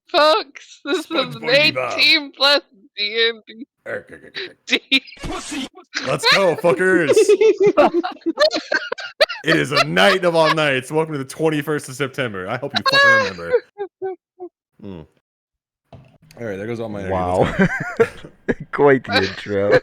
Folks, this is SpongeBob an 18 plus D&D. Let's go, fuckers! It is a night of all nights. Welcome to the 21st of September. I hope you fucking remember. All right, there goes all my energy. Wow. Quite the intro.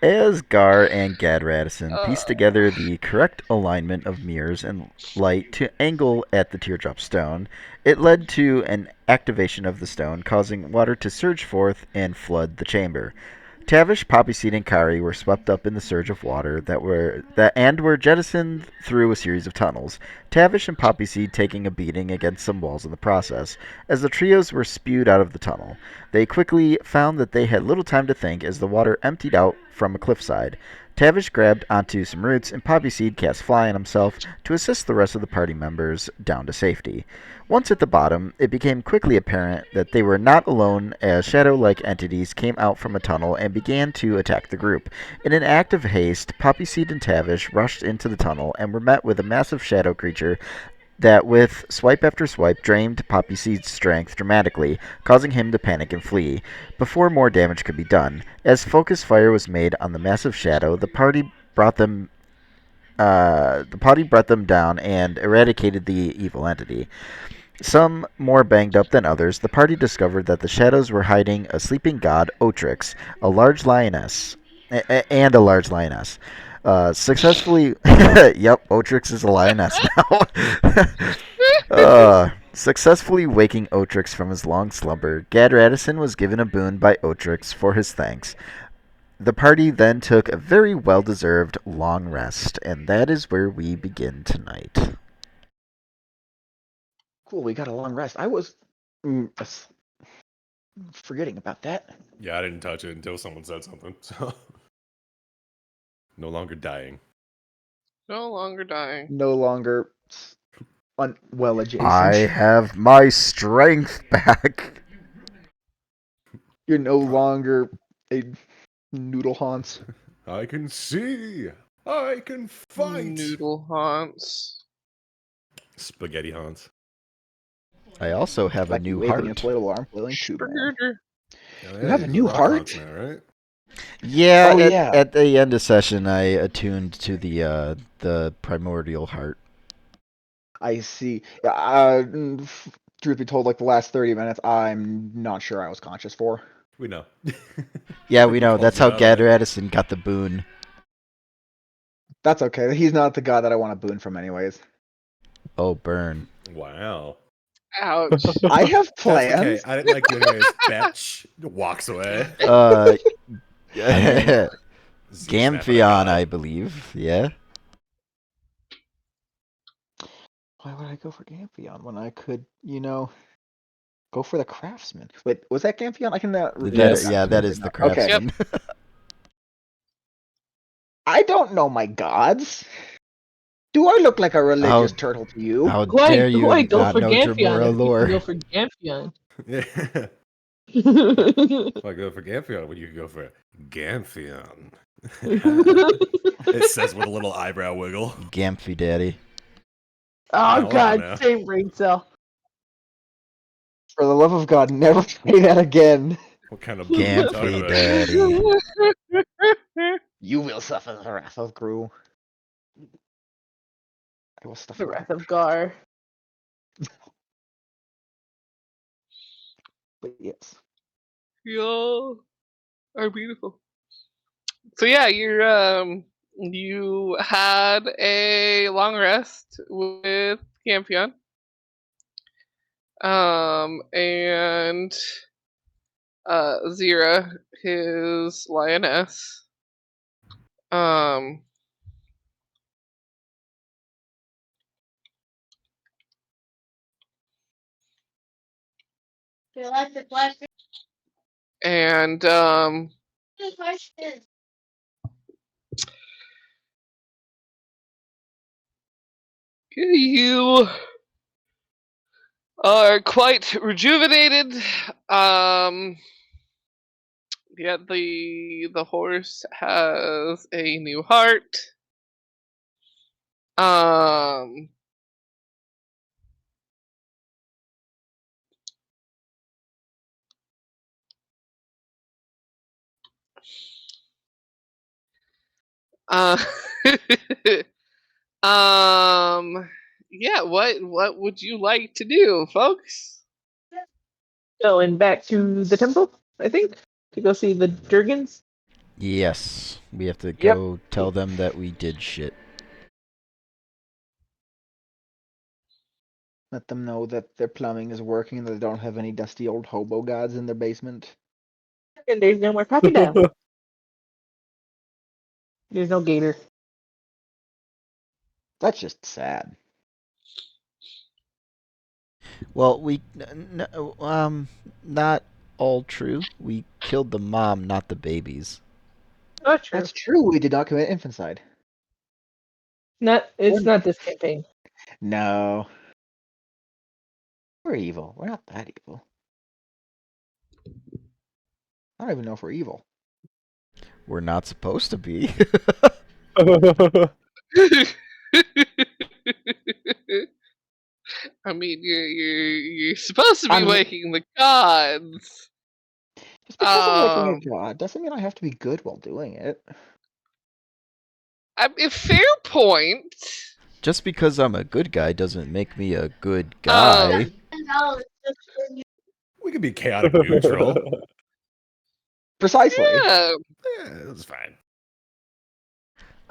As Gar and Gaddradison pieced together the correct alignment of mirrors and light to angle at the teardrop stone, it led to an activation of the stone, causing water to surge forth and flood the chamber. Tavish, Poppyseed, and Kari were swept up in the surge of water that were jettisoned through a series of tunnels, Tavish and Poppyseed taking a beating against some walls in the process. As the trios were spewed out of the tunnel, they quickly found that they had little time to think as the water emptied out from a cliffside. Tavish grabbed onto some roots, and Poppyseed cast Fly on himself to assist the rest of the party members down to safety. Once at the bottom, it became quickly apparent that they were not alone as shadow-like entities came out from a tunnel and began to attack the group. In an act of haste, Poppyseed and Tavish rushed into the tunnel and were met with a massive shadow creature that, with swipe after swipe, drained Poppyseed's strength dramatically, causing him to panic and flee, before more damage could be done. As focus fire was made on the massive shadow, the party brought them down and eradicated the evil entity. Some more banged up than others, the party discovered that the shadows were hiding a sleeping god, Otrix, a large lioness. Successfully... Yep, Otrix is a lioness now. Successfully waking Otrix from his long slumber, Gaddradison was given a boon by Otrix for his thanks. The party then took a very well-deserved long rest, and that is where we begin tonight. Cool, we got a long rest. I was forgetting about that. Yeah, I didn't touch it until someone said something. So, no longer dying. No longer dying. No longer well adjacent. I have my strength back. You're no longer a noodle haunts. I can see. I can fight. Noodle haunts. Spaghetti haunts. I also have a new heart. Inflatable arm flailing Burger. You have a new heart? Now, right? Yeah, yeah. At the end of session, I attuned to the primordial heart. I see. Truth be told, like the last 30 minutes, I'm not sure I was conscious for. We know. Yeah, we know. That's how Gaddradison got the boon. That's okay. He's not the guy that I want a boon from anyways. Oh, burn. Wow. Ouch. I have plans. That's okay. I didn't like you anyways. Batch walks away. Gamphion, I believe. Yeah. Why would I go for Gamphion when I could, go for the Craftsman? Wait, was that Gamphion? I can. Yes. Yeah, that is the Craftsman. Okay. I don't know my gods. Do I look like a religious turtle to you? How dare you go for know Gamphion? Dremura lore? Go for Gamphion. Yeah. If I go for Gamphion, well, you could go for Gamphion. It says with a little eyebrow wiggle. Gamphy daddy. Oh god, same brain cell. For the love of God, never say that again. What kind of Gamphy daddy? You will suffer the wrath of Gru. I will suffer The wrath of Gar. But yes. Y'all are beautiful. So yeah, you had a long rest with Gamphion. And Zira, his lioness. And you are quite rejuvenated. Yet the horse has a new heart. Uh, yeah. What would you like to do, folks? Going back to the temple, I think, to go see the Durgans. Yes, we have to Yep. go tell them that we did shit. Let them know that their plumbing is working and they don't have any dusty old hobo gods in their basement. And there's no more crocodile. There's no gator. That's just sad. Well, not all true. We killed the mom, not the babies. Not true. That's true. We did not commit infanticide. It's not this campaign. No. We're evil. We're not that evil. I don't even know if we're evil. We're not supposed to be. I mean, you're supposed to be I'm- waking the gods. Just because I'm like a god doesn't mean I have to be good while doing it. I mean, fair point. Just because I'm a good guy doesn't make me a good guy. We could be chaotic neutral. Precisely. Yeah. Yeah, that's fine.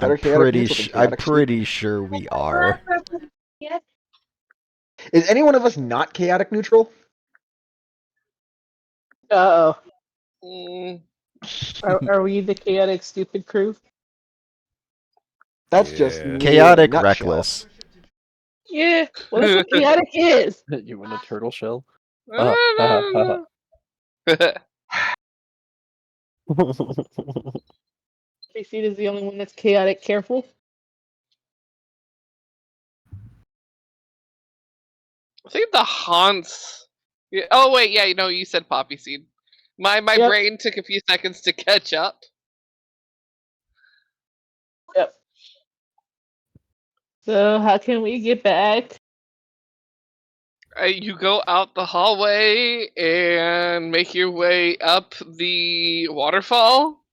Better I'm chaotic pretty, neutral than I'm chaotic pretty sure we are. Is any one of us not chaotic neutral? Uh-oh. Mm, Are we the chaotic stupid crew? That's just Yeah. me Chaotic in a nutshell. reckless. Yeah. Well, that's what chaotic is. You in a turtle shell? no. Poppyseed is the only one that's chaotic careful. I think the haunts. Yeah, oh wait, yeah, you said Poppyseed. My Yep. brain took a few seconds to catch up. Yep. So how can we get back? You go out the hallway and make your way up the waterfall.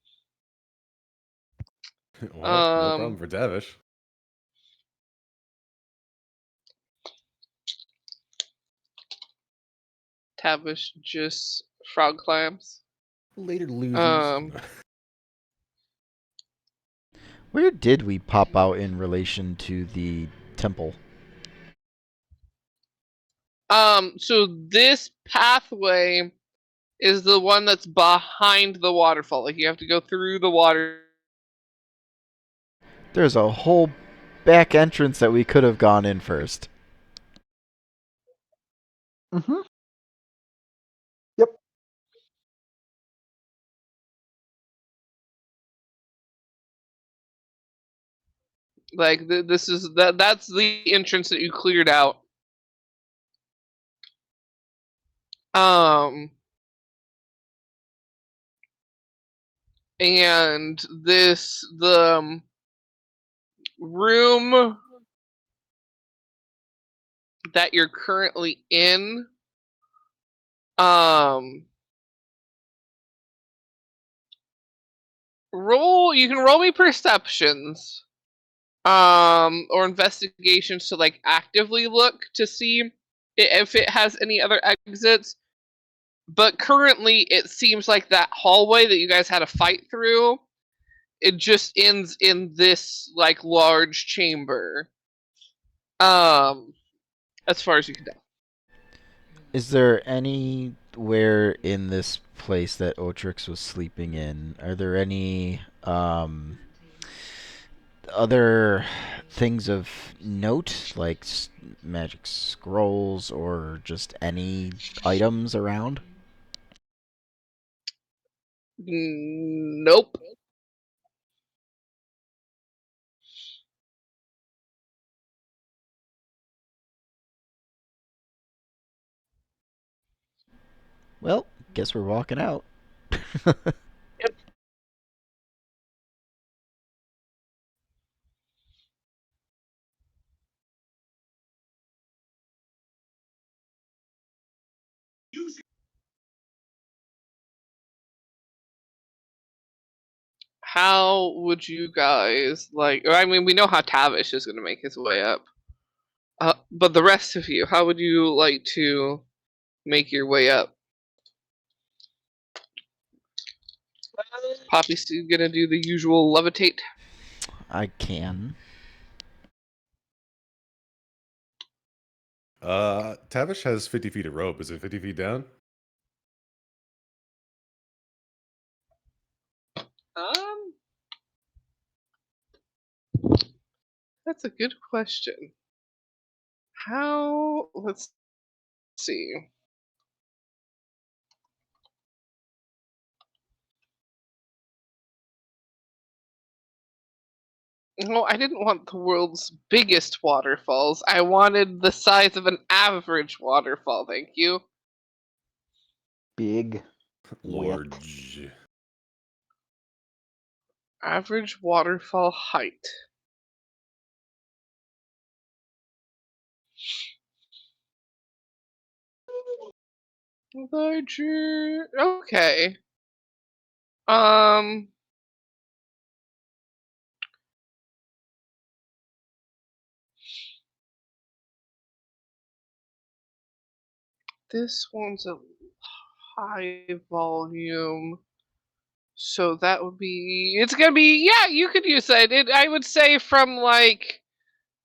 Well, no problem for Tavish. Tavish just frog climbs. Later losers. Where did we pop out in relation to the temple? So this pathway is the one that's behind the waterfall. Like you have to go through the water. There's a whole back entrance that we could have gone in first. Mm-hmm. Yep. Like this is that's the entrance that you cleared out. And the room that you're currently in, you can roll me perceptions, or investigations to like actively look to see if it has any other exits. But currently, it seems like that hallway that you guys had a fight through, it just ends in this like large chamber. As far as you can tell. Is there anywhere in this place that Otrix was sleeping in? Are there any other things of note, like magic scrolls or just any items around? Nope. Well, guess we're walking out. how would you guys like? I mean, we know how Tavish is going to make his way up. But the rest of you, how would you like to make your way up? Poppyseed gonna do the usual levitate. I can. Tavish has 50 feet of rope. Is it 50 feet down? That's a good question. How? Let's see. No, I didn't want the world's biggest waterfalls. I wanted the size of an average waterfall, thank you. Big. Large. Average waterfall height. Larger. Okay. This one's a high volume. So that would be, it's gonna be, yeah, you could use that. I would say from like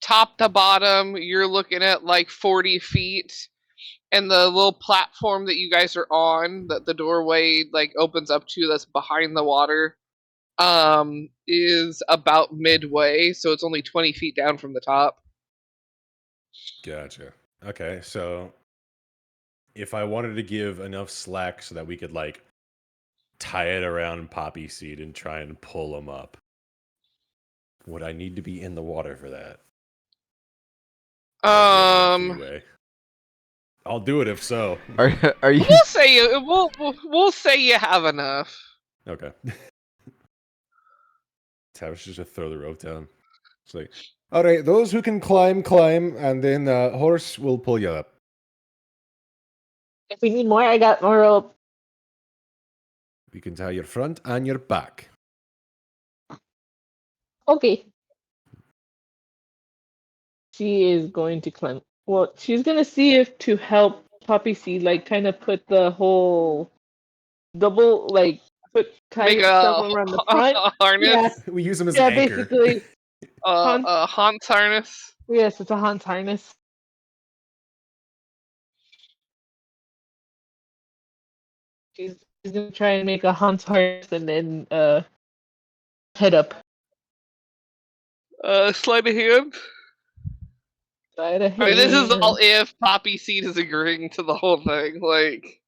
top to bottom, you're looking at like 40 feet. And the little platform that you guys are on, that the doorway like opens up to, that's behind the water, is about midway. So it's only 20 feet down from the top. Gotcha. Okay, so if I wanted to give enough slack so that we could like tie it around Poppyseed and try and pull him up, would I need to be in the water for that? Freeway. I'll do it if so. Are you? We'll say you have enough. Okay. Tavish just to throw the rope down. It's like, all right, those who can climb, climb, and then the horse will pull you up. If we need more, I got more rope. You can tie your front and your back. Okay. She is going to climb. Well, she's gonna see if to help Poppyseed, like kind of put the whole double, like put tie Make stuff a around the front. harness. Yeah, We use them as yeah, an anchor. basically. A Hans harness. Yes, it's a Hans harness. She's gonna try and make a Hans harness and then head up. Sleight of hand. Sleight of I mean, this is hand. all if Poppyseed is agreeing to the whole thing. Like,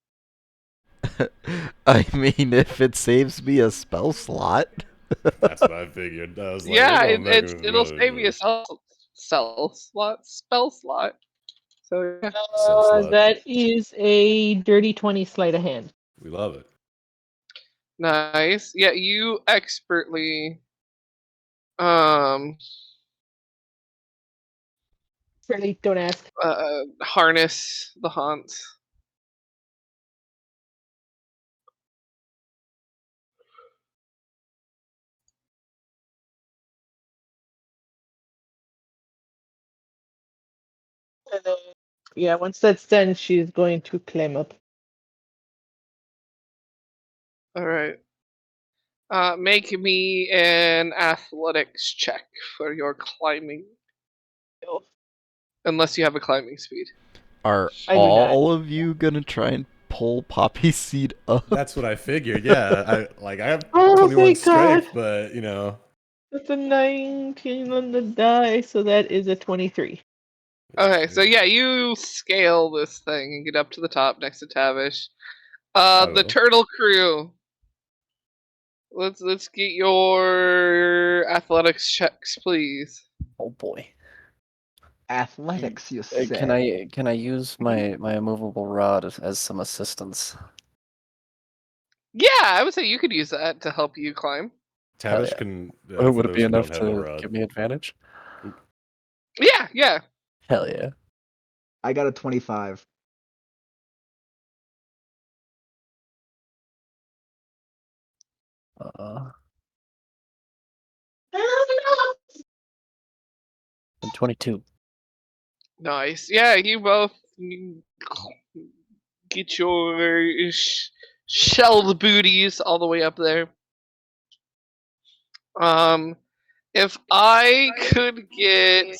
I mean, if it saves me a spell slot. That's what I figured. I was like, yeah, we're going back and it'll forth. save you a spell slot. So yeah. Cell slot. That is a dirty 20 sleight of hand. We love it. Nice. Yeah, you expertly Really, don't ask. harness the Hans. And then, yeah, once that's done, she's going to climb up. All right. Make me an athletics check for your climbing. Unless you have a climbing speed. Are I do not. all of you gonna try and pull Poppyseed up? That's what I figured. Yeah, I have Oh 21 my strength, God. but you know. That's a 19 on the die, so that is a 23. Okay, so yeah, you scale this thing and get up to the top next to Tavish. I The will. Turtle Crew. Let's get your athletics checks, please. Oh boy. Athletics, you say? Can I use my immovable rod as some assistance? Yeah, I would say you could use that to help you climb. Tavish yeah. can. Would it be enough to rod. give me advantage? Yeah. Hell yeah. I got a 25. And 22. Nice. Yeah, you both get your shelled booties all the way up there. If I could get,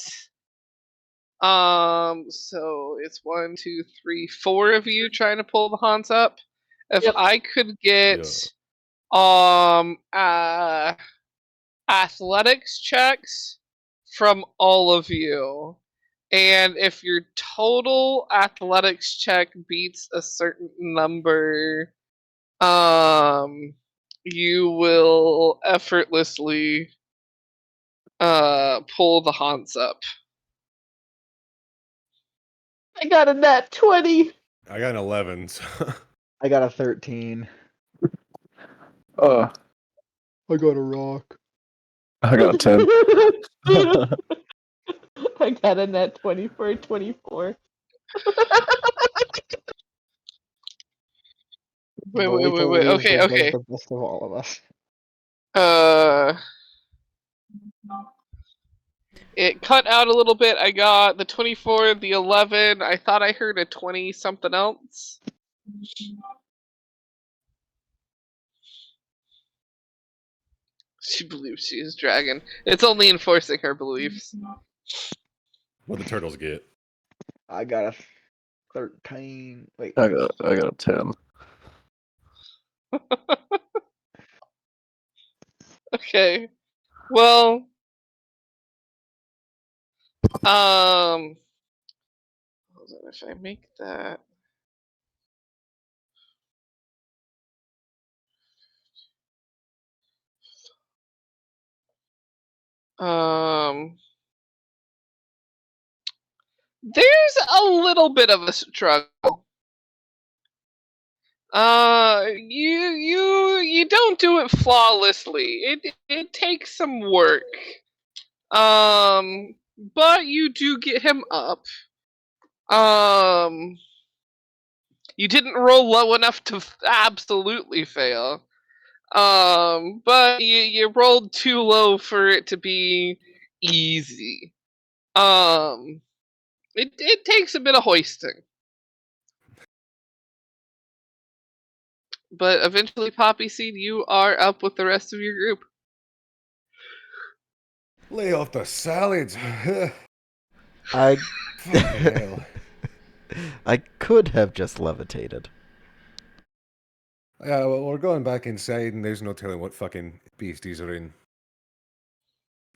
so it's 1, 2, 3, 4 of you trying to pull the Hans up. If Yep. I could get, athletics checks from all of you, and if your total athletics check beats a certain number, you will effortlessly pull the Hans up. I got a nat 20. I got an 11. So I got a 13. Oh, I got a rock. I got a 10. I got a nat 20 for a 24. Wait. But we believe Okay, that okay. The best of all of us. It cut out a little bit. I got the 24, the 11. I thought I heard a 20 something else. She believes she is dragon. It's only enforcing her beliefs. what the turtles get? I got a 13. Wait. I got a 10. Okay. Well, hold on, if I make that. There's a little bit of a struggle. You don't do it flawlessly. It takes some work. But you do get him up. You didn't roll low enough to absolutely fail. But you rolled too low for it to be easy. It takes a bit of hoisting. But eventually, Poppyseed, you are up with the rest of your group. Lay off the salads. I Fucking hell. I could have just levitated. Yeah, well, we're going back inside, and there's no telling what fucking beasties are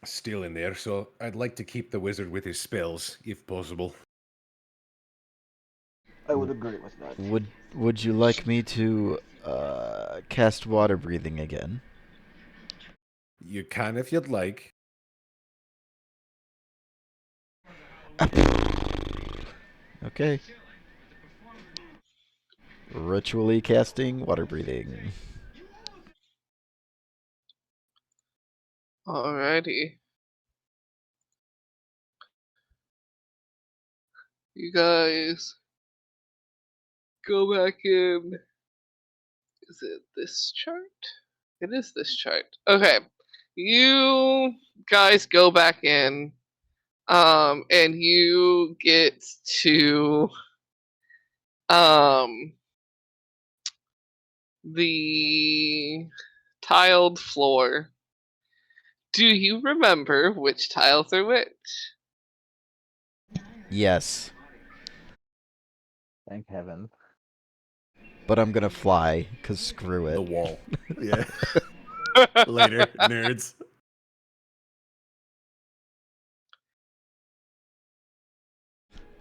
still in there. So I'd like to keep the wizard with his spells, if possible. I would agree with that. Would you like me to cast water breathing again? You can if you'd like. Okay. Ritually casting water breathing. Alrighty. You guys go back in. Is it this chart? It is this chart. Okay. You guys go back in. And you get to the tiled floor. Do you remember which tiles are which? Yes, Thank heaven. but I'm gonna fly, cause screw The it. wall. Yeah. Later, nerds.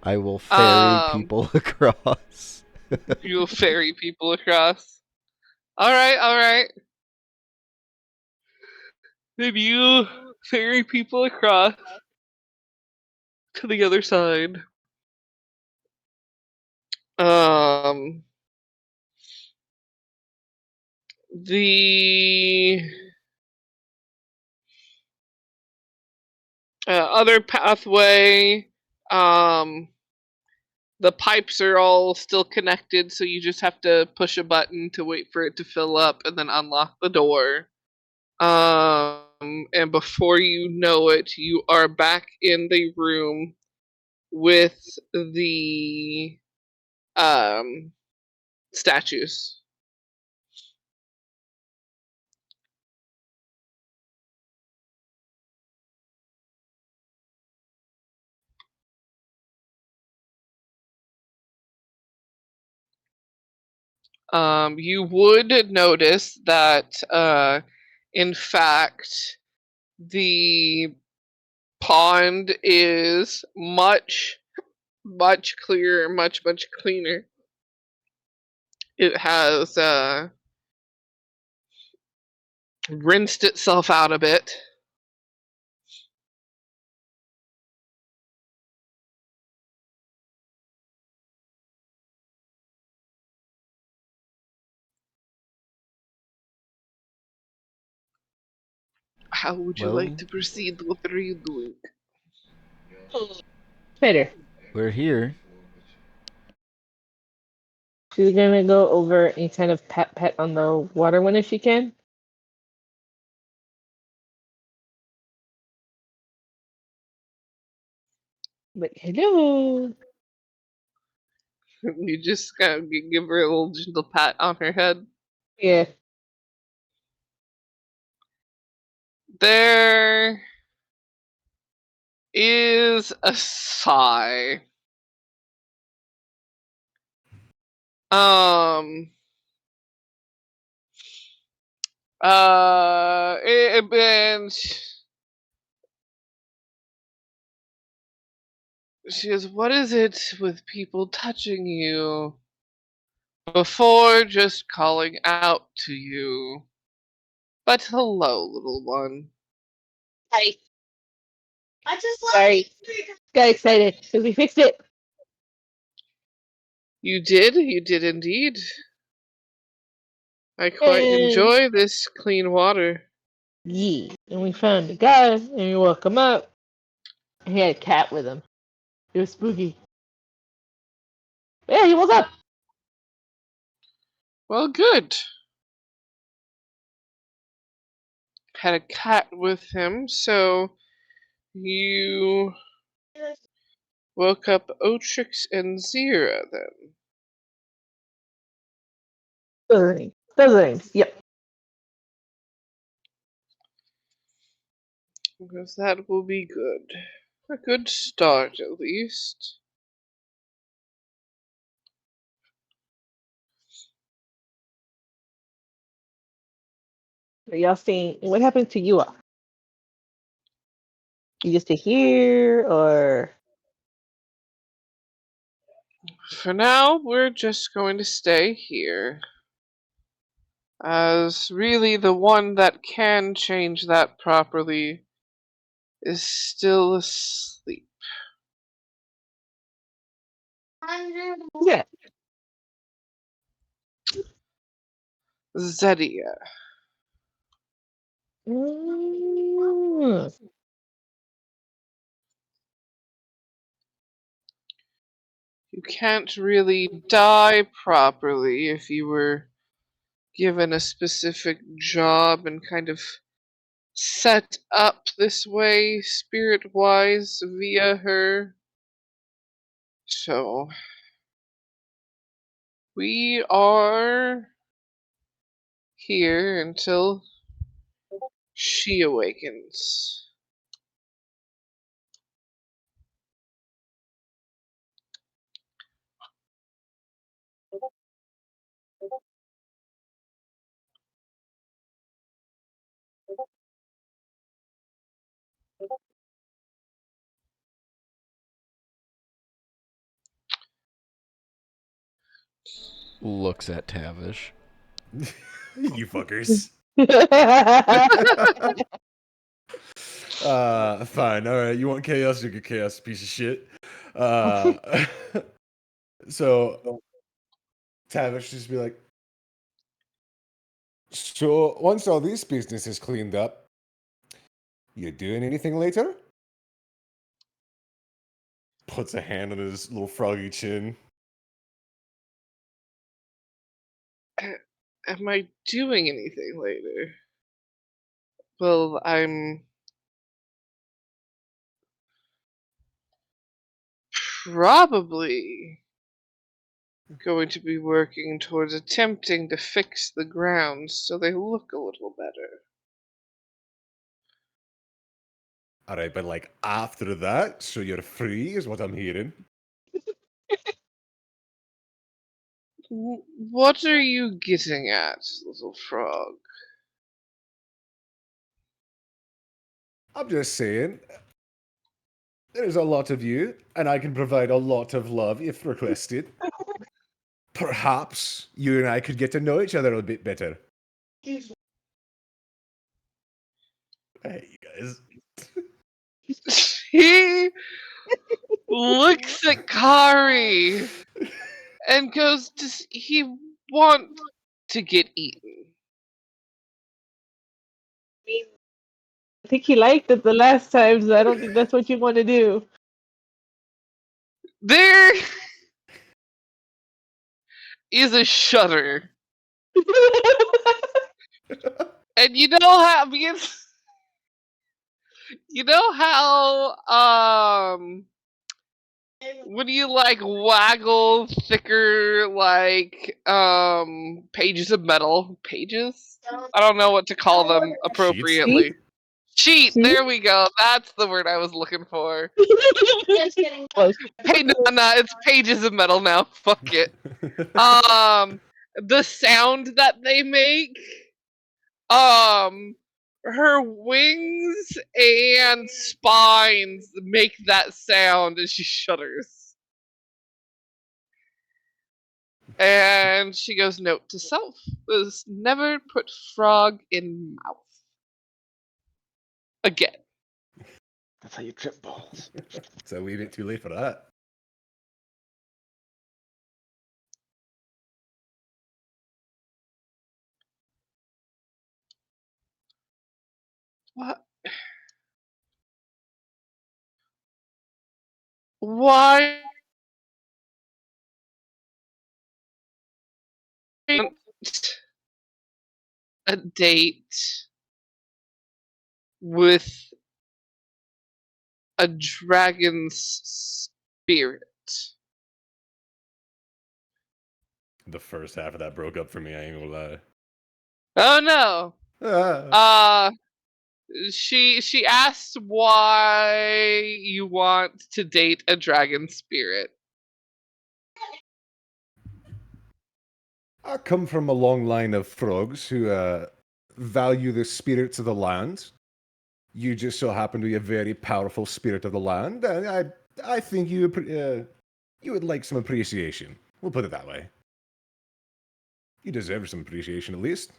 I will ferry Um, people across. You'll ferry people across. Alright. Then you ferry people across to the other side. The other pathway, the pipes are all still connected, so you just have to push a button to wait for it to fill up and then unlock the door. and before you know it, you are back in the room with the statues. You would notice that, in fact, the pond is much clearer, much cleaner. It has rinsed itself out a bit. How would you like Well- to proceed? What are you doing? Better. We're here. She's gonna go over and kind of pet on the water one if she can. Like, hello. You just kind of give her a little gentle pat on her head. Yeah. There is a sigh. Um. And she goes, "What is it with people touching you before just calling out to you? But hello, little one." Hi. Sorry. Got excited because we fixed it. You did indeed. I quite And enjoy this clean water. yeah. And we found a guy and we woke him up. He had a cat with him. It was spooky. Yeah, he woke up. Well, good. Had a cat with him, so you woke up Otrix and Zira then. Those names. Yep. Because that will be good. A good start, at least. Are y'all seeing what happened to you all? You just stay here or For now, we're just going to stay here. As really the one that can change that properly is still asleep. yeah. Zedia. Mm. You can't really die properly if you were given a specific job and kind of set up this way, spirit wise, via her. So, we are here until she awakens. Looks at Tavish. You fuckers. Fine. All right. You want chaos? You get chaos, piece of shit. So Tavish just be like, so once all this business is cleaned up, you doing anything later? Puts a hand on his little froggy chin. Am I doing anything later? Well, I'm probably going to be working towards attempting to fix the grounds so they look a little better. Alright, but like after that, so you're free is what I'm hearing. What are you getting at, little frog? I'm just saying, there's a lot of you, and I can provide a lot of love if requested. Perhaps you and I could get to know each other a bit better. Hey, you guys. He looks at Kari and goes, "Does he want to get eaten?" I think he liked it the last time, so I don't think that's what you want to do. There is a shudder. And you know how because you know how when you like waggle thicker like pages of metal pages? I don't know what to call them appropriately. Sheet, Sheet? there we go. That's the word I was looking for. Close. Hey, no, it's pages of metal now. Fuck it. The sound that they make, her wings and spines make that sound as she shudders. And she goes, note to self, was never put frog in mouth. Again. That's how you trip balls. It's a wee bit too late for that. What? Why a date with a dragon's spirit? The first half of that broke up for me, I ain't gonna lie. Oh no. Ah. She asked why you want to date a dragon spirit. I come from a long line of frogs who value the spirits of the land. You just so happen to be a very powerful spirit of the land, and I think you would like some appreciation. We'll put it that way. You deserve some appreciation at least.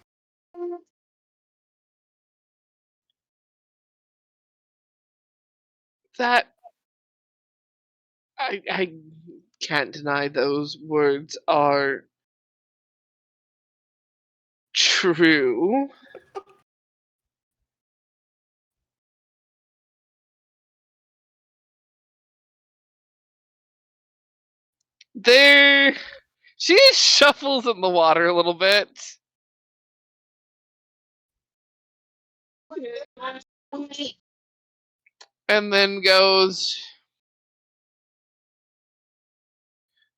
That I can't deny those words are true. There she shuffles in the water a little bit. And then goes,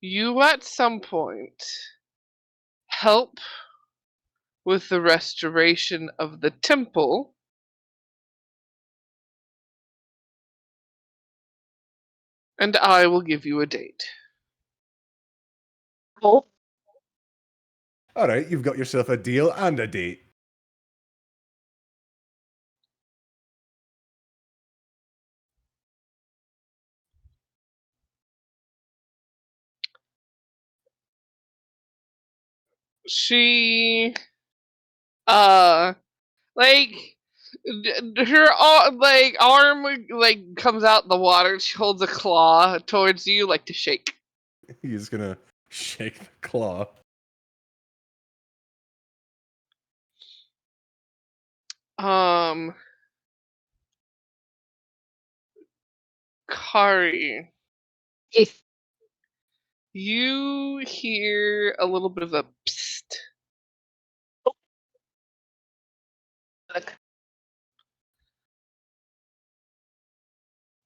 you at some point help with the restoration of the temple, and I will give you a date. Oh, Alright, you've got yourself a deal and a date. She like her like arm like comes out the water. She holds a claw towards you like to shake. He's gonna shake the claw. Kari, yes. you hear a little bit of a psst. Look.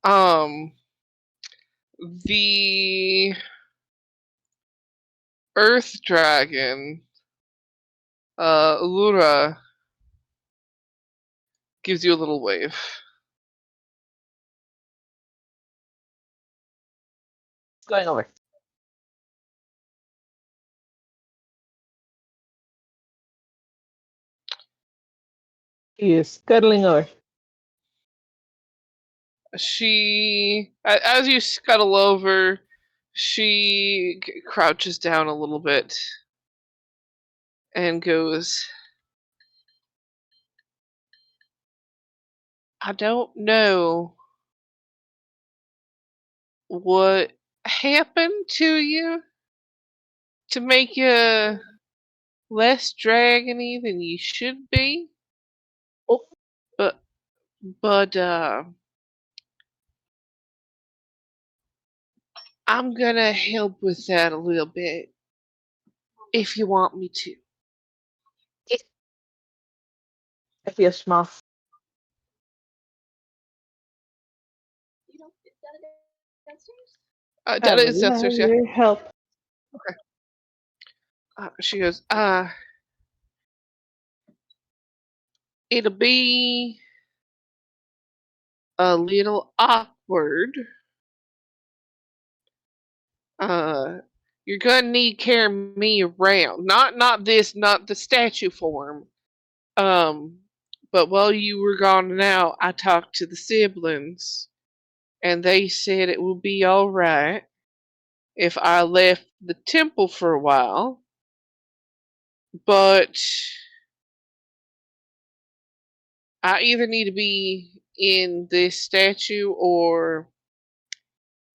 the Earth Dragon, Lura, gives you a little wave. Going over. He is scuttling over. She, as you scuttle over, she crouches down a little bit and goes, I don't know what happened to you to make you less dragony than you should be. Oh. But I'm gonna help with that a little bit if you want me to. I feel small. Detta is downstairs, yeah. Your help. She goes, it'll be a little awkward. You're gonna need to carry me around. Not the statue form. But while you were gone out, I talked to the siblings, and they said it would be alright if I left the temple for a while. But I either need to be in this statue or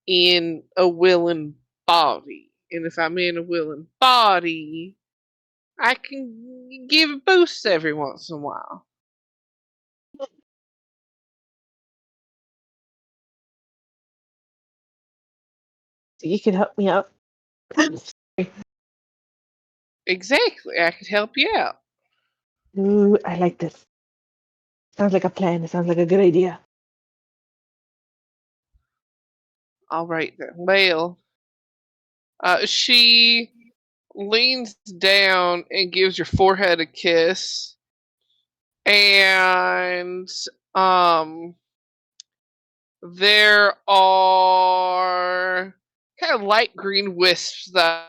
in a willing body. And if I'm in a willing body, I can give a boost every once in a while. So you can help me out. Exactly, I could help you out. Ooh, I like this. Sounds like a plan. It sounds like a good idea. Alright then. Well, she leans down and gives your forehead a kiss. And there are kind of light green wisps that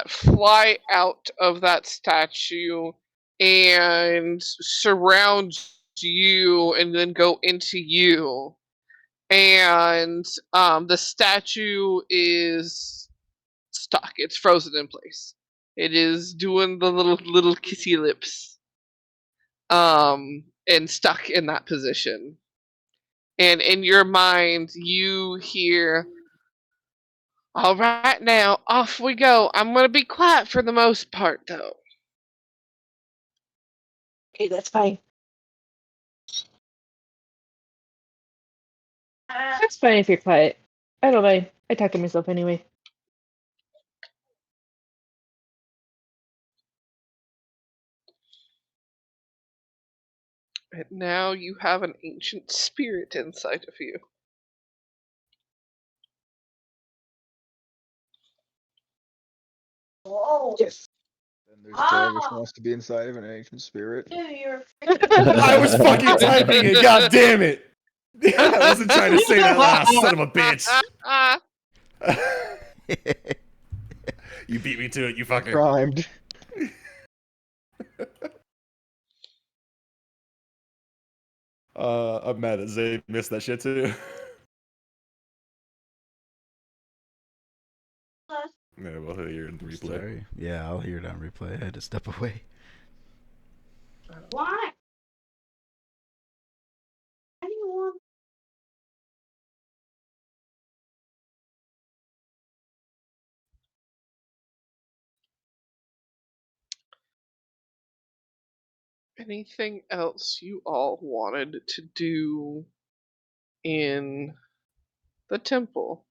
fly out of that statue and surround you and then go into you. And the statue is stuck. It's frozen in place. It is doing the little kissy lips. And stuck in that position. And in your mind, you hear, all right, now, off we go. I'm going to be quiet for the most part, though. Okay, that's fine. That's fine if you're quiet. I don't mind. I talk to myself anyway. And now you have an ancient spirit inside of you. Oh, yes. And there's Tavish wants to be inside of an ancient spirit. I was fucking typing it, god damn it! I wasn't trying to say that last, son of a bitch. You beat me to it, you fucker. Rhymed. I'm mad that Zay missed that shit too. Yeah, we'll hear it in replay. Sorry. Yeah, I'll hear it on replay. I had to step away. Why? Anyone? Anything else you all wanted to do in the temple?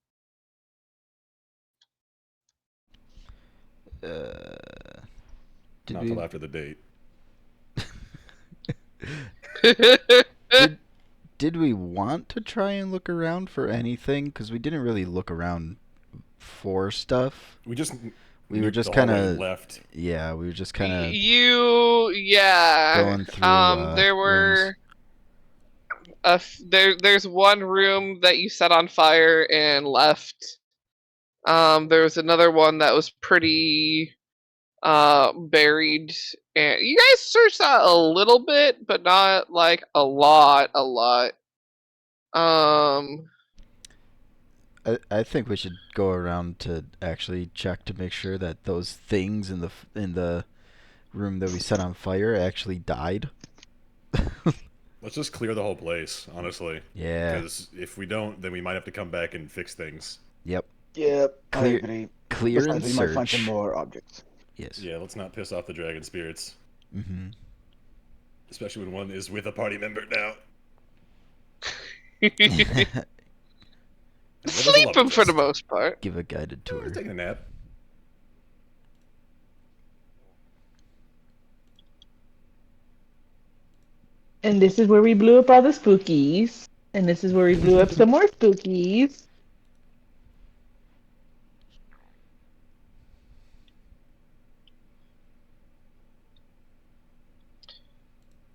Did Not we... till after the date. Did we want to try and look around for anything? Because we didn't really look around for stuff. We just We were nuked just the hallway kind and of left. yeah. We were just kind of Yeah. going through. There were there's one room that you set on fire and left. There was another one that was pretty buried, and you guys searched that a little bit, but not like a lot. I think we should go around to actually check to make sure that those things in the room that we set on fire actually died. Let's just clear the whole place, honestly. Yeah. Because if we don't, then we might have to come back and fix things. Yep. Yep. I Clear- agree. Clear Besides, and we might find some search. more objects. Yes. Yeah, let's not piss off the dragon spirits. Mm-hmm. Especially when one is with a party member now. Sleeping for the most part. Give a guided tour. Just taking a nap. And this is where we blew up all the spookies. And this is where we blew up some more spookies.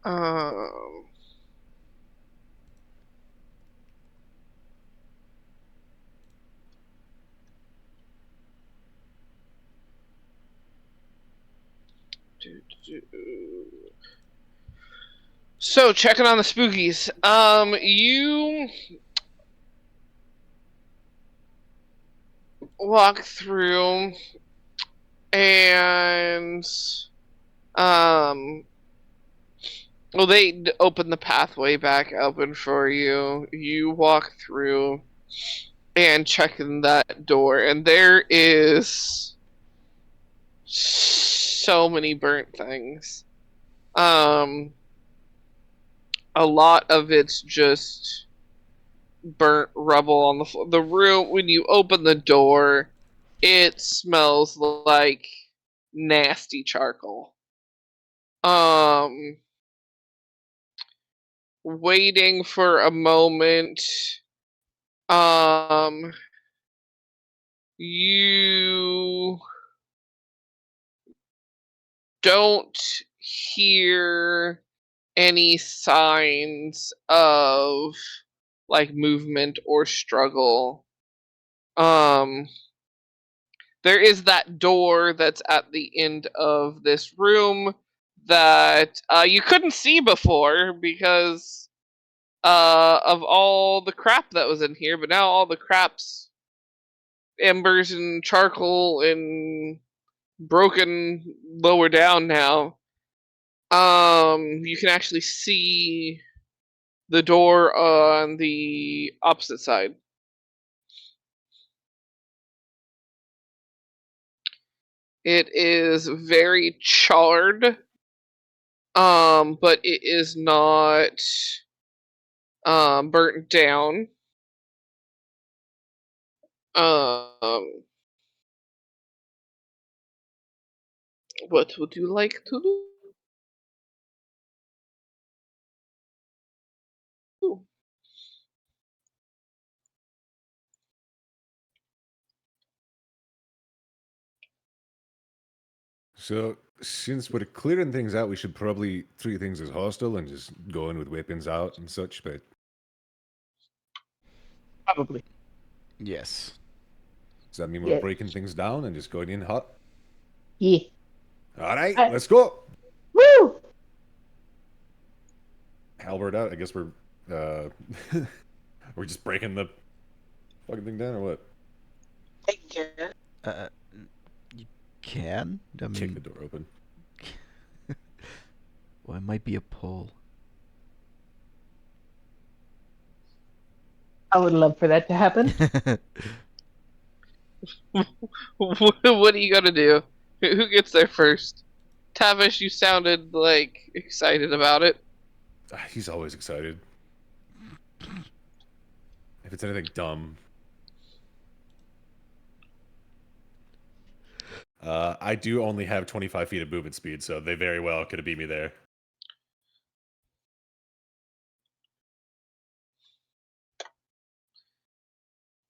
Um, So checking on the spookies. You walk through and well, they open the pathway back open for you. You walk through and check in that door, and there is so many burnt things. A lot of it's just burnt rubble on the floor. The room, when you open the door, it smells like nasty charcoal. Waiting for a moment. You don't hear any signs of like movement or struggle. There is that door that's at the end of this room that you couldn't see before because of all the crap that was in here, but now all the crap's embers and charcoal and broken lower down now. You can actually see the door on the opposite side. It is very charred, but it is not burnt down. What would you like to do? So, since we're clearing things out, we should probably treat things as hostile and just go in with weapons out and such, but Probably. Yes. does that mean Yeah. we're breaking things down and just going in hot? Yeah. Alright, I- let's go! Woo! Halberd out, I guess we're we're just breaking the fucking thing down or what? You can? I Kick mean, the door open. well, it might be a pull. I would love for that to happen. What are you gonna do? Who gets there first? Tavish, you sounded like excited about it. He's always excited. If it's anything dumb. I do only have 25 feet of movement speed, so they very well could have beat me there.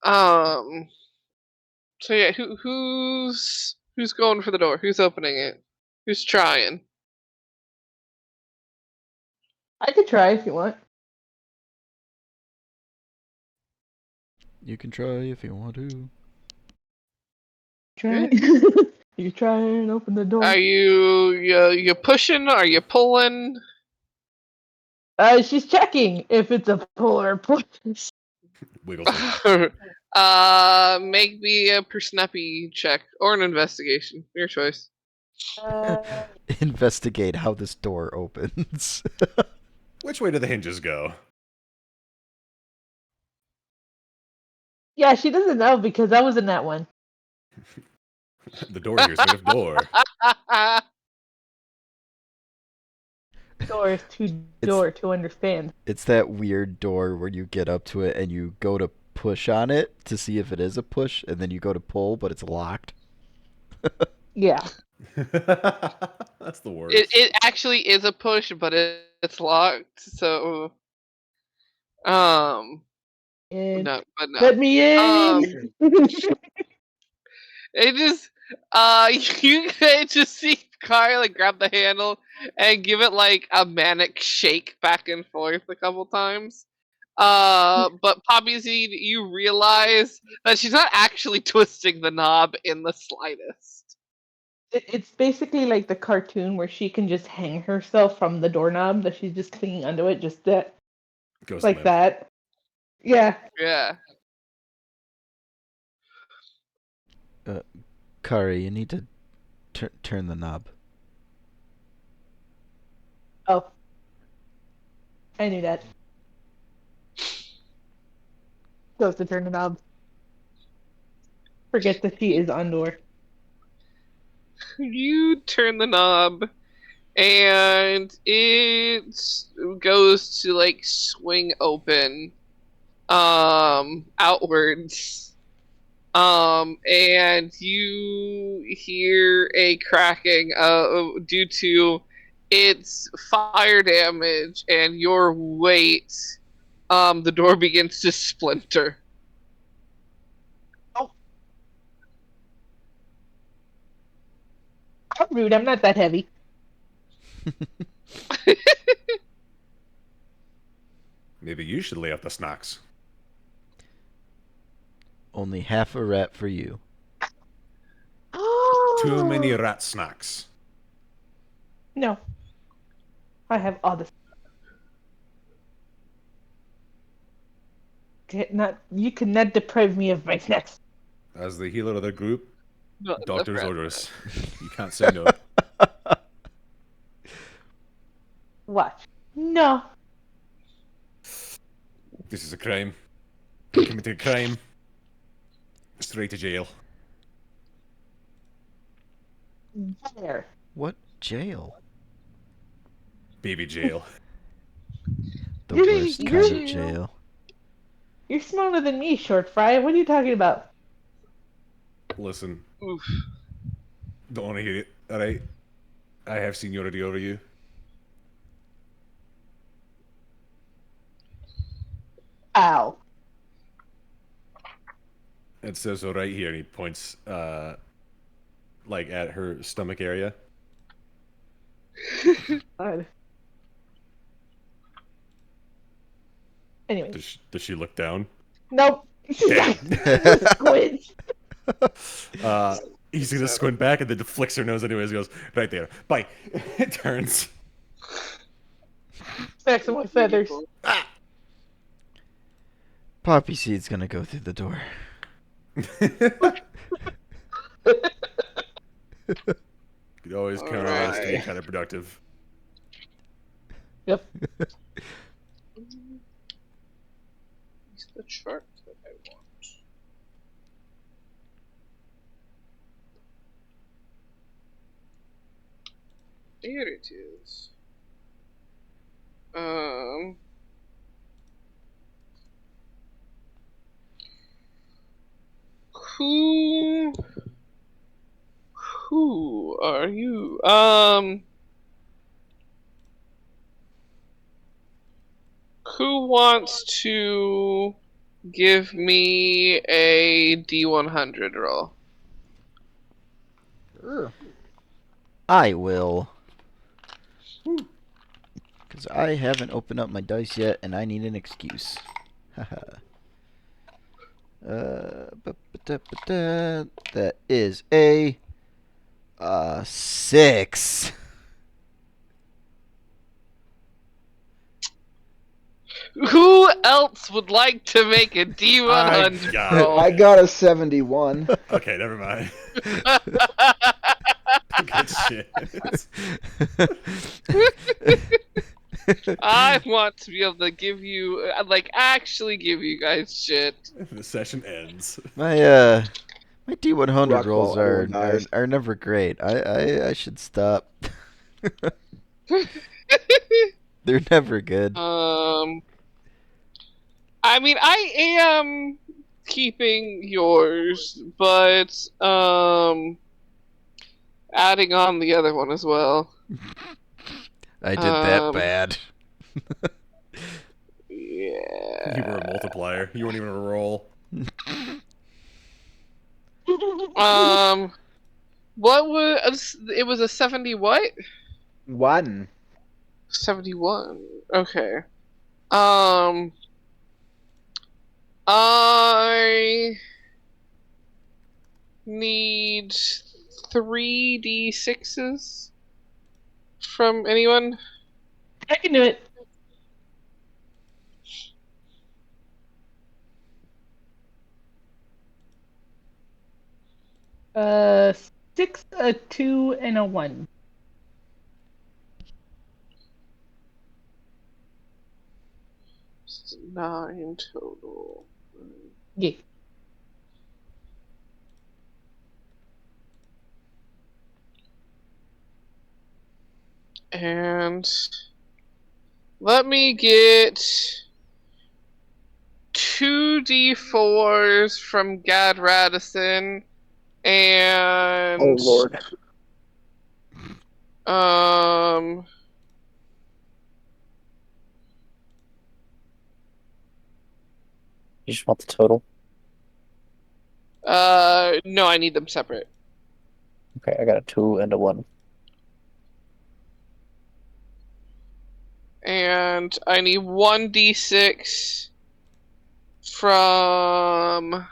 So yeah, who's going for the door? Who's opening it? Who's trying? I could try if you want. You can try if you want to. Try. You try and open the door. Are you pushing? Are you pulling? She's checking if it's a pull or a push. Wiggles him. Make me a persnappy check or an investigation. Your choice. Investigate how this door opens. Which way do the hinges go? Yeah, she doesn't know because I was in that one. The door here's made of door. Door is too door to understand. It's that weird door where you get up to it and you go to push on it to see if it is a push, and then you go to pull, but it's locked. Yeah. That's the worst. It actually is a push, but it's locked. So, no, but no. Let me in. It just, you could just see Kari like grab the handle and give it like a manic shake back and forth a couple times. But Poppyseed, you realize that she's not actually twisting the knob in the slightest. It's basically like the cartoon where she can just hang herself from the doorknob that she's just clinging onto it, just that, Ghost like limp. that. Yeah. Yeah. Kari, you need to turn the knob. Oh. I knew that. Goes to turn the knob. Forget that she is on door. You turn the knob, and it goes to like swing open, outwards. And you hear a cracking due to its fire damage and your weight. The door begins to splinter. How rude, I'm not that heavy. Maybe you should lay out the snacks. Only half a rat for you. Too many rat snacks. No. I have all this. You cannot deprive me of my snacks. As the healer of the group, Not enough doctor's rat. orders. You can't say no. Watch. No. This is a crime. You committed a crime. Straight to jail. There. What jail? Baby jail. The You're- worst you're- kind of jail. You're smaller than me, short fry. What are you talking about? Listen, Oof. don't want to hear it, alright? I have seniority over you. Ow. It says so right here, and he points, like, at her stomach area. God. Anyway. Does she look down? Nope. Damn. Squid. He's gonna squint back and then flicks her nose anyways. He goes, right there. Bye. It turns. Smacks him with feathers. Poppyseed's gonna go through the door. You always count on us to be Alright. kind of productive. Yep. It's the chart that I want. There it is. Who are you? Who wants to give me a D100 roll. Sure. I will. Because I haven't opened up my dice yet, and I need an excuse. Haha. That is a 6. Who else would like to make a D100 got roll? I got a 71. Okay, never mind. Good shit. I want to be able to give you, actually give you guys shit. The session ends. My D100 Rock rolls ball, everyone dies. are never great. I should stop. They're never good. I mean, I am keeping yours, but adding on the other one as well. I did that bad. Yeah. You were a multiplier. You weren't even a roll. What was it? Was a 70 what? 1. 71. Okay. I need 3d6s from anyone. I can do it. Uh, 6, a 2, and a 1. It's 9 total. Yeah. And let me get 2d4s from Gaddradison and Oh lord. You just want the total? no, I need them separate. Okay, I got a 2 and a 1. And I need 1d6 from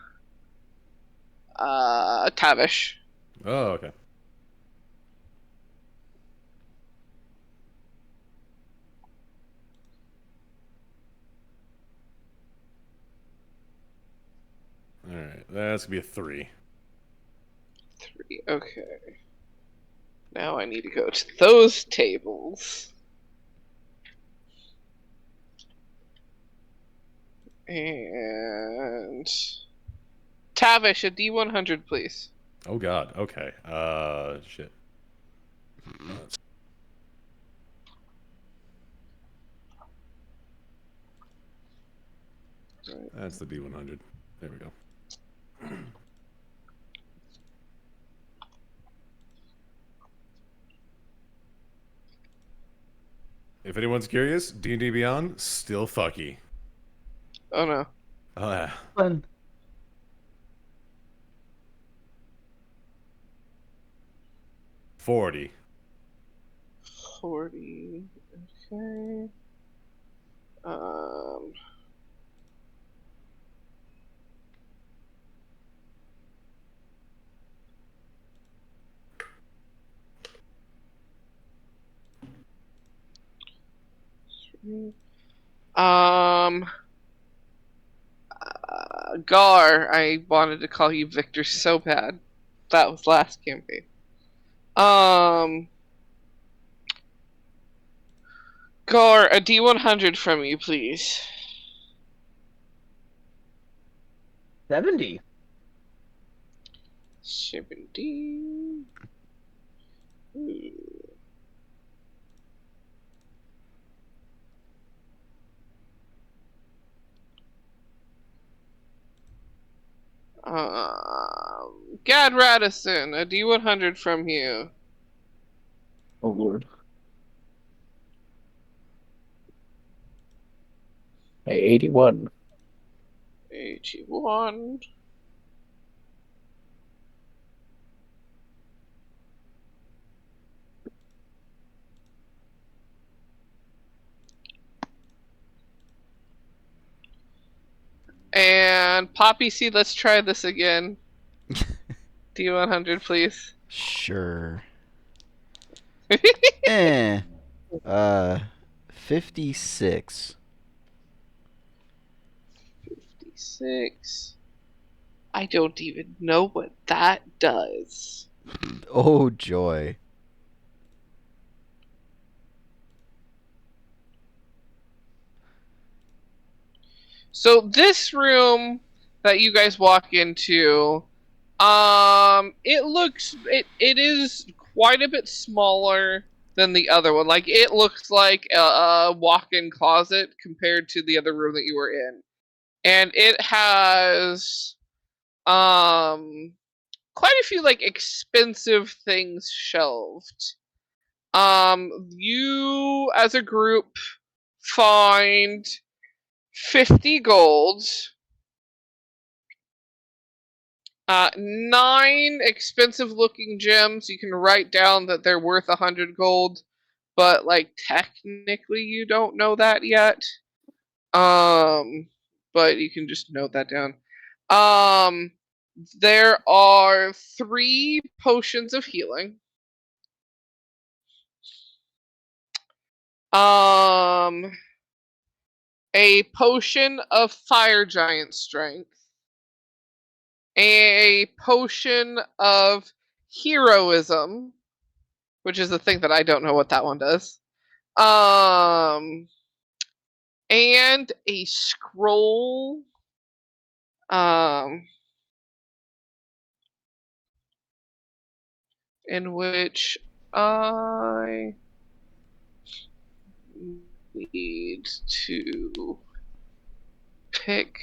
Tavish. Oh, okay. Alright, that's gonna be a 3. 3. Okay. Now I need to go to those tables. And Tavish, a D100, please. Oh god, okay. Shit. That's the D100. There we go. If anyone's curious, D&D Beyond, still fucky. Oh no. Oh yeah. Fun. 40. 40. Okay. Gar, I wanted to call you Victor so bad. That was last campaign. Gar, a D100 from you, please. 70. 70. Ooh. Gaddradison, a D100 from you. Oh lord. A 81. 81. And Poppyseed, let's try this again. D100, please. Sure. 56. 56. I don't even know what that does. Oh joy. So this room that you guys walk into, it is quite a bit smaller than the other one. Like, it looks like a walk-in closet compared to the other room that you were in. And it has quite a few like expensive things shelved. You as a group find 50 gold, 9 expensive looking gems. You can write down that they're worth 100 gold, but like technically you don't know that yet. But you can just note that down. There are 3 potions of healing. A potion of fire giant strength. A potion of heroism, which is the thing that I don't know what that one does. And a scroll. In which I need to pick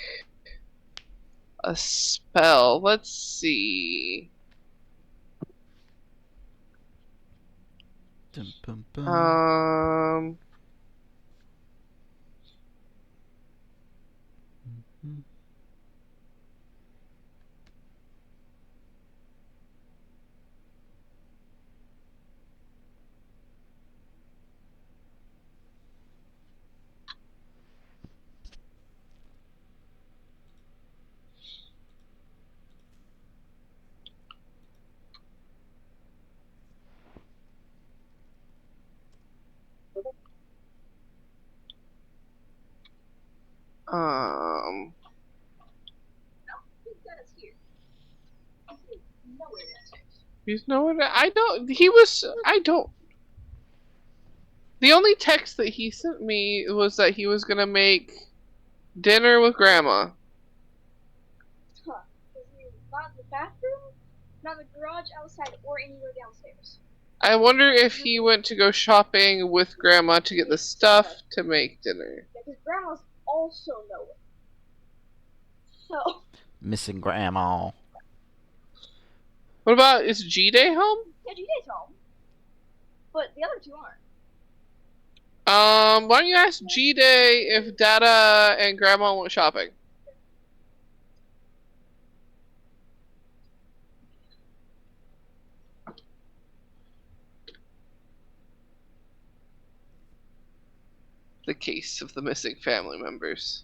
a spell. Let's see. Dum, bum, bum. Mhm. He's nowhere. I don't. He was. I don't. The only text that he sent me was that he was gonna make dinner with Grandma. Huh. Not in the bathroom, not in the garage, outside, or anywhere downstairs. I wonder if he went to go shopping with Grandma to get the stuff to make dinner. Yeah, because Grandma's also nowhere. So, Missing grandma. What about, is G-Day home? yeah, G-Day's home. But the other 2 aren't. Why don't you ask G-Day if Dada and Grandma went shopping? The case of the missing family members.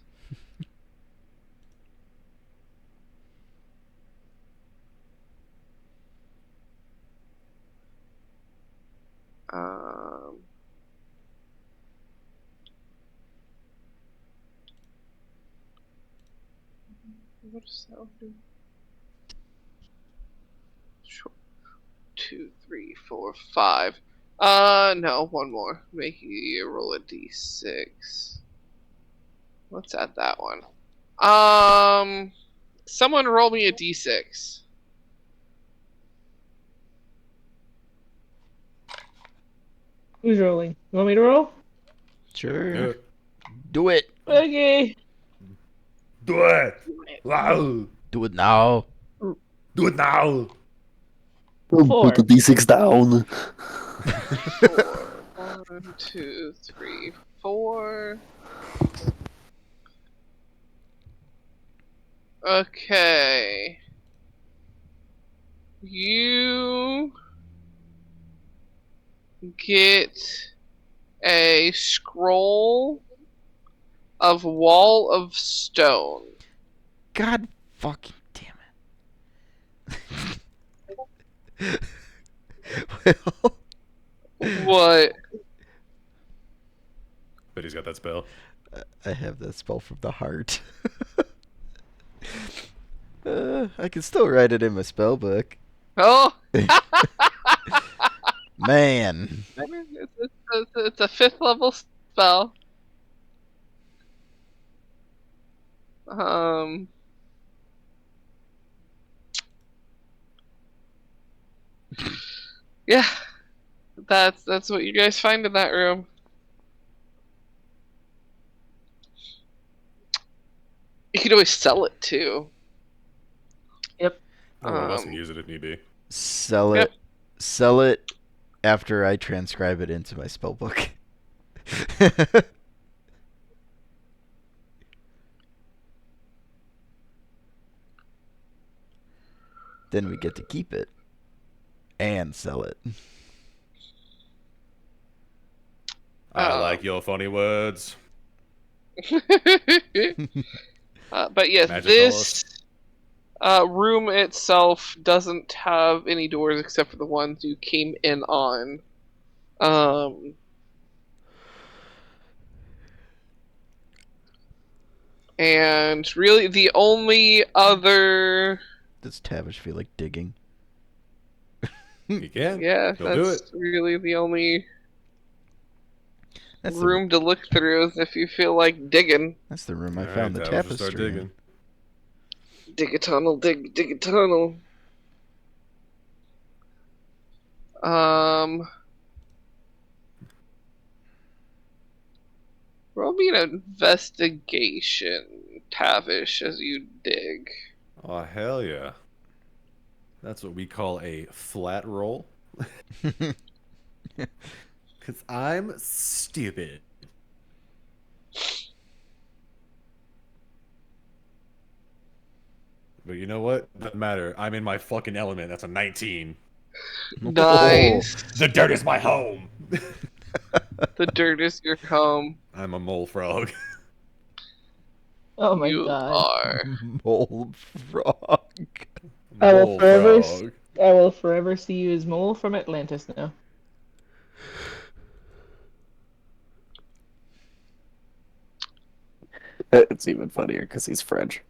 What does that do? 2, 3, 4, 5. No, one more. Making you roll a d6. Let's add that one. Someone roll me a d6. Who's rolling? You want me to roll? Sure. Do it. Okay. Do it! Wow! Do it now. Do it now! Four. Put the d6 down. 4. 1, 2, 3, 4. Okay. You get a scroll of Wall of Stone. God fucking damn it. Well, What? But he's got that spell. I have that spell from the heart. I can still write it in my spell book. Oh! Man. It's a 5th level spell. Yeah. That's what you guys find in that room. You could always sell it too. Yep. Oh, one of us can use it if need be. Sell Yep. it. Sell it after I transcribe it into my spell book. Then we get to keep it and sell it. I like your funny words. But yes, Magic this room itself doesn't have any doors except for the ones you came in on. And really the only other... Does Tavish feel like digging? You can. Yeah, He'll do that's really the only That's room to look through is if you feel like digging. That's the room I Alright, found the Tavish will tapestry start in. digging. Dig a tunnel, dig a tunnel. Roll me an investigation, Tavish, as you dig. Oh, hell yeah. That's what we call a flat roll. Because I'm stupid. But you know what? Doesn't matter. I'm in my fucking element. That's a 19. Nice. The dirt is my home. The dirt is your home. I'm a mole frog. Oh my You god. are. Mole frog. I will Mole forever frog. I will forever see you as Mole from Atlantis now. It's even funnier because he's French.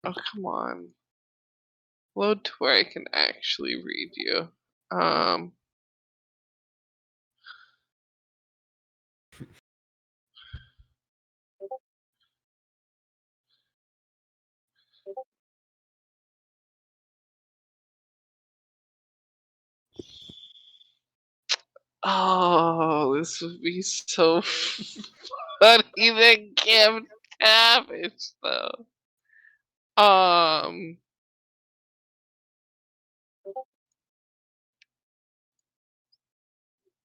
Oh, come on. Load to where I can actually read you. Oh, this would be so funny to give Tavish, though.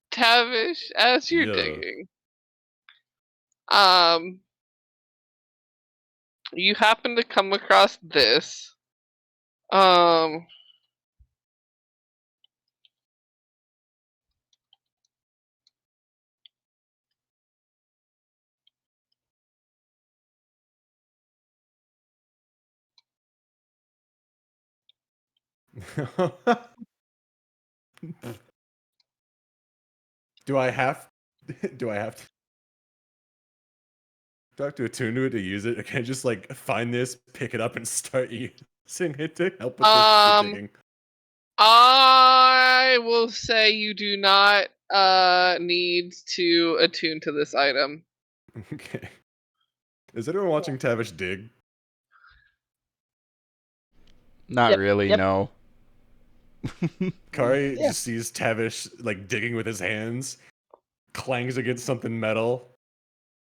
Tavish, as you're Yeah. digging, you happen to come across this. Do I have do I have to attune to it to use it? Or can I just like find this, pick it up, and start using it to help with the digging? I will say you do not need to attune to this item. Okay. Is anyone watching Tavish dig? Not Yep, really, yep. no. Kari Yeah. just sees Tavish like digging with his hands, clangs against something metal,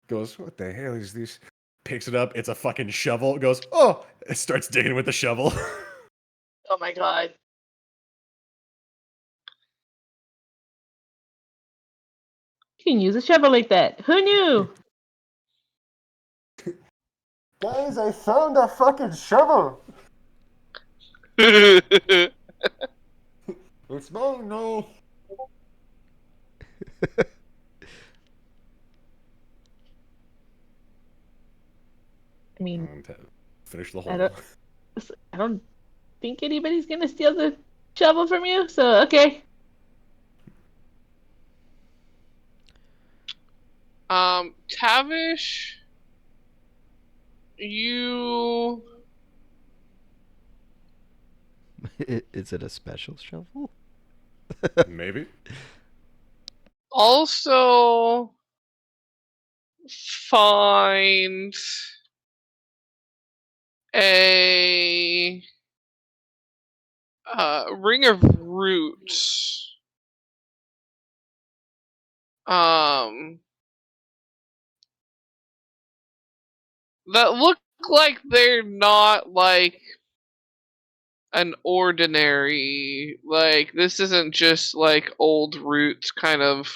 goes, "What the hell is this?" Picks it up, it's a fucking shovel, goes, "Oh!" It starts digging with the shovel. Oh my god. You can use a shovel like that. Who knew? Guys, I found a fucking shovel. It's It's mine, no. I mean, Finish the I hole. don't think anybody's gonna steal the shovel from you. So okay. Tavish, you Is it a special shovel? Maybe. also find a ring of roots. That look like they're not like an ordinary, like this isn't just like old roots kind of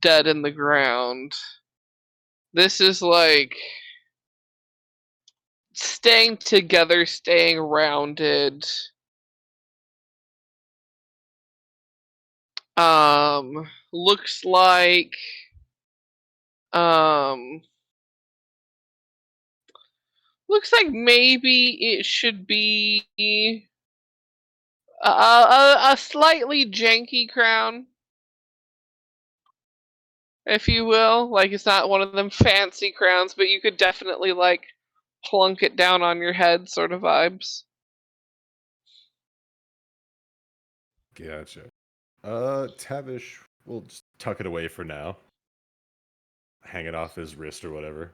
dead in the ground. This is like staying together, staying rounded. Looks like um looks like maybe it should be a slightly janky crown, if you will. Like it's not one of them fancy crowns, but you could definitely like plunk it down on your head sort of vibes. Gotcha. Tavish will just tuck it away for now. Hang it off his wrist or whatever.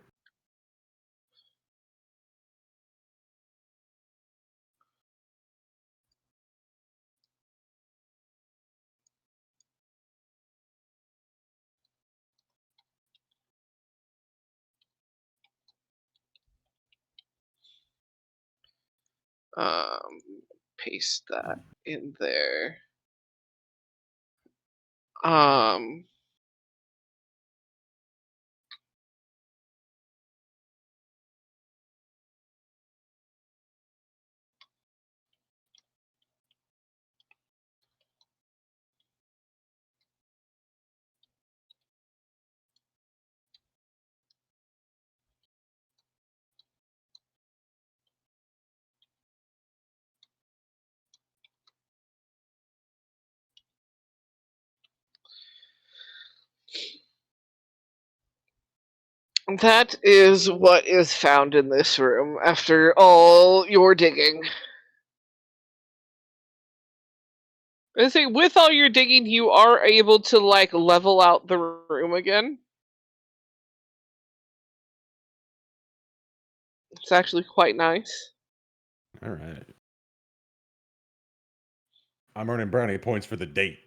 Um, Paste that in there. Um, that is what is found in this room after all your digging. I say, with all your digging, you are able to like level out the room again. It's actually quite nice. All right. I'm earning brownie points for the date.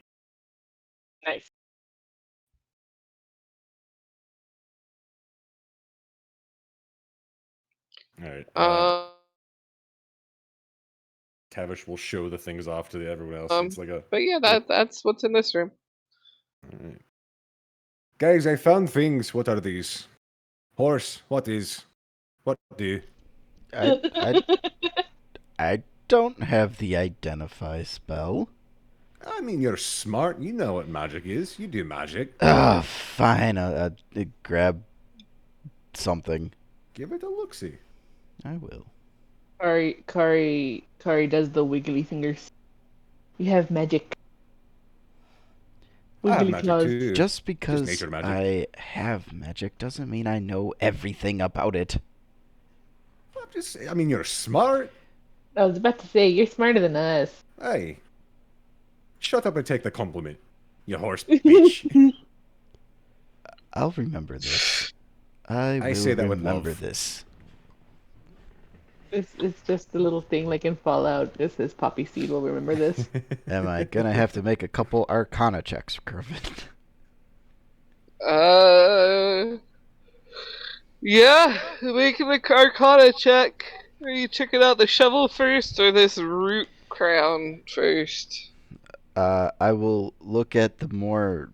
Nice. All right. Um, Tavish will show the things off to everyone else. It's like a. but yeah, that's what's in this room. All right. Guys, I found things. What are these? Horse. What is? What do? I don't have the identify spell. I mean, you're smart. You know what magic is. You do magic. Ah, fine. I'll grab something. Give it a look-see. I will. Kari does the wiggly fingers. You have magic. I have Wiggly magic claws. too. Just because nature magic. I have magic doesn't mean I know everything about it. I mean, you're smart. I was about to say, you're smarter than us. Hey. Shut up and take the compliment. You horse bitch. I'll remember this. I will say that with remember love. this. It's just a little thing like in Fallout. This says Poppyseed will remember this. Am I gonna have to make a couple Arcana checks, Kervin? Yeah, make an Arcana check. Are you checking out the shovel first or this root crown first? I will look at the more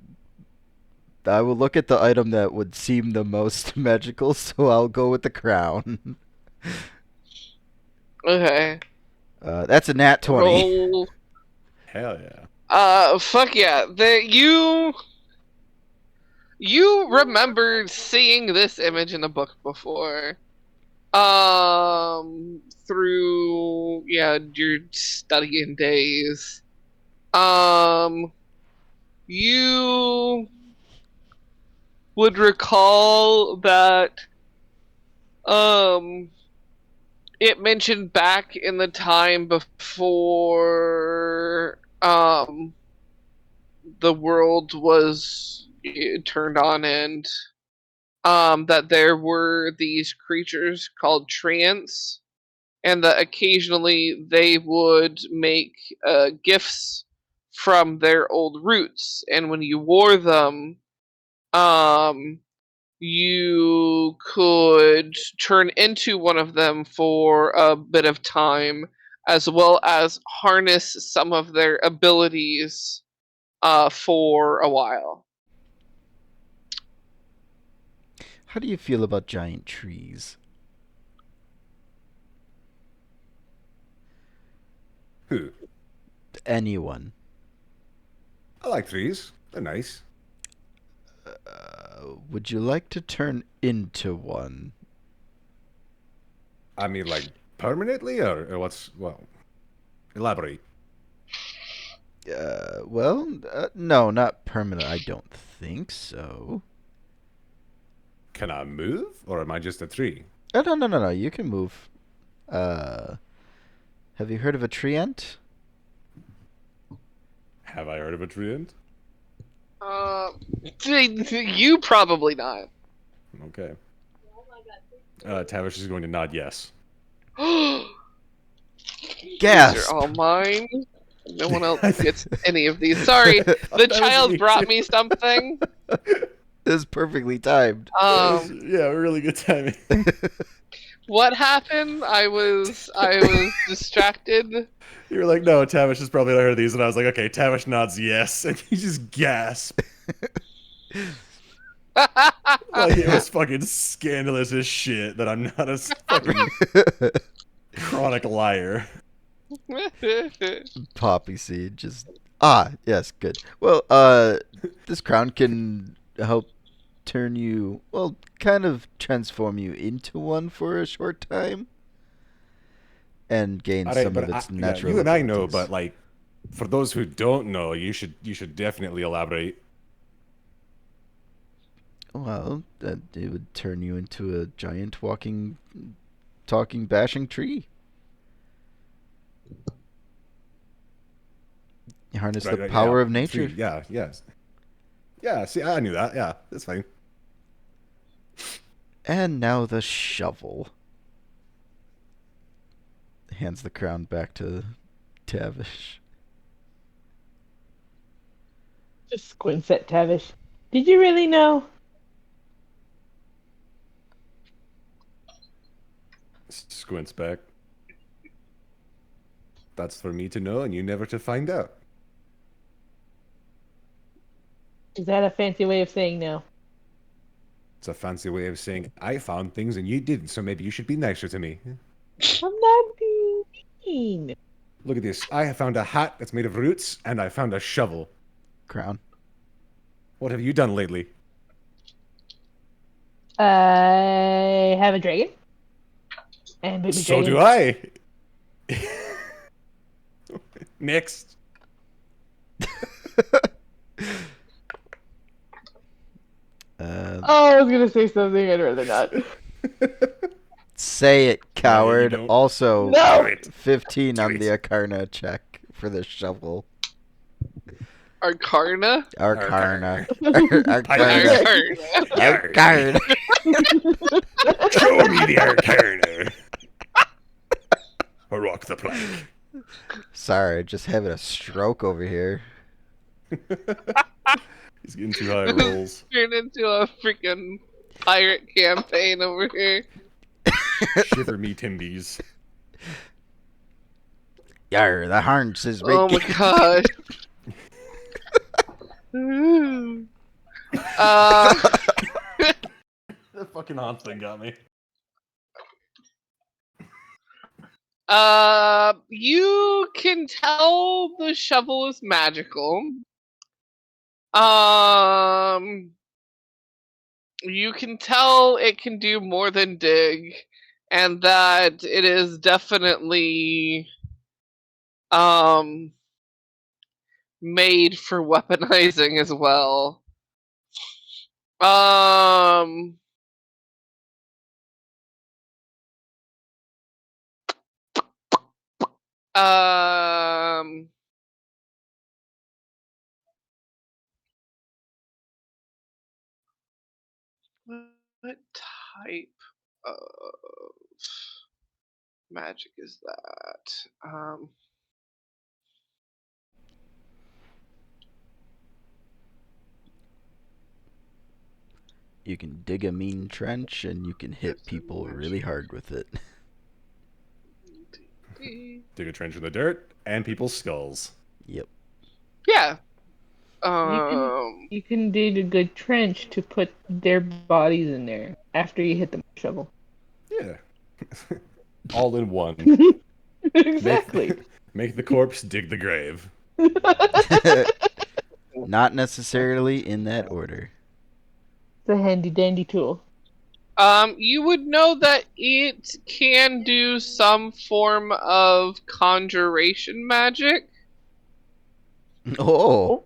I will look at the item that would seem the most magical, so I'll go with the crown. Okay. That's a nat 20. Roll. Hell yeah. Fuck yeah. You remembered seeing this image in a book before. Through your studying days. You would recall that it mentioned back in the time before the world was turned on end, that there were these creatures called treants, and that occasionally they would make gifts from their old roots, and when you wore them, you could turn into one of them for a bit of time, as well as harness some of their abilities for a while. How do you feel about giant trees? Who? Anyone. I like trees. They're nice. Would you like to turn into one? I mean, like, permanently, or what's... Well, elaborate. No, not permanent. I don't think so. Can I move, or am I just a tree? Oh, no. You can move. Have you heard of a treant? Have I heard of a treant? You probably not. Okay. Tavish is going to nod yes. Gasp! These are all mine. No one else gets any of these. Sorry, the child brought me something. This is perfectly timed. Yeah, really good timing. What happened? I was distracted. You were like, no, Tavish has probably not heard of these, and I was like, okay, Tavish nods yes, and he just gasped. Like it was fucking scandalous as shit that I'm not a fucking chronic liar. Poppyseed, just yes, good. Well, this crown can help turn you, well, kind of transform you into one for a short time, and gain some of its natural. You and I know, abilities. but like, for those who don't know, you should definitely elaborate. Well, that it would turn you into a giant walking, talking, bashing tree. You harness the power of nature. Tree, yeah, yes. Yeah, see, I knew that. Yeah, that's fine. And now the shovel. Hands the crown back to Tavish. Just squints at Tavish. Did you really know? Squints back. That's for me to know and you never to find out. Is that a fancy way of saying no? It's a fancy way of saying I found things and you didn't, so maybe you should be nicer to me. I'm not being mean. Look at this. I have found a hat that's made of roots, and I found a shovel. Crown. What have you done lately? I have a dragon. And baby So dragon. do I. Next. I was gonna say something, I'd rather not. Say it, coward. don't. Also, No! 15 on the Arcana check for the shovel. Arcana? Arcana. Arcana. Arcana. Show me the Arcana. Or rock the plank. Sorry, just having a stroke over here. He's getting too high rolls. Turned into a freaking pirate campaign over here. Shiver me timbies. Yar, the harness is Oh my making. god. The fucking Hans thing got me. You can tell the shovel is magical. You can tell it can do more than dig, and that it is definitely made for weaponizing as well. Um um what type of magic is that? You can dig a mean trench and you can hit people really hard with it. Dig a trench in the dirt and people's skulls. Yep. Yeah. You can dig a good trench to put their bodies in there after you hit them with a shovel. Yeah. All in one. Exactly. Make the corpse dig the grave. Not necessarily in that order. It's a handy dandy tool. You would know that it can do some form of conjuration magic. Oh.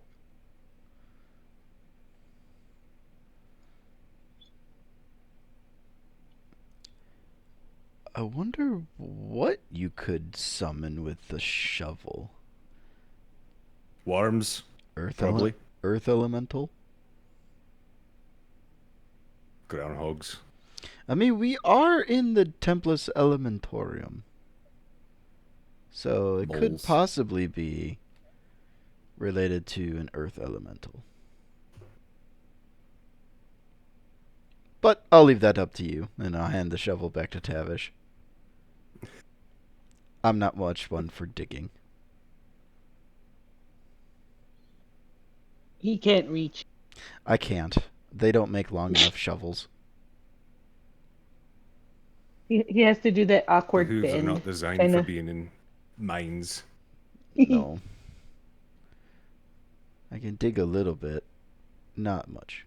I wonder what you could summon with the shovel. Worms, Earth probably. Earth elemental? Groundhogs. I mean, we are in the Templus Elementorium. So it could Moles. possibly be related to an earth elemental. But I'll leave that up to you, and I'll hand the shovel back to Tavish. I'm not much one for digging. He can't reach. I can't. They don't make long enough shovels. He has to do that The awkward hooves are bend. not designed kinda. for being in mines. No. I can dig a little bit. Not much.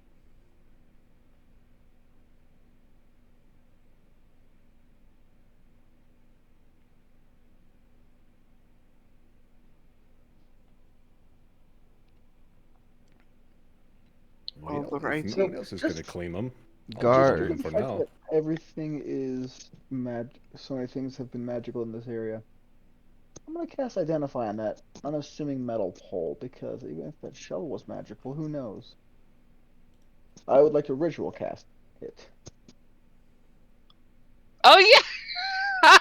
All the right No one things. else is going to claim them. Gar. Just for now. Everything is so many things have been magical in this area. I'm gonna cast Identify on that unassuming metal pole, because even if that shovel was magical, who knows? I would like to ritual cast it. Oh yeah!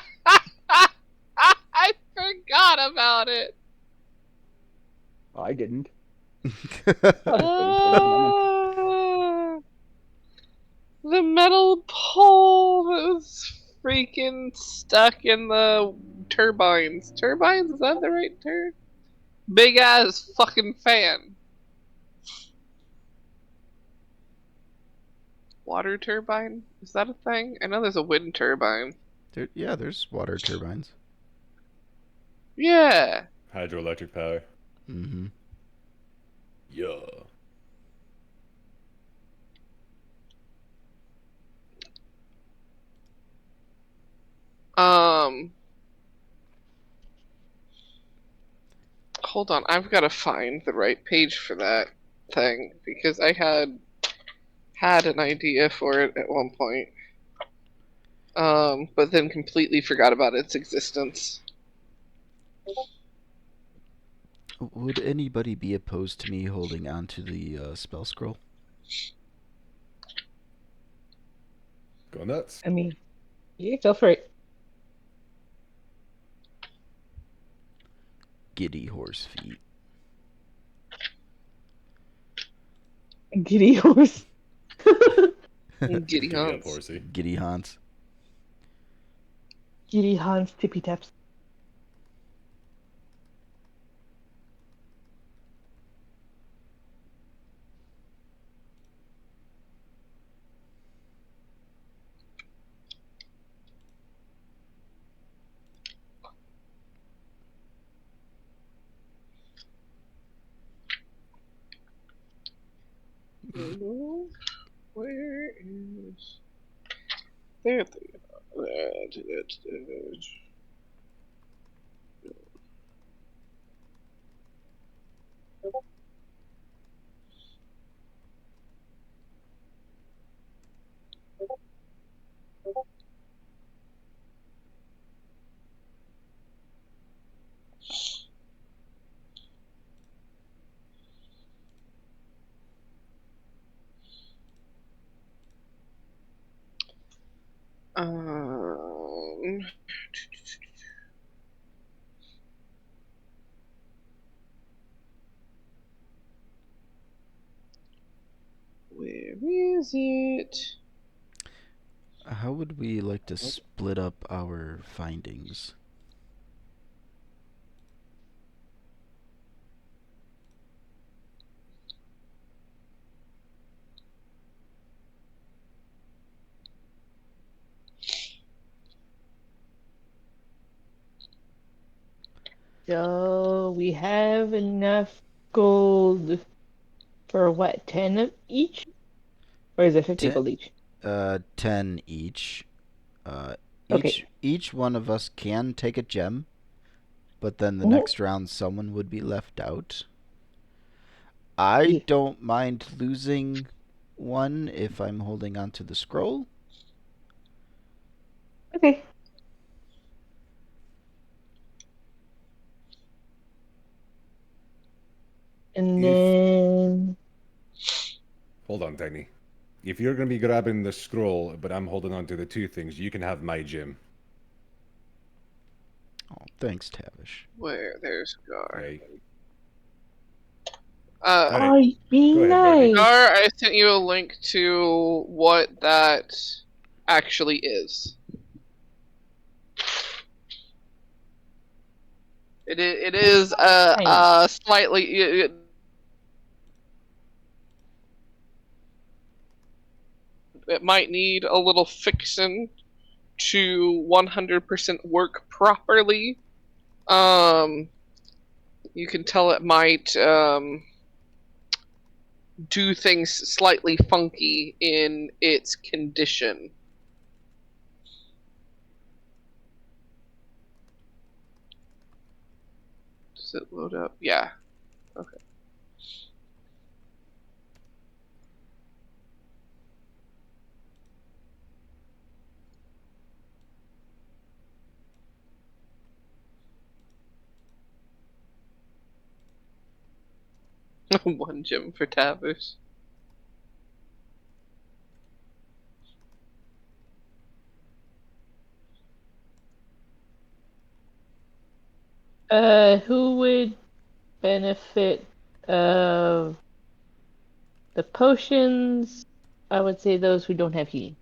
I forgot about it. I didn't. The metal pole that was freaking stuck in the turbines. Turbines? Is that the right term? Big ass fucking fan. Water turbine? Is that a thing? I know there's a wind turbine. Yeah, there's water turbines. Yeah. Hydroelectric power. Mm-hmm. Yeah. Hold on, I've got to find the right page for that thing because I had an idea for it at one point. But then completely forgot about its existence. Would anybody be opposed to me holding on to the spell scroll? Go nuts. I mean, yeah, go for it. Giddy horse feet. Giddy horse. Giddy Give me up, hunts. horsey. Giddy Hans. Giddy Hans tippy taps. Where is... There they are. Where is it? How would we like to split up our findings? So we have enough gold for what, 10 of each? Or is it 50 Ten- gold each? 10 each. Okay. Each one of us can take a gem, but then the Mhm. next round someone would be left out. I don't mind losing one if I'm holding onto the scroll. Okay. And then Hold on, Tiny. If you're going to be grabbing the scroll, but I'm holding on to the two things, you can have my gem. Oh, thanks, Tavish. Where? There's Gar. Okay. oh, be Go ahead, Barbie. nice. Gar, I sent you a link to what that actually is. It is slightly. It might need a little fixing to 100% work properly. You can tell it might do things slightly funky in its condition. Does it load up? Yeah. Okay. One gem for Tavish. Who would benefit of the potions? I would say those who don't have healing.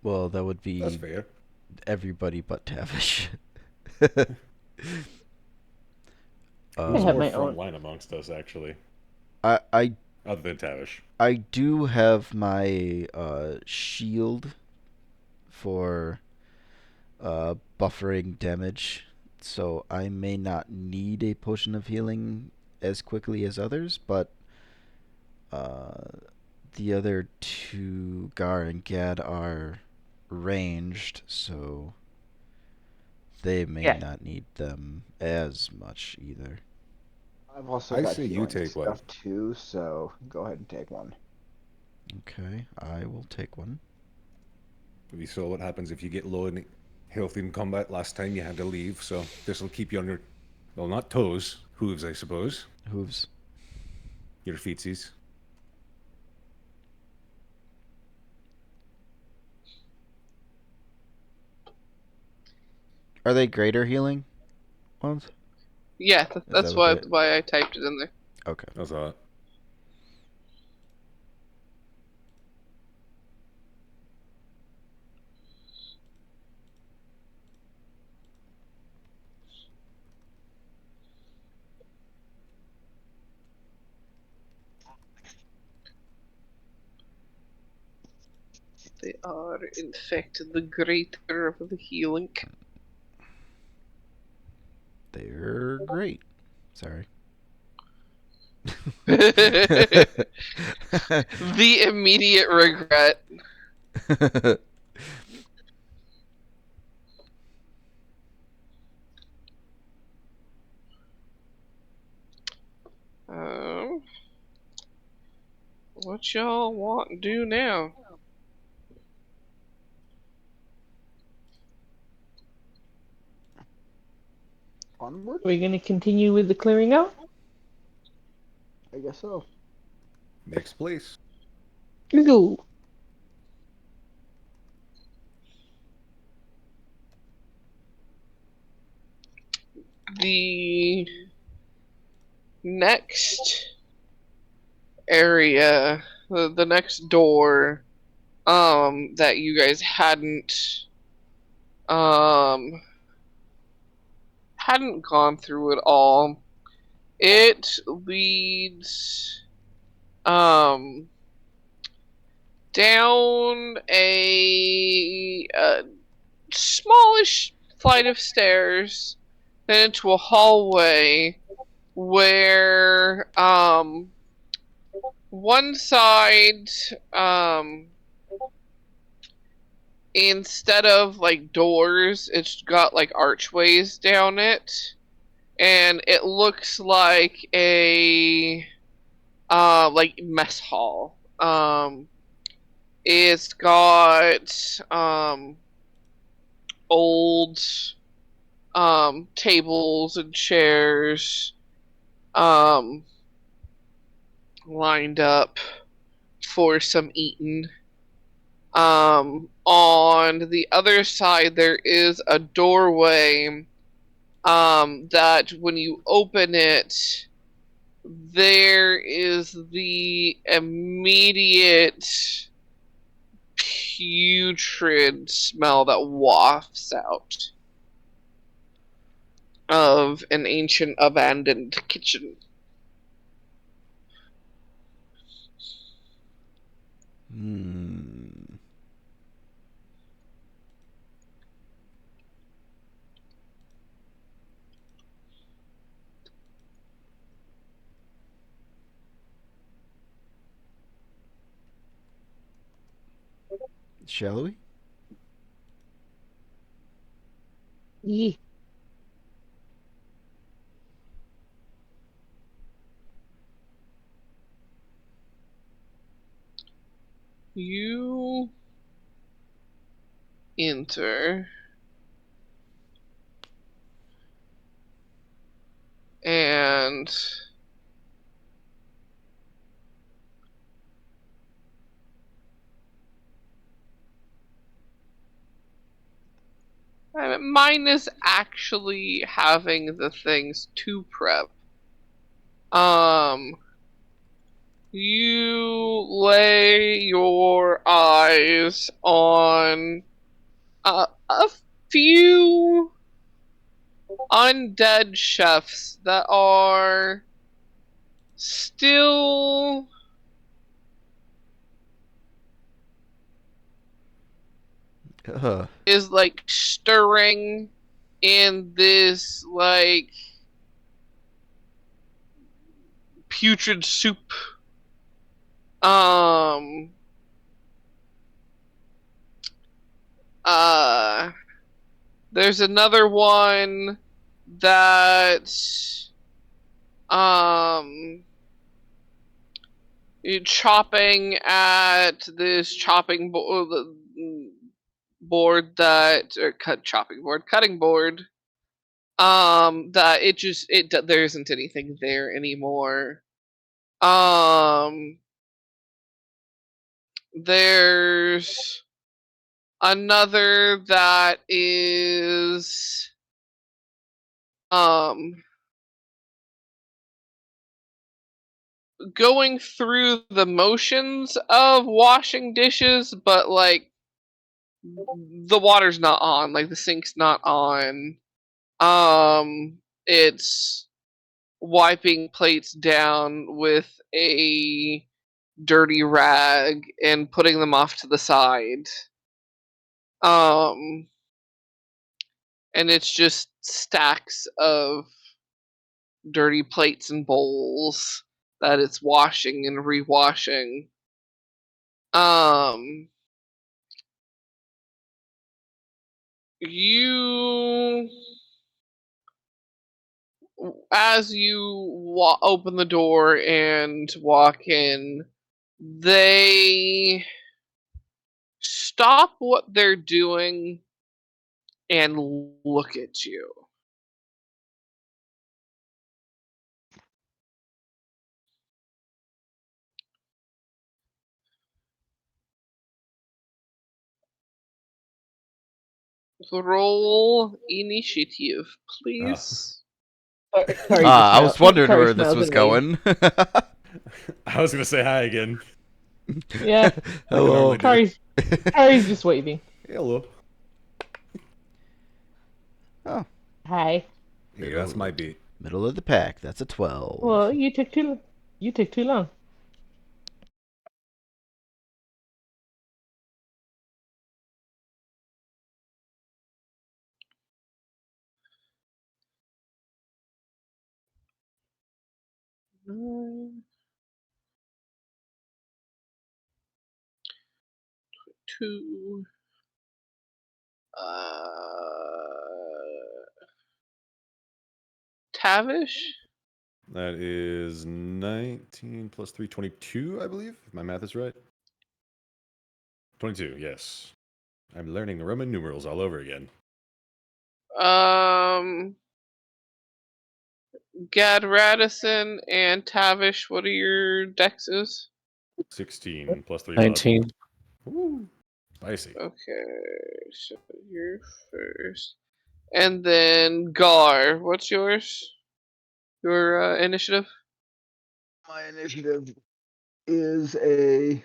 Well, that would be That's fair. everybody but Tavish. I Who's have more my own. frontline amongst us, actually? I Other than Tavish. I do have my shield for buffering damage, so I may not need a potion of healing as quickly as others, but the other two, Gar and Gad, are ranged, so they may not need them as much either. I've also I got say you healing take one. stuff too, so go ahead and take one. Okay, I will take one. We saw what happens if you get low in health in combat. Last time you had to leave, so this will keep you on your, well, not toes, hooves, I suppose. Hooves. Your feetsies. Are they greater healing ones? Yeah, that's why what I typed it in there. Okay. That's all right. They are, in fact, the greater of the healing. They're great. Sorry. The immediate regret. Um, what y'all want to do now? Onward? Are we gonna continue with the clearing out? I guess so. Next place. Go. The next area, the next door, that you guys hadn't gone through at all. It leads, down a smallish flight of stairs, then into a hallway where, one side, instead of like doors, it's got like archways down it, and it looks like a like mess hall. It's got old tables and chairs lined up for some eating. On the other side, there is a doorway that when you open it, there is the immediate putrid smell that wafts out of an ancient abandoned kitchen. Shall we? Yeah. You enter, and mine is actually having the things to prep. You lay your eyes on a few undead chefs that are still is like stirring in this like putrid soup. There's another one that chopping at this board that, or cutting board, that there isn't anything there anymore. There's another that is going through the motions of washing dishes, but like the water's not on, like the sink's not on. It's wiping plates down with a dirty rag and putting them off to the side. And it's just stacks of dirty plates and bowls that it's washing and rewashing. You, as you open the door and walk in, they stop what they're doing and look at you. Roll initiative, please. Kari I was wondering Kari where this smiles was and waves. going. I was gonna say hi again. Yeah, Hello. normally Kari's just waving. Hello. Oh, Hi. Yeah, that's my beat. middle of the pack. That's a 12. Well, you took too long. Two. Tavish? That is 19 plus 3, 22, I believe, if my math is right. 22, yes. I'm learning Roman numerals all over again. Gaddradison and Tavish, what are your dexes? 16 plus 3, 19. 11. Woo. Spicy. Okay, so you're first. And then Gar, what's yours? Your initiative? My initiative is a.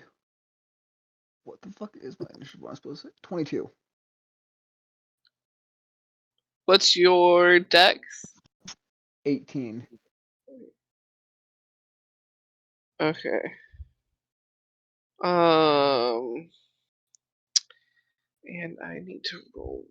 What the fuck is my initiative? What am I supposed to say? 22. What's your dex? 18. Okay. And I need to roll.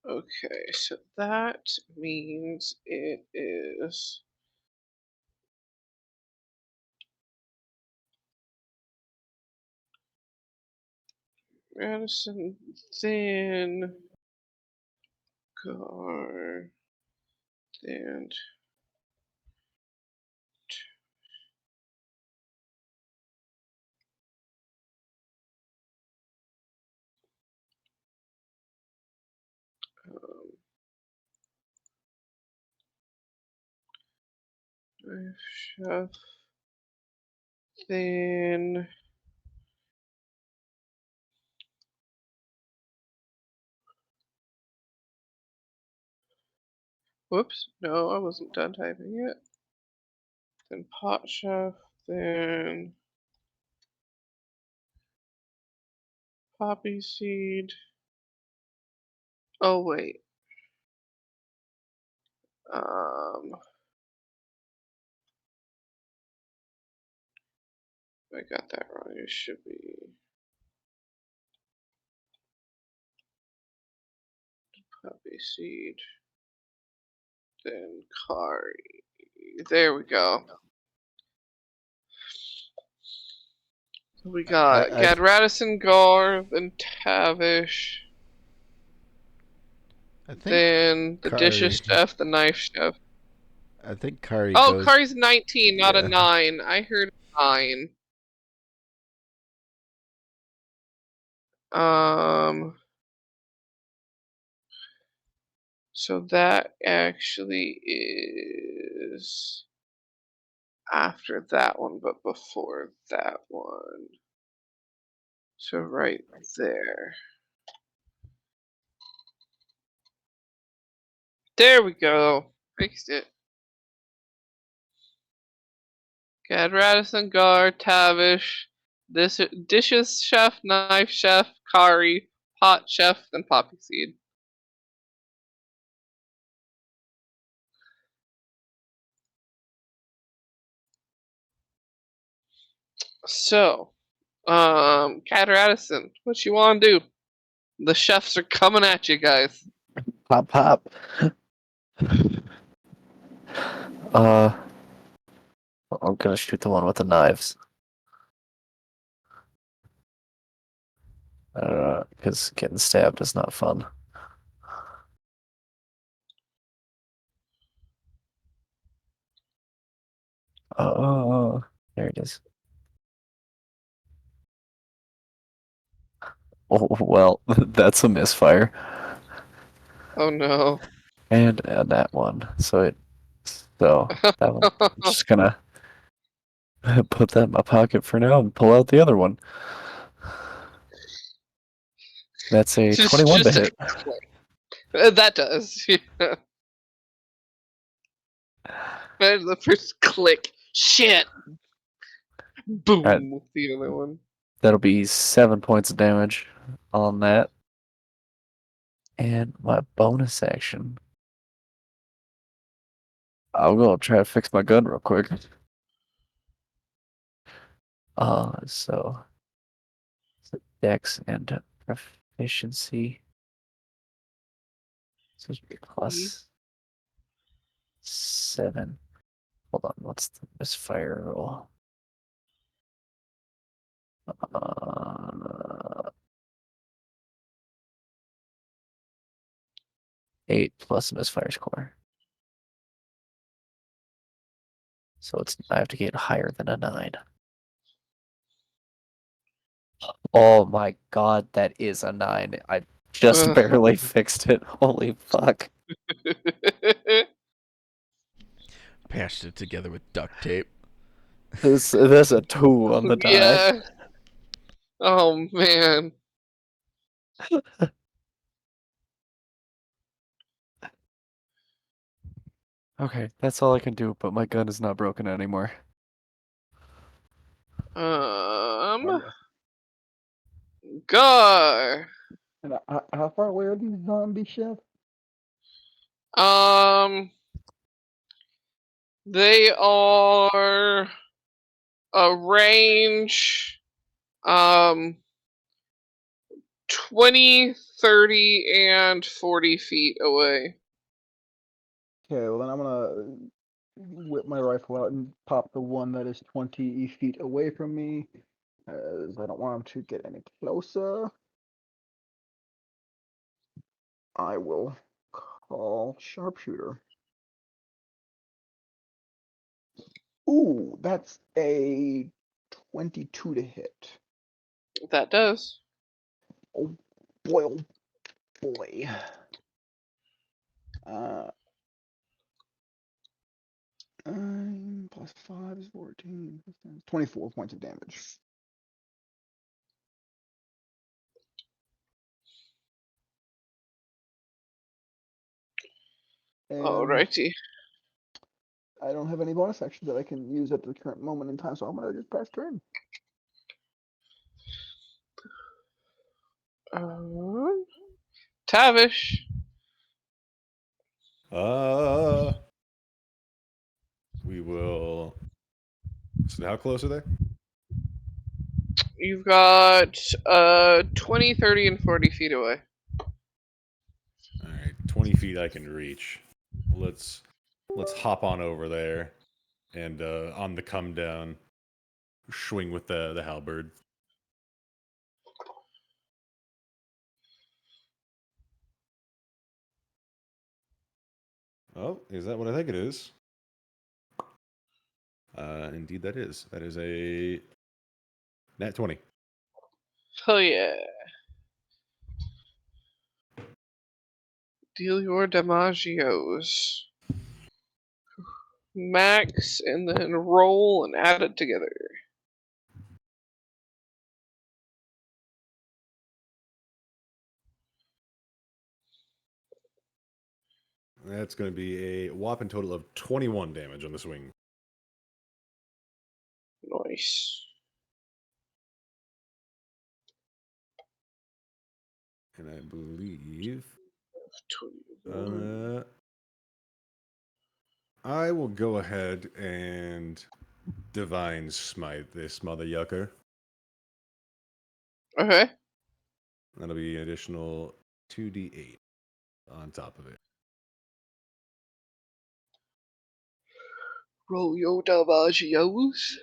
Okay, so that means it is Madison, then Gar, then Chef, then whoops, no, I wasn't done typing yet. Then Pot Chef, then Poppyseed. Oh wait. I got that wrong. It should be Poppyseed, then Kari. There we go. So we got Gaddradison, Gar, then Tavish, I think then the Kari. dishes chef, the knife chef. I think Kari Oh, goes. Kari's 19, not a Yeah. 9. I heard 9. So that actually is after that one, but before that one. So right there. There we go. Fixed it. Gaddradison, guard, Tavish, dishes chef, knife chef, Kari, pot chef, and Poppyseed. So, Gaddradison, what you want to do? The chefs are coming at you guys. Pop, pop. I'm gonna shoot the one with the knives. Because getting stabbed is not fun. Oh, there it is. Oh, well, that's a misfire. Oh no. And that one. So that one. I'm just gonna put that in my pocket for now and pull out the other one. That's a 21 to hit. That does. Yeah. There's the first click. Shit. Boom Alright. with the other one. That'll be 7 points of damage on that. And my bonus action. I'll go try to fix my gun real quick. So Dex and proficiency. So it should be plus 7. Hold on, what's the misfire roll? 8 plus misfire score. So I have to get higher than a 9. Oh my god, that is a 9. I just Ugh. barely fixed it. Holy fuck. Patched it together with duct tape. There's a 2 on the die. Yeah. Oh man. Okay, that's all I can do, but my gun is not broken anymore. Gar. And how far away are these zombies, Chef? They are a range 20, 30, and 40 feet away. Okay, well then I'm gonna whip my rifle out and pop the one that is 20 feet away from me, as I don't want him to get any closer. I will call sharpshooter. Ooh, that's a 22 to hit. That does. Oh boy, oh boy. 9 plus 5 is 14. 24 points of damage. And Alrighty. I don't have any bonus action that I can use at the current moment in time, so I'm gonna just pass turn. Tavish. We will. So how close are they? You've got 20, 30, and 40 feet away. All right, 20 feet I can reach. Let's hop on over there, and on the come down, swing with the halberd. Oh, is that what I think it is? Indeed, that is. That is a nat 20. Oh yeah. Deal your damagios. Max, and then roll and add it together. That's going to be a whopping total of 21 damage on the swing. Nice. And I believe 21. I will go ahead and Divine Smite this mother yucker. Okay. That'll be an additional 2d8 on top of it. Roll your damagios.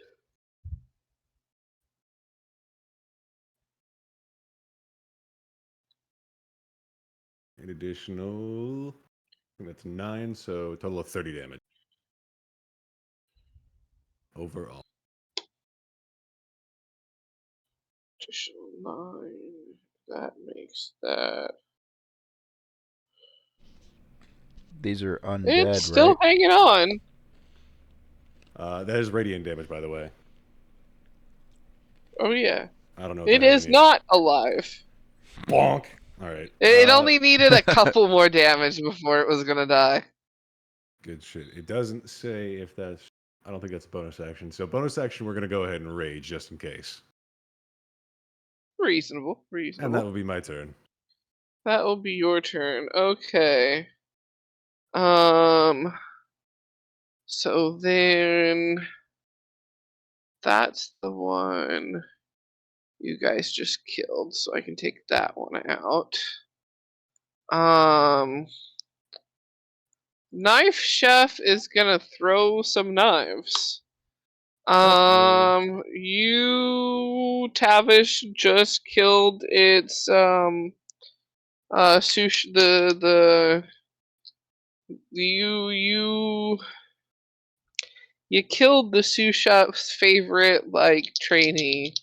An additional, I think that's 9, so a total of 30 damage. Overall. Additional 9. That makes that. These are It's undead, still right? hanging on. That is radiant damage, by the way. Oh yeah. I don't know if It that has is any- not alive. Bonk! Alright. It only needed a couple more damage before it was gonna die. Good shit. It doesn't say if that's... I don't think that's a bonus action. So bonus action, we're going to go ahead and rage just in case. Reasonable. And that will be my turn. That will be your turn. Okay. So then that's the one you guys just killed, so I can take that one out. Knife Chef is gonna throw some knives. You Tavish just killed its sushi you killed the sous chef's favorite like trainee.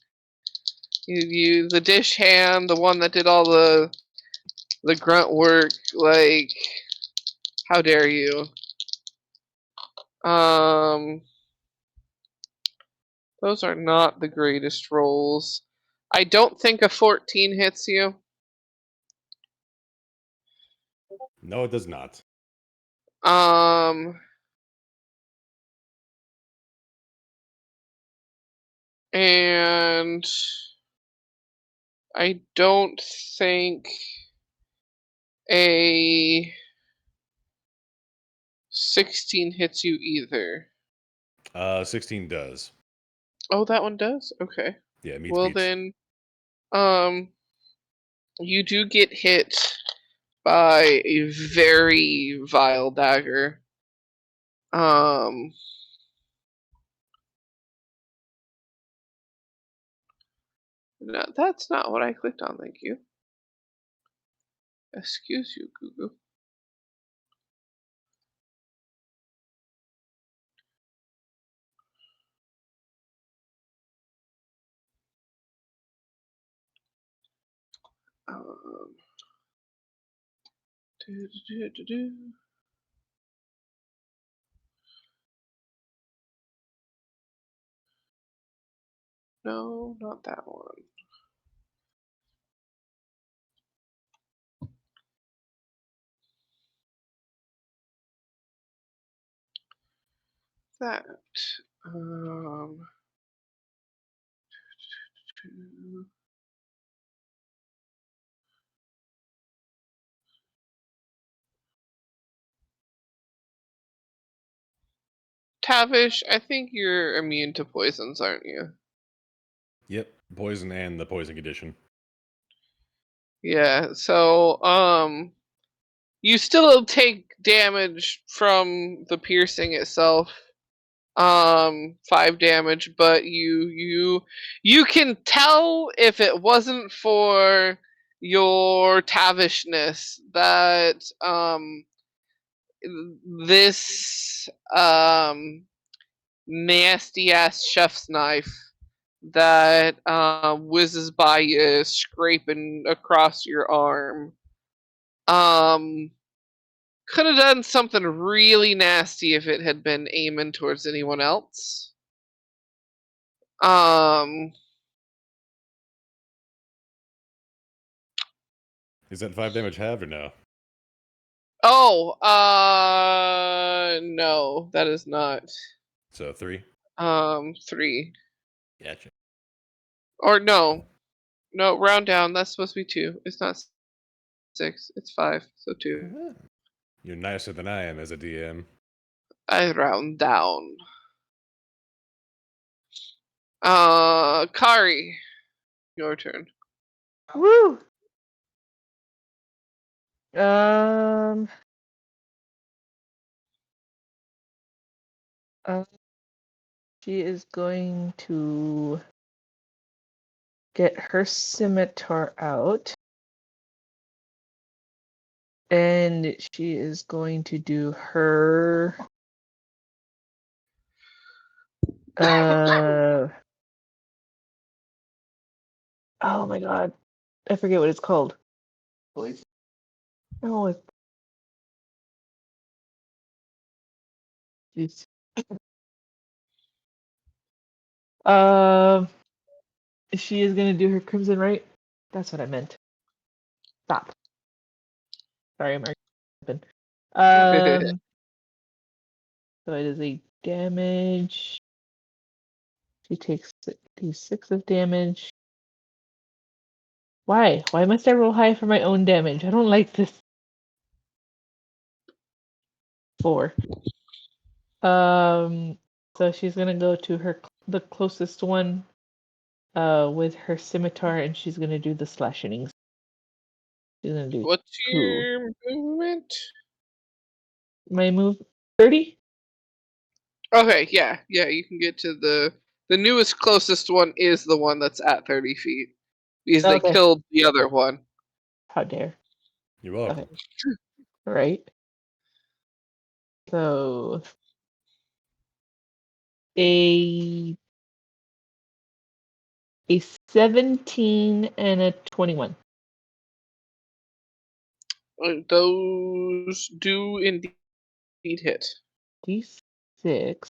You the dish hand, the one that did all the grunt work, like how dare you? Those are not the greatest rolls. I don't think a 14 hits you. No, it does not. And I don't think a 16 hits you either. 16 does. Oh, that one does? Okay. Yeah, meets Well beats. then, you do get hit by a very vile dagger. No, that's not what I clicked on, thank you. Excuse you, Google. Do. No, not that one. That. Two. Tavish, I think you're immune to poisons, aren't you? Yep, poison and the poison condition. Yeah, so, you still take damage from the piercing itself. 5 damage, but you can tell if it wasn't for your Tavishness that this nasty ass chef's knife that whizzes by you, scraping across your arm. Could have done something really nasty if it had been aiming towards anyone else. Is that 5 damage halved or no? Oh, no, that is not. So 3. 3. Gotcha. Or no, round down. That's supposed to be 2. It's not 6. It's 5. So 2. You're nicer than I am as a DM. I round down. Kari, your turn. Woo! Um. She is going to get her scimitar out. And she is going to do her oh my god. I forget what it's called. Oh, it's she is gonna do her crimson right. That's what I meant. Stop. Sorry, I'm arguing. So it is a damage. She takes d6 of damage. Why? Why must I roll high for my own damage? I don't like this. 4. So she's gonna go to the closest one, with her scimitar, and she's gonna do the slashings. She's gonna do What's 2. your movement? My move 30. Okay, yeah, you can get to the newest closest one is the one that's at 30 feet because they Okay. killed the other one. How dare? You're welcome. Okay. Right. So a 17 and a 21. Those do indeed hit. D6.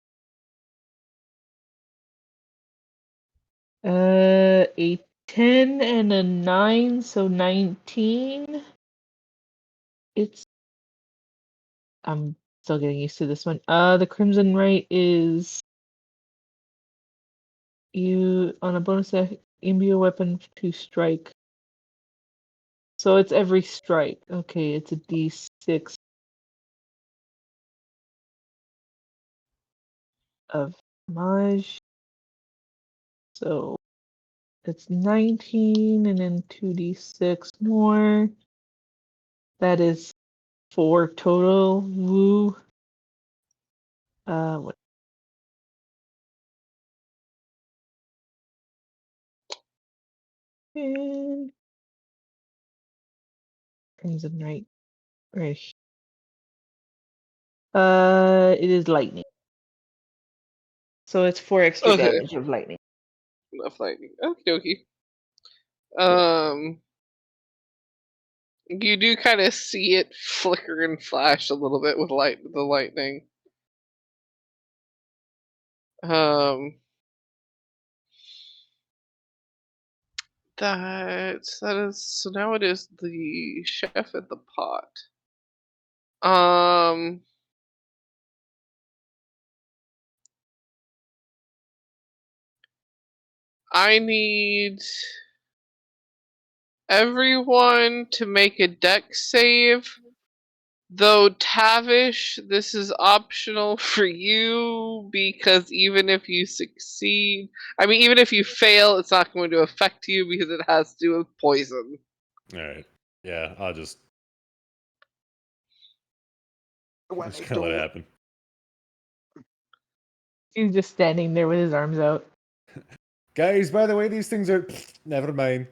A 10 and a 9, so 19. I'm still getting used to this one. The Crimson Right is you on a bonus act, imbue a weapon to strike. So it's every strike. Okay, it's a D6 of damage. So it's 19 and then 2d6 more. That is 4 total. Woo. What? And Crimson Right. Right. It is lightning. So it's 4 extra Okay, damage of lightning. enough lightning. Okie dokie. You do kind of see it flicker and flash a little bit with the lightning. That is so now it is the chef at the pot. I need everyone to make a dex save. Though Tavish, this is optional for you because even if you succeed, even if you fail, it's not going to affect you because it has to do with poison. All right. Yeah, I'll just When just they gonna let do it it. happen. He's just standing there with his arms out. Guys, by the way, these things are never mind.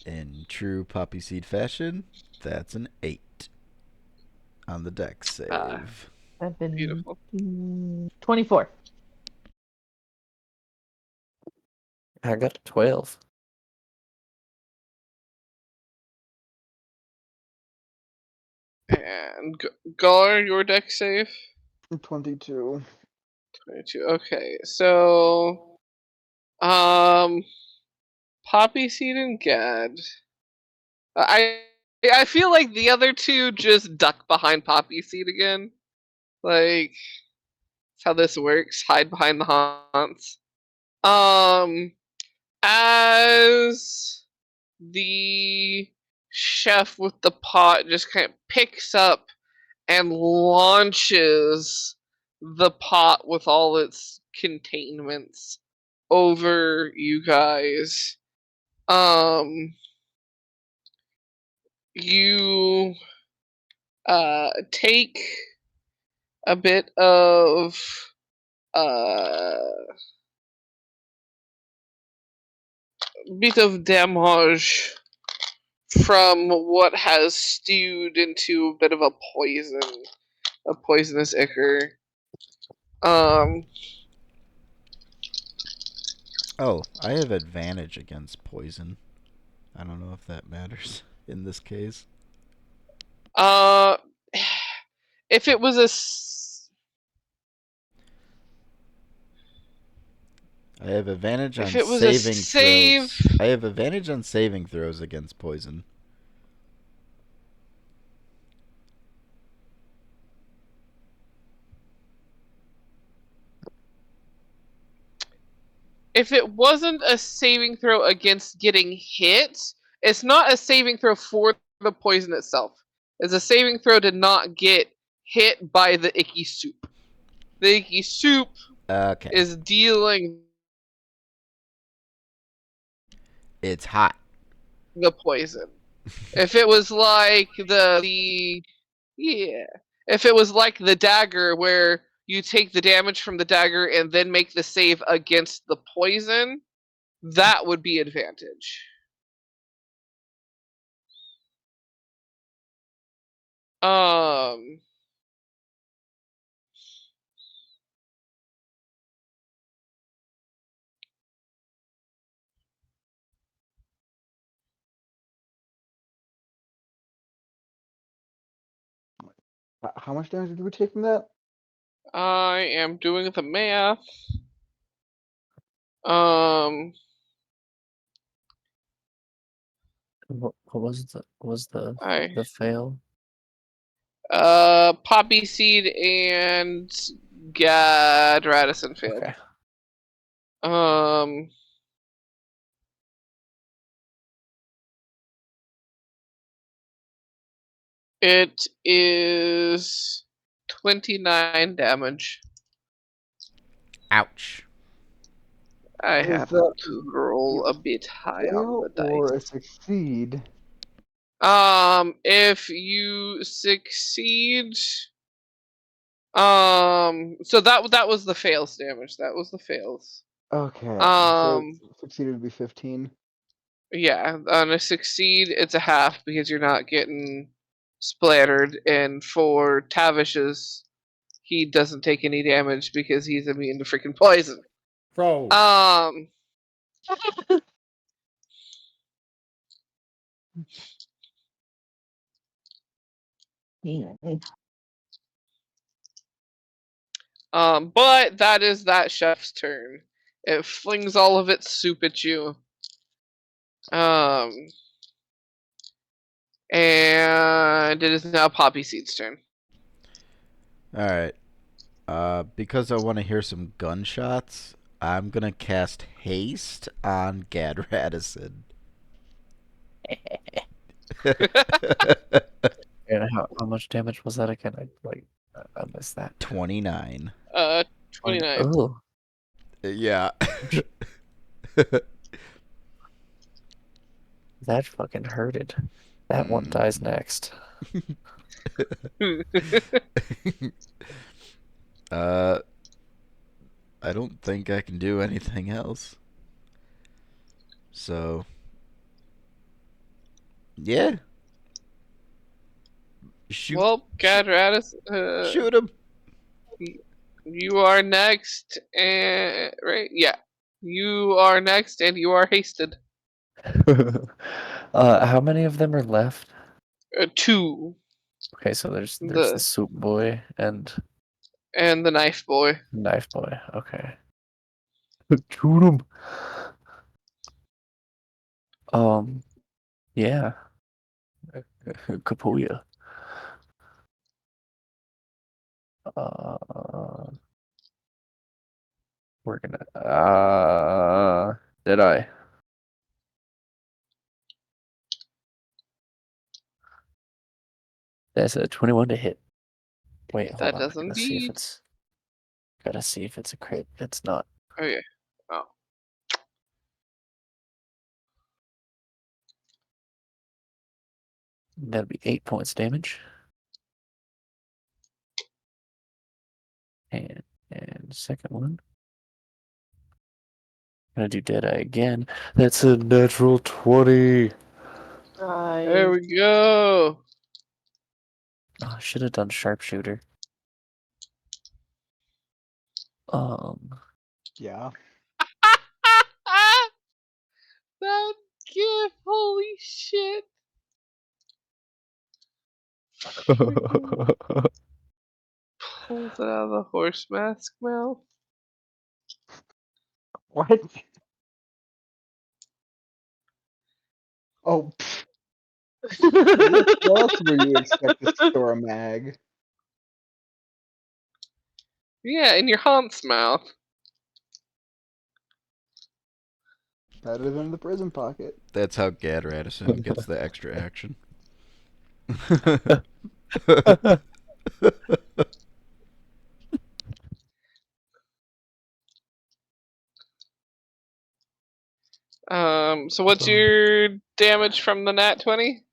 In true Poppyseed fashion, that's an 8 on the dex save. 7, Beautiful. 24. I got a 12. And Gar, your dex save? 22. 22. Okay, so Poppyseed and Gad. I feel like the other two just duck behind Poppyseed again. Like, that's how this works. Hide behind the haunts. As the chef with the pot just kind of picks up and launches the pot with all its containments over you guys. You take a bit of damage from what has stewed into a bit of a poisonous ichor. Oh, I have advantage against poison. I don't know if that matters in this case. If it was I have advantage on if it was a saving save, throws. I have advantage on saving throws against poison. if it wasn't a saving throw against getting hit, it's not a saving throw for the poison itself. It's a saving throw to not get hit by the icky soup. The icky soup Okay. is dealing It's hot. the poison. If it was like if it was like the dagger where you take the damage from the dagger and then make the save against the poison, that would be advantage. How much damage did we take from that? I am doing the math. Um, What was the I fail? Poppyseed and Gaddradison failed. Okay. It is 29 damage. Ouch. I Is have that to roll a bit high on the fail or a dice. succeed? If you succeed, so that was the fails damage. That was the fails. Okay. So succeeded would be 15. Yeah, on a succeed, it's a half because you're not getting splattered, and for Tavish's, he doesn't take any damage because he's immune to freaking poison. Bro. But that is that chef's turn. It flings all of its soup at you. And it is now Poppyseed's turn. Alright. Because I want to hear some gunshots, I'm gonna cast haste on Gaddradison. And how much damage was that again? I missed that. 29. 29. Oh, Yeah. that fucking hurted. That one dies next. I don't think I can do anything else. So, yeah. Shoot. Well, Gaddradis, Shoot him. you are next, and right, yeah, you are next, and you are hasted. How many of them are left? 2. Okay, so there's the soup boy and the knife boy. knife boy. Okay. Shoot him. Yeah. Kapuya. We're gonna. Did I? That's a 21 to hit. Wait, hold That on. does I gotta see if indeed. it's. Gotta see if it's a crit. It's not. Okay. Oh. That'll be 8 points damage. And second one. Gonna do Deadeye again. That's a natural 20. There we go. Oh, I should have done sharpshooter. Yeah. That gift, holy shit. Pulls it out of the horse mask mouth. What? Oh, what else were you expect to store a mag? Yeah, in your haunt's mouth. Better than the prison pocket. That's how Gaddradison gets the extra action. So what's your damage from the nat 20?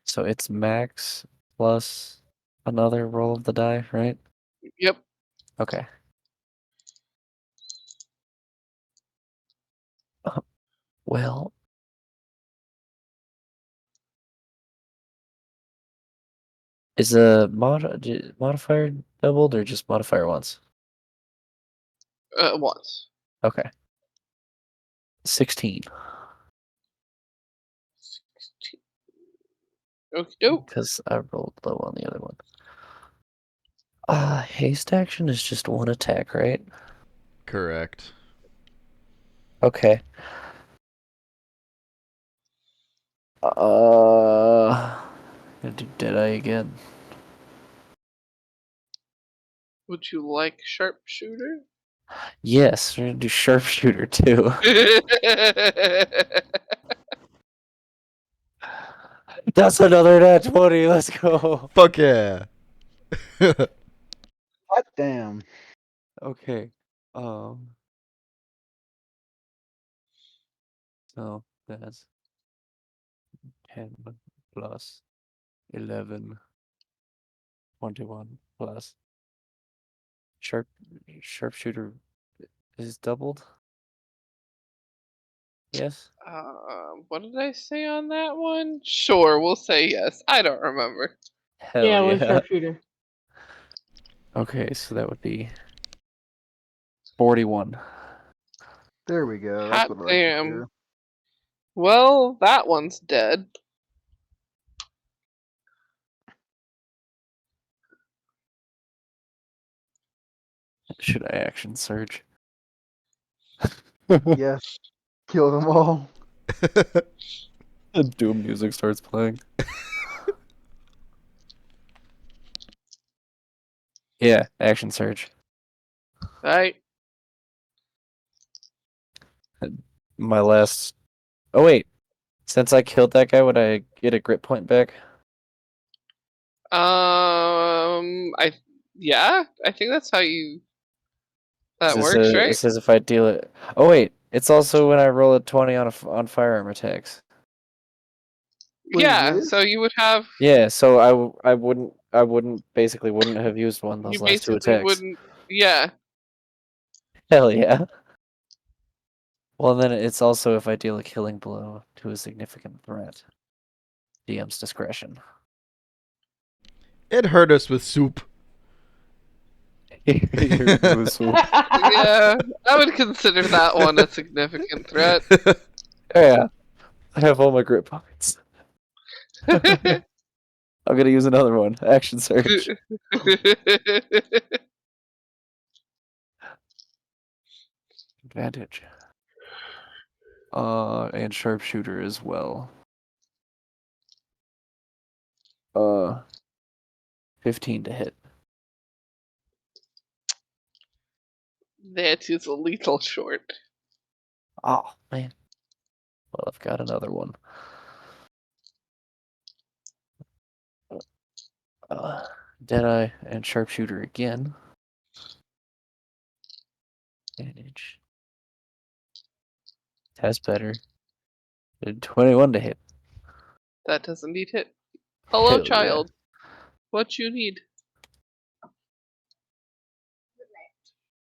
So it's max plus another roll of the die, right? Yep. Okay. Well, is a modifier doubled or just modifier once? Once. Okay. 16. Okie doke. Because I rolled low on the other one. Haste action is just one attack, right? Correct. Okay. Gonna do Deadeye again. Would you like sharpshooter? Yes, we're gonna do sharpshooter too. That's another nat 20. Let's go. Fuck yeah. What damn? Okay. So that's 10 plus 11, 21 plus sharpshooter is doubled. Yes. What did I say on that one? Sure, we'll say yes. I don't remember. Hell Yeah, with yeah. sharpshooter. Okay, so that would be 41. There we go. That's Hot what I like to damn. hear. Well, that one's dead. Should I action surge? Yes. Kill them all. Doom music starts playing. Yeah, action surge. Right? My last. Oh wait, since I killed that guy, would I get a grit point back? Yeah, I think that's how you. That It works, says, right? it says if I deal it. Oh wait, it's also when I roll a 20 on firearm attacks. Wait, Yeah, really? so you would have. Yeah, so I wouldn't basically wouldn't have used one of You those last two basically attacks. wouldn't. Yeah. Hell yeah. Well, then it's also if I deal a killing blow to a significant threat. DM's discretion. It hurt us with soup. Yeah, I would consider that one a significant threat. Yeah, I have all my grit points. I'm gonna use another one. Action surge. Advantage. And sharpshooter as well. 15 to hit. That is a little short. Oh, man. Well, I've got another one. Deadeye and sharpshooter again. Advantage. That's better. 21 to hit. That does indeed hit. Hello, Hell yeah. child. What you need?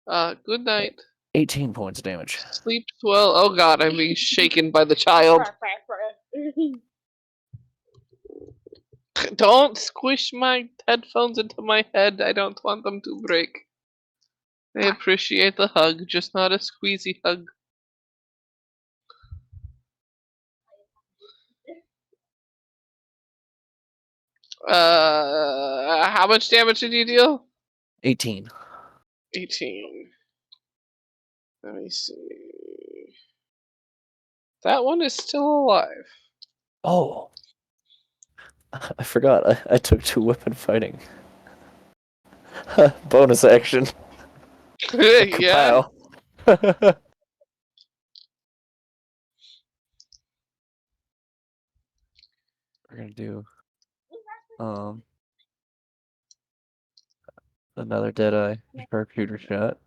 Good night. 18 points of damage. Sleep well. Oh god, I'm being shaken by the child. Don't squish my headphones into my head. I don't want them to break. I appreciate the hug, just not a squeezy hug. How much damage did you deal? 18. 18. Let me see. That one is still alive. Oh. I forgot. I took 2 weapon fighting. Bonus action. Yeah. Kapow. We're gonna do another Deadeye sharpshooter shot.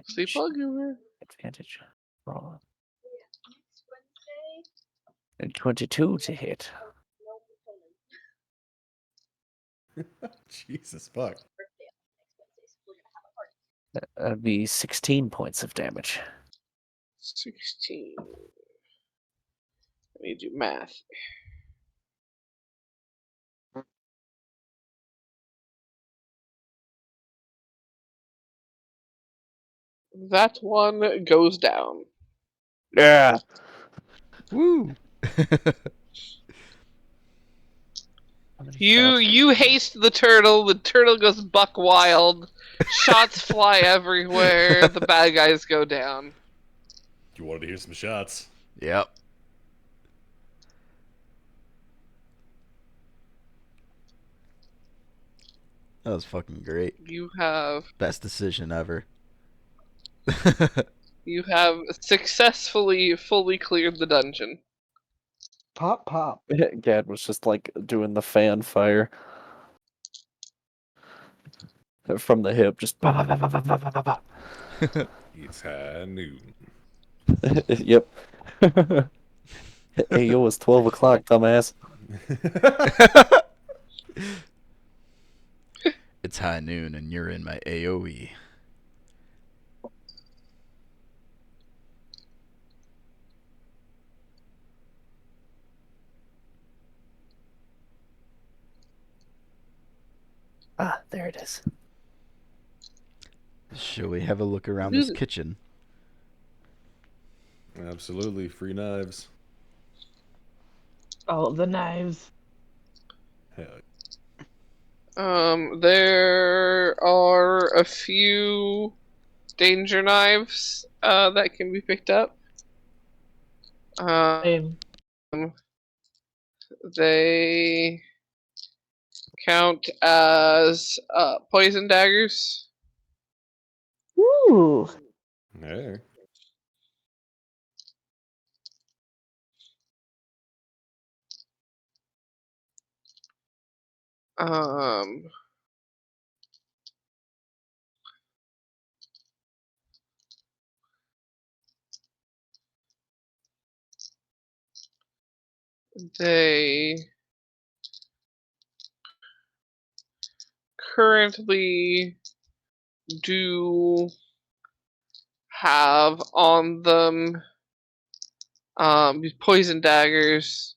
Sleep well, Goober. Advantage. Roll. And 22 to hit. Jesus fuck. That'd be 16 points of damage. 16. Let me do math. That one goes down. Yeah. Woo! You haste the turtle goes buck wild, shots fly everywhere, the bad guys go down. You wanted to hear some shots? Yep. That was fucking great. You have Best decision ever. successfully fully cleared the dungeon. Pop, pop. Gad was just like doing the fan fire from the hip, just. It's high noon. Yep. Hey, yo, it's 12 o'clock, dumbass. It's high noon and you're in my AoE. Ah, there it is. Shall we have a look around this kitchen? Absolutely, free knives. All the knives. Hell, There are a few danger knives that can be picked up. Same. They count as poison daggers. Ooh. Hey. They currently do have on them these poison daggers.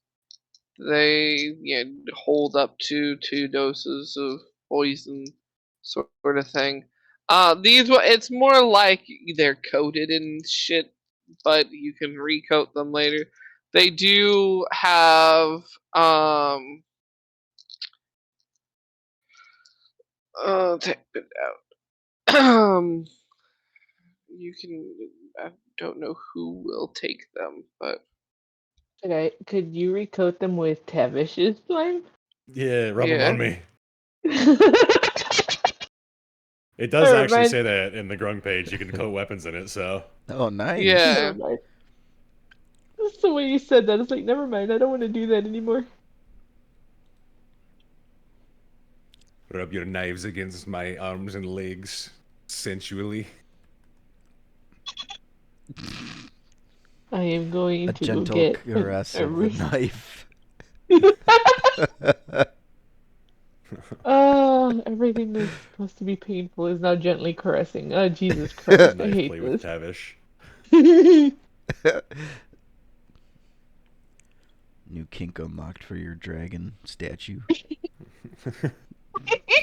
They hold up to 2 doses of poison, sort of thing. It's more like they're coated in shit, but you can recoat them later. They do have take it You can. I don't know who will take them, but Okay, could you recoat them with Tavish's slime? Yeah, rub them Yeah. on me. It It does actually reminds- say that in the Grung page. You can coat weapons in it, so. Oh, nice. Yeah. Never mind. Just the way you said that, it's like, never mind, I don't want to do that anymore. Rub your knives against my arms and legs sensually. I am going A to go gentle get caress a of the knife. Oh, everything that's supposed to be painful is now gently caressing. Oh, Jesus Christ, I Knife hate play with this. Tavish. New kink unlocked for your dragon statue.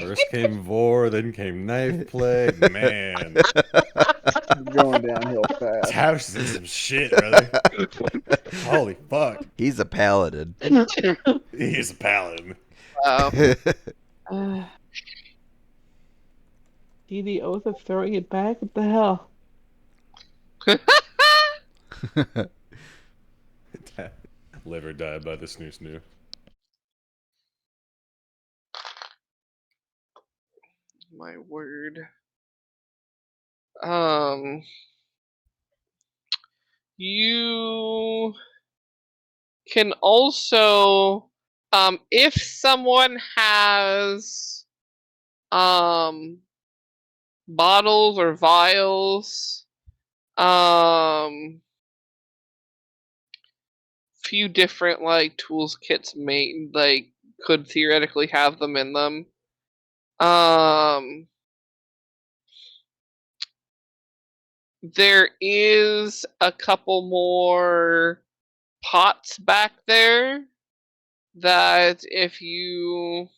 First came vor, then came knife play. Man, Going downhill fast. Tavish is in some shit, brother. Holy fuck. He's a paladin. He is a paladin. Wow. Uh, see the oath of throwing it back? What the hell? Live or die by the snoo snoo. My word. You can also, if someone has, bottles or vials, few different like tools kits made like could theoretically have them in them. There is a couple more pots back there that if you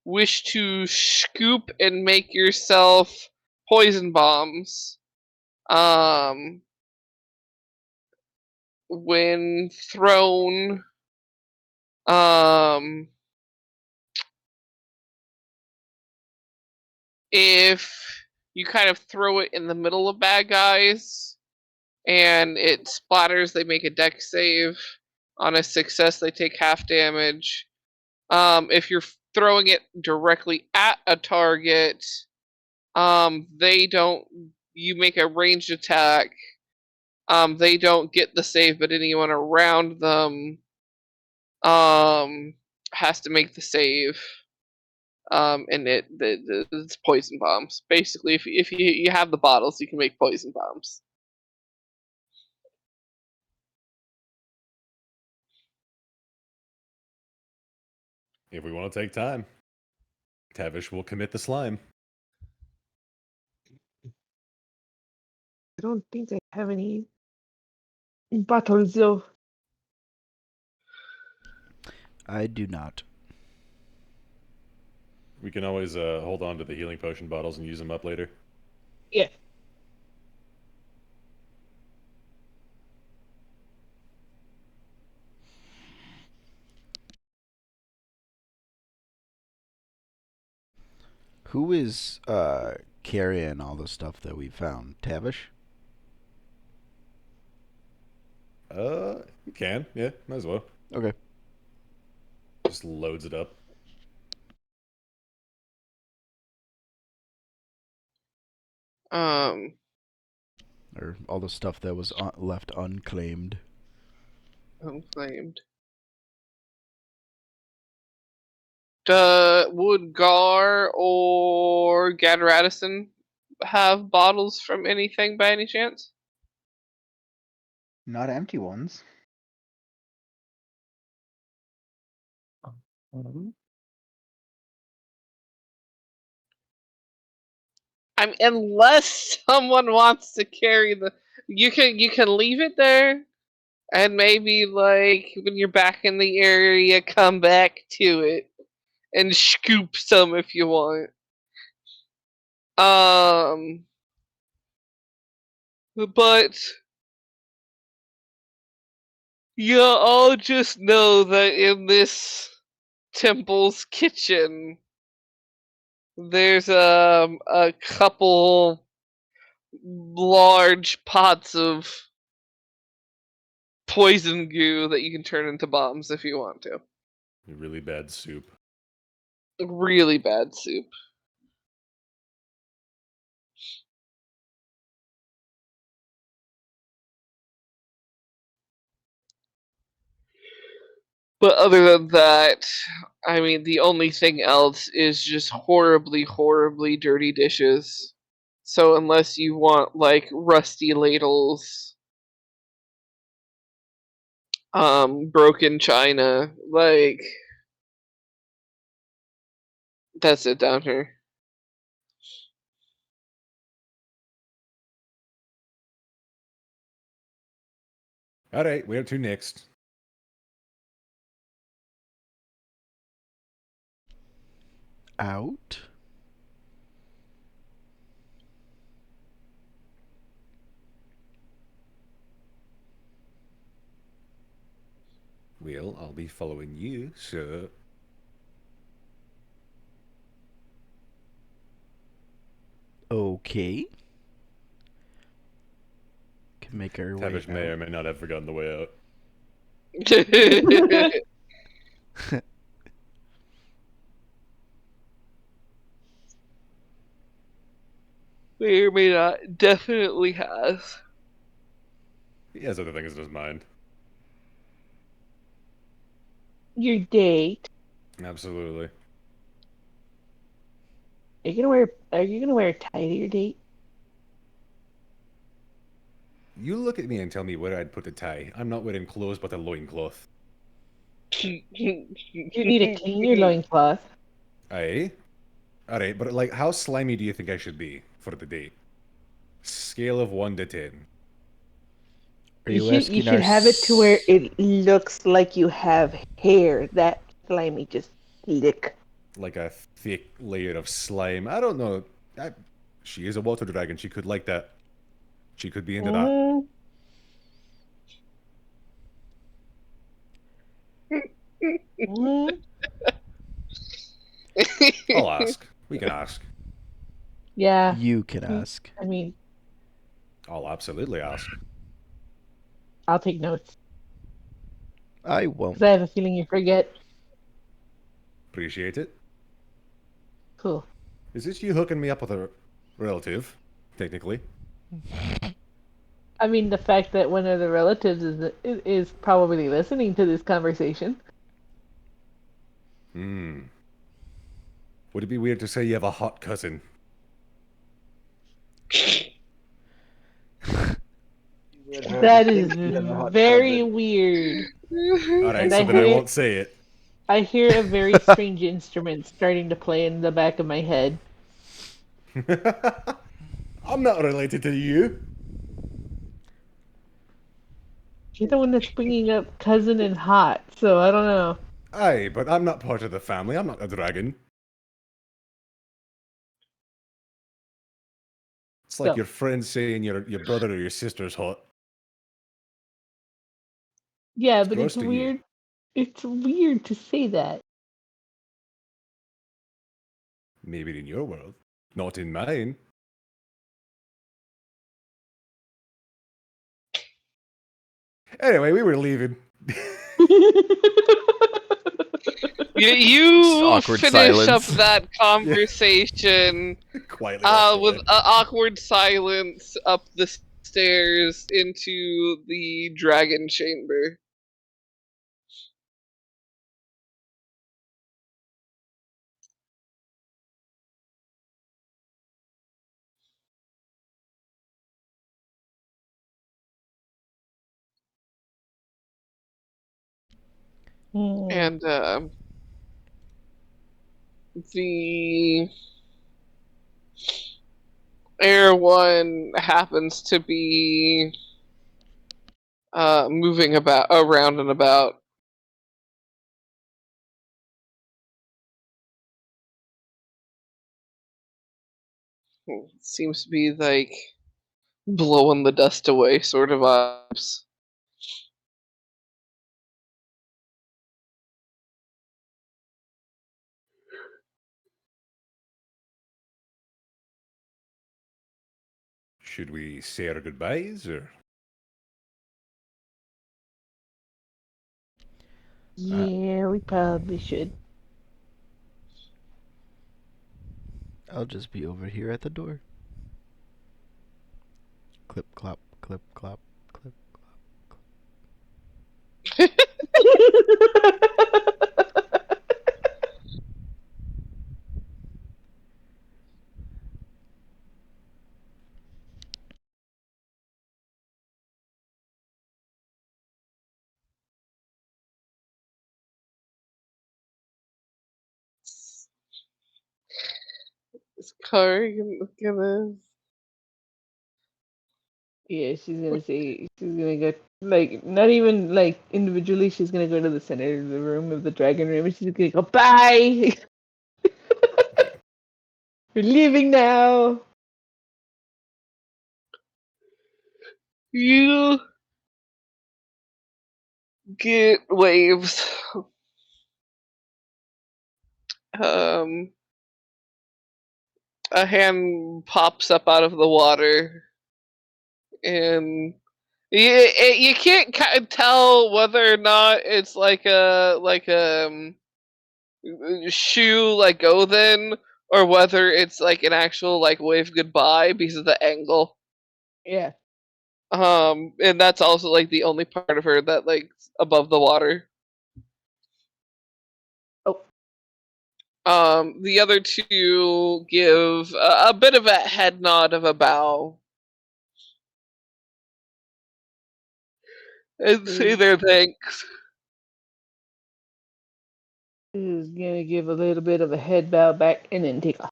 wish to scoop and make yourself poison bombs, when thrown, if you kind of throw it in the middle of bad guys and it splatters, they make a dex save. On a success, they take half damage. If you're throwing it directly at a target, they don't. You make a ranged attack. They don't get the save, but anyone around them has to make the save. And it's poison bombs. Basically, if you have the bottles, you can make poison bombs. If we want to take time, Tavish will commit the slime. I don't think I have any bottles though. I do not. We can always hold on to the healing potion bottles and use them up later. Yeah. Who is carrying all the stuff that we found? Tavish? You can. Yeah, might as well. Okay. Just loads it up. Or all the stuff that was left unclaimed. Unclaimed. Would Gar or Gaddradison have bottles from anything by any chance? Not empty ones. I mean, unless someone wants to carry the, you can leave it there, and maybe like when you're back in the area, come back to it and scoop some if you want. But you all just know that in this temple's kitchen, There's a couple large pots of poison goo that you can turn into bombs if you want to. Really bad soup. Really bad soup. But other than that, I mean, the only thing else is just horribly, horribly dirty dishes. So unless you want like rusty ladles, broken china, like that's it down here. All right, where to next? Out. Well, I'll be following you, so Okay. Can make our way Tavish may or out. may not have forgotten the way out. May or may not, definitely has. He has other things in his mind. Your date. Absolutely. Are you gonna wear a tie to your date? You look at me and tell me where I'd put the tie. I'm not wearing clothes but a loincloth. You need to clean your loincloth. Aye? Alright, but like, how slimy do you think I should be for the date? Scale of 1 to 10. Are You you should asking our have it to where it looks like you have hair. That slimy just lick. Like a thick layer of slime. I don't know. She is a water dragon. She could like that. She could be into that. Mm. I'll ask. We can ask. Yeah. You can ask. I mean, I'll absolutely ask. I'll take notes I won't. because I have a feeling you forget. Appreciate it. Cool. Is this you hooking me up with a relative? Technically. I mean, the fact that one of the relatives is probably listening to this conversation. Hmm. Would it be weird to say you have a hot cousin? That is very weird. Alright, And so then I won't say it. I hear a very strange instrument starting to play in the back of my head. I'm not related to you. You're the one that's bringing up cousin and hot, so I don't know. Aye, but I'm not part of the family. I'm not a dragon. It's like So. your friend saying your brother or your sister's hot. Yeah, It's but gross it's to you. weird. It's weird to say that. Maybe in your world. Not in mine. Anyway, we were leaving. You Awkward finish up silence. that conversation Quietly walked with away. awkward silence up the stairs into the dragon chamber. And the air one happens to be moving about around and about. Seems to be like blowing the dust away sort of vibes. Should we say our goodbyes, or? Yeah, we probably should. I'll just be over here at the door. Clip, clop, clip, clop, clip. Is Kari gonna? Yeah, she's gonna say she's gonna go like not even like individually. She's gonna go to the center of the room of the dragon room, and she's gonna go bye. We're leaving now. You get waves. A hand pops up out of the water, and you can't tell whether or not it's like a shoe like go then, or whether it's like an actual like wave goodbye because of the angle. Yeah. And that's also like the only part of her that like above the water. Oh. The other two give a bit of a head nod of a bow and say their thanks. Is gonna give a little bit of a head bow back and then take off.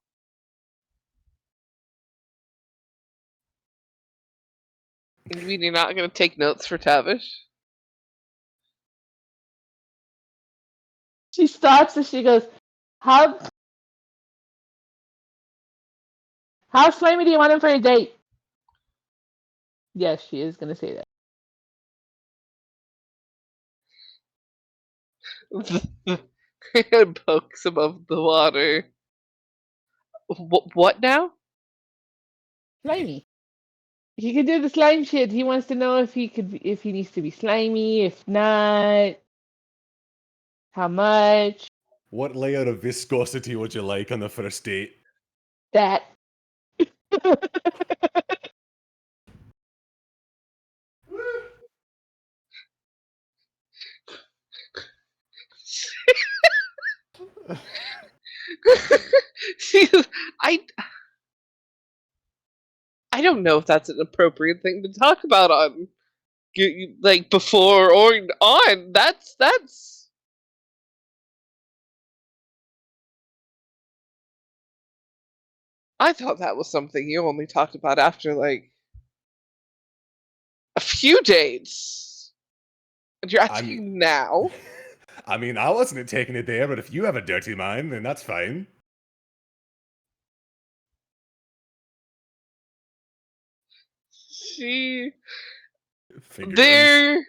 You mean you're not gonna take notes for Tavish? She stops and she goes, How slimy do you want him for a date? Yes, she is gonna say that. And pokes above the water. What now? Slimy. He could do the slime shit. He wants to know if he needs to be slimy, if not, how much. What layer of viscosity would you like on the first date? That. I don't know if that's an appropriate thing to talk about on like before or on. That's I thought that was something you only talked about after like a few dates. And you're asking now? I mean, I wasn't taking it there, but if you have a dirty mind, then that's fine. There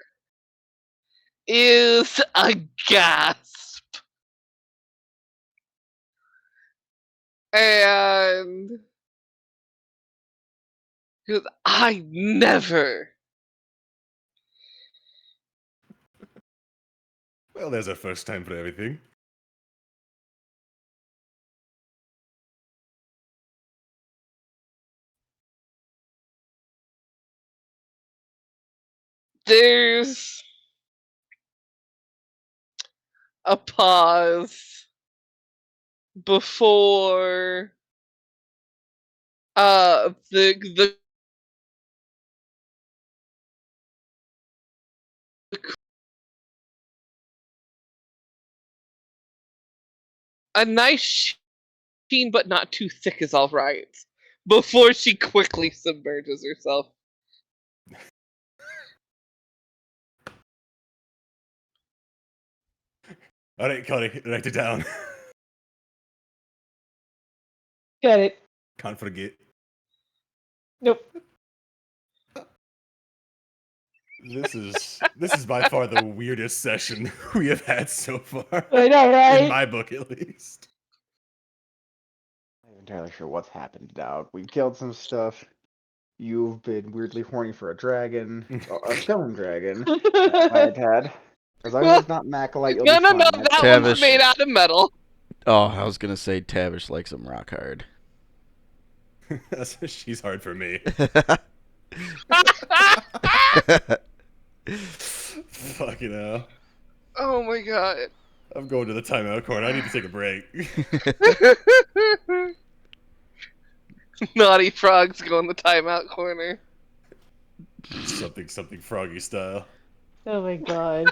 is a gasp. And because I never. Well, there's a first time for everything. There's a pause before the a nice sheen but not too thick is all right before she quickly submerges herself. All right, Kari, write it down. Got it. Can't forget. Nope. This is by far the weirdest session we have had so far. I know, right? In my book, at least. I'm not entirely sure what's happened now. We killed some stuff. You've been weirdly horny for a dragon, a stone dragon, might add. As long as it's not Macalite, you'll No, be no, fine. no. That's That one's Tavish. made out of metal. Oh, I was gonna say Tavish likes him rock hard. She's hard for me. Fucking hell. Oh my god. I'm going to the timeout corner. I need to take a break. Naughty frogs go in the timeout corner. something froggy style. Oh my god.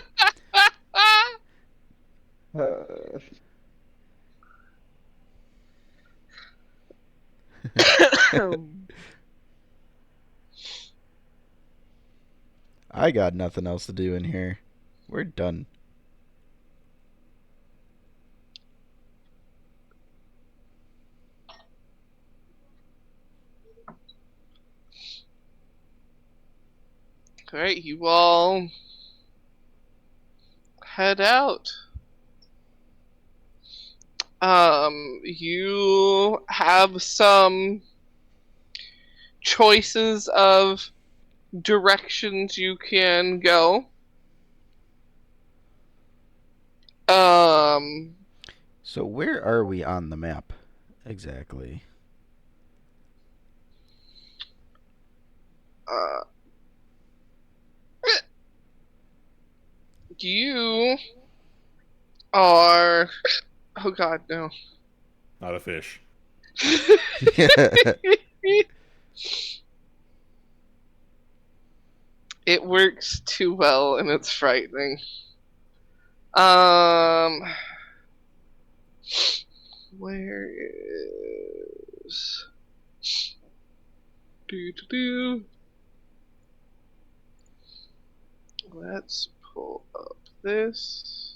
I got nothing else to do in here. We're done. Alright, you all head out. You have some choices of directions you can go. So where are we on the map exactly? You are. Oh god, no. Not a fish. It works too well and it's frightening. Where is do. Let's pull up this.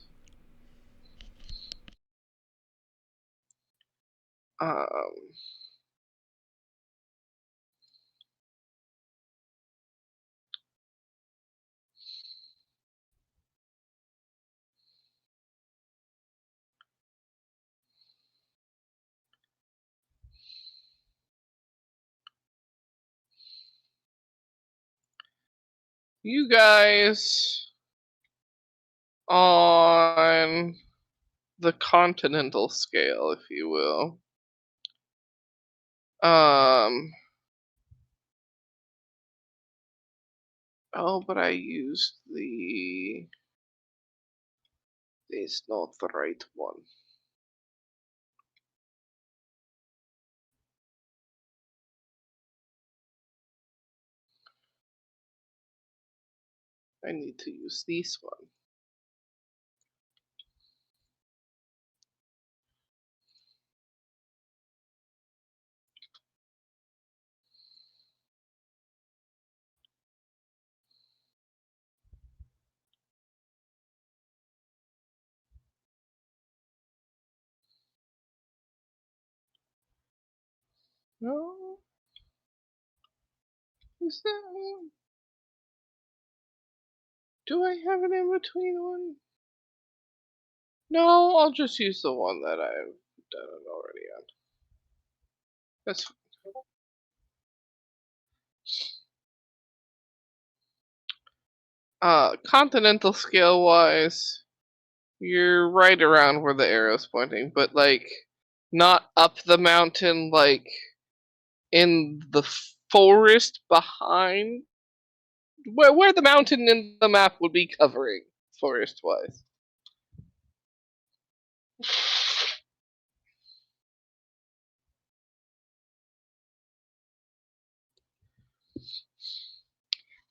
You guys on the continental scale, if you will. Oh, but I used the. It's not the right one. I need to use this one. No. Is that one? Do I have an in between one? No, I'll just use the one that I've done it already on. That's fine. Continental scale wise, you're right around where the arrow's pointing, but like not up the mountain, like in the forest behind where the mountain in the map would be covering forest wise.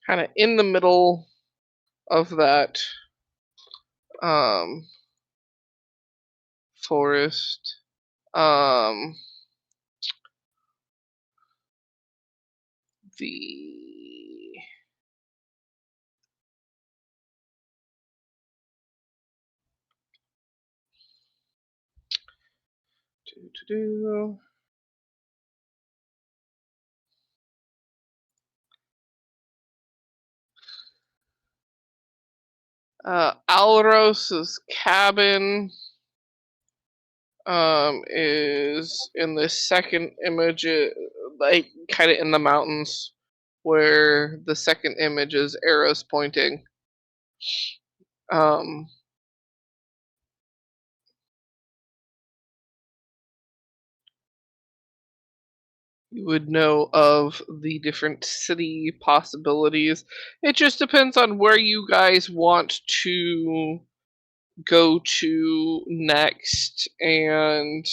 Kind of in the middle of that forest. The Alros's cabin is in the second image, like kind of in the mountains where the second image is arrows pointing. You would know of the different city possibilities. It just depends on where you guys want to go to next and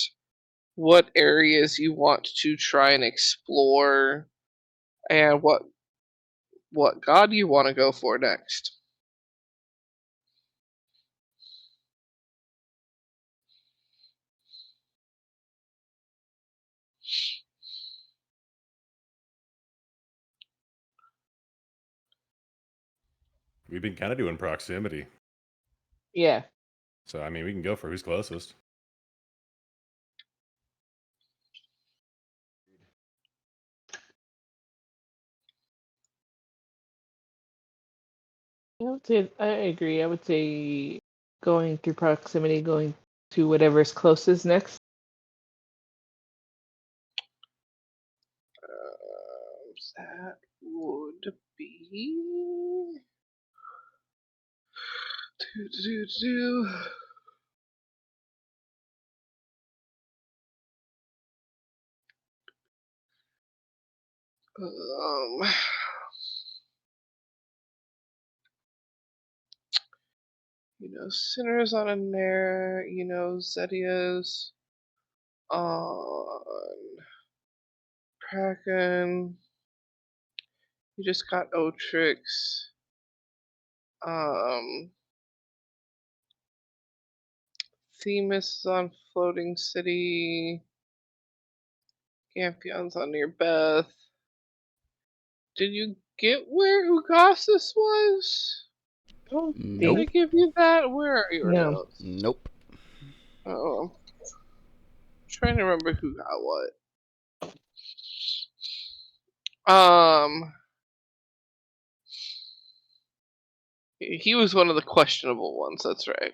what areas you want to try and explore and what god you want to go for next. We've been kind of doing proximity. Yeah. So, I mean, we can go for who's closest. I agree. I would say going through proximity, going to whatever's closest next. That would be. Sinner's on a Nair, Zedia's on Kraken. You just got Otrix. Themis is on Floating City. Gampion's on Near Beth. Did you get where Ugasis was? Oh, Nope. Did I give you that? Where are your No. notes? Nope. Oh. I'm trying to remember who got what. He was one of the questionable ones, that's right.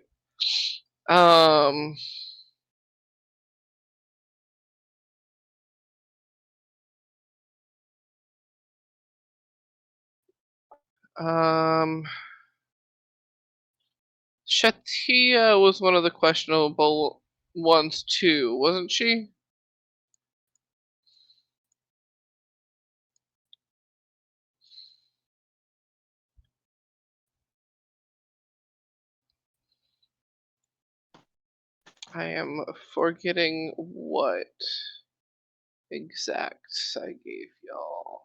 Shatia was one of the questionable ones too, wasn't she? I am forgetting what exacts I gave y'all.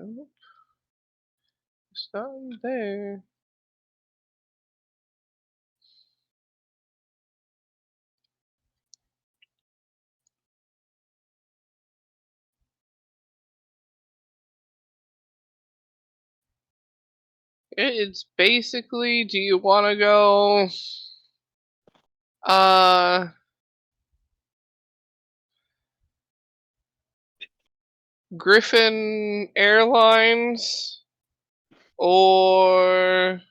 Nope. It's not in there. It's basically, do you want to go Griffin Airlines or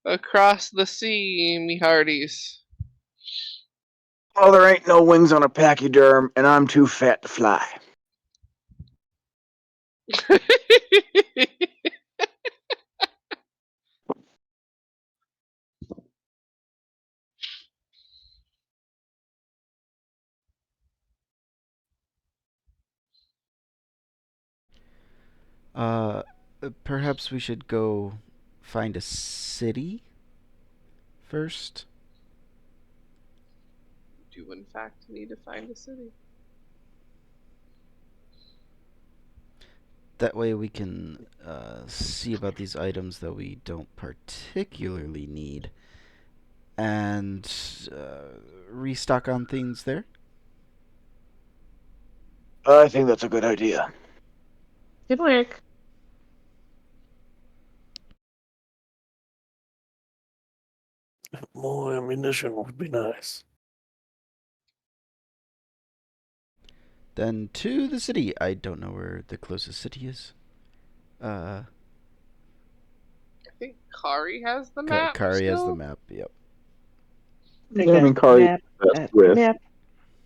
across the sea, me hearties? Well, there ain't no wings on a pachyderm, and I'm too fat to fly. Perhaps we should go find a city first. Do you in fact need to find a city? That way we can see about these items that we don't particularly need and restock on things there. I think that's a good idea. Good work. More ammunition would be nice. Then to the city. I don't know where the closest city is. I think Kari has the map. Kari has the still? map. Yep. I mean, Kari map, best with map.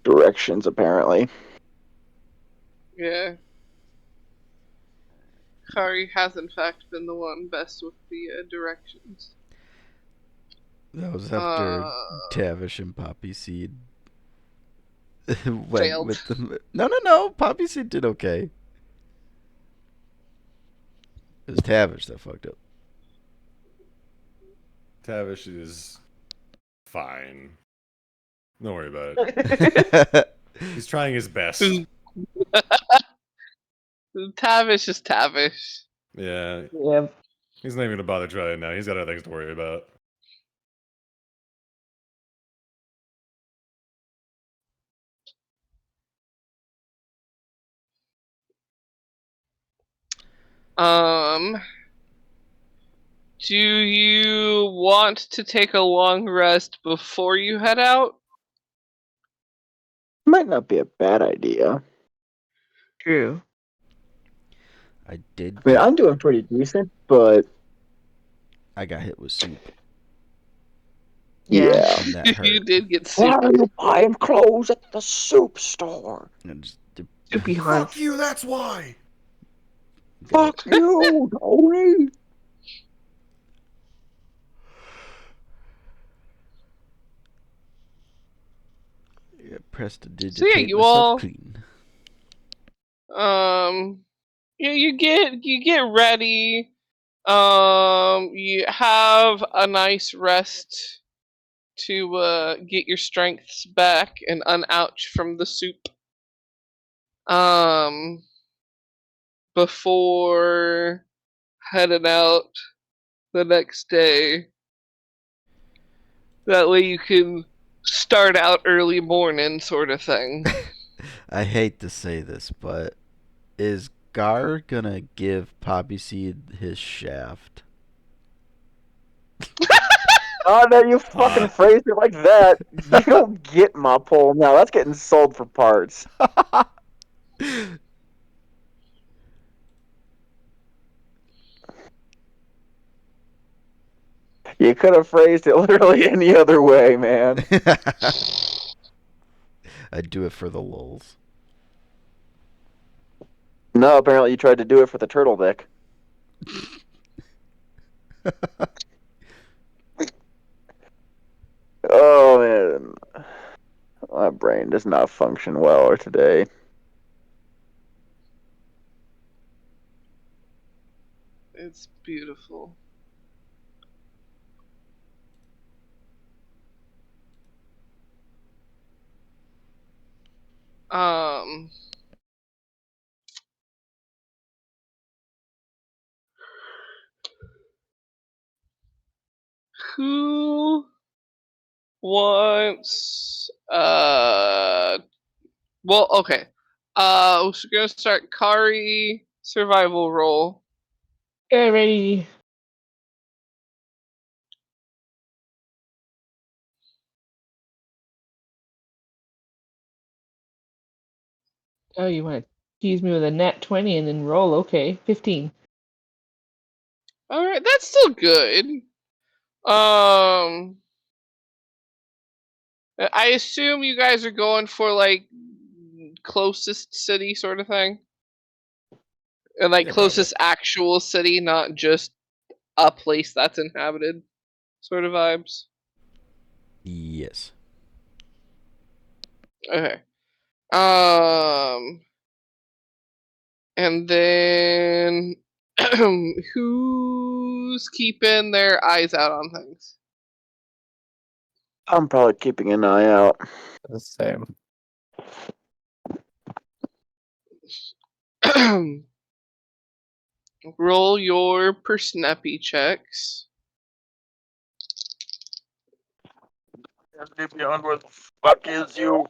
directions, apparently. Yeah. Kari has in fact been the one best with the directions. That was after Tavish and Poppyseed went Failed. with them. No. Poppyseed did okay. It was Tavish that fucked up. Tavish is fine. Don't worry about it. He's trying his best. Tavish is Tavish. Yeah. Yeah. He's not even gonna bother trying now. He's got other things to worry about. Do you want to take a long rest before you head out? Might not be a bad idea. True. I did. I mean, I'm doing pretty decent, but I got hit with soup. yeah. And that hurt. You did get Why super. are you buying clothes at the soup store? Soupy Hans. Fuck you, that's why! Fuck you, Tony! Yeah, prestidigitate So yeah, you myself all- clean. You get ready. You have a nice rest to get your strengths back and unouch from the soup. Before heading out the next day. That way you can start out early morning, sort of thing. I hate to say this, but is Gar gonna give Poppyseed his shaft? Oh, no, you fucking phrased it like that. You don't get my pole now. That's getting sold for parts. You could have phrased it literally any other way, man. I'd do it for the lulz. No, apparently you tried to do it for the turtle dick. Oh, man. My brain does not function well today. It's beautiful. Who wants well, okay. We're gonna start Kari survival roll. Alrighty. Oh, you want to tease me with a nat 20 and then roll? Okay, 15. Alright, that's still good. I assume you guys are going for like closest city sort of thing? And like Yeah, closest actual city, not just a place that's inhabited sort of vibes. Yes. Okay. And then who's keeping their eyes out on things? I'm probably keeping an eye out. The same. Roll your persnappy checks. Leave me on where the fuck is you?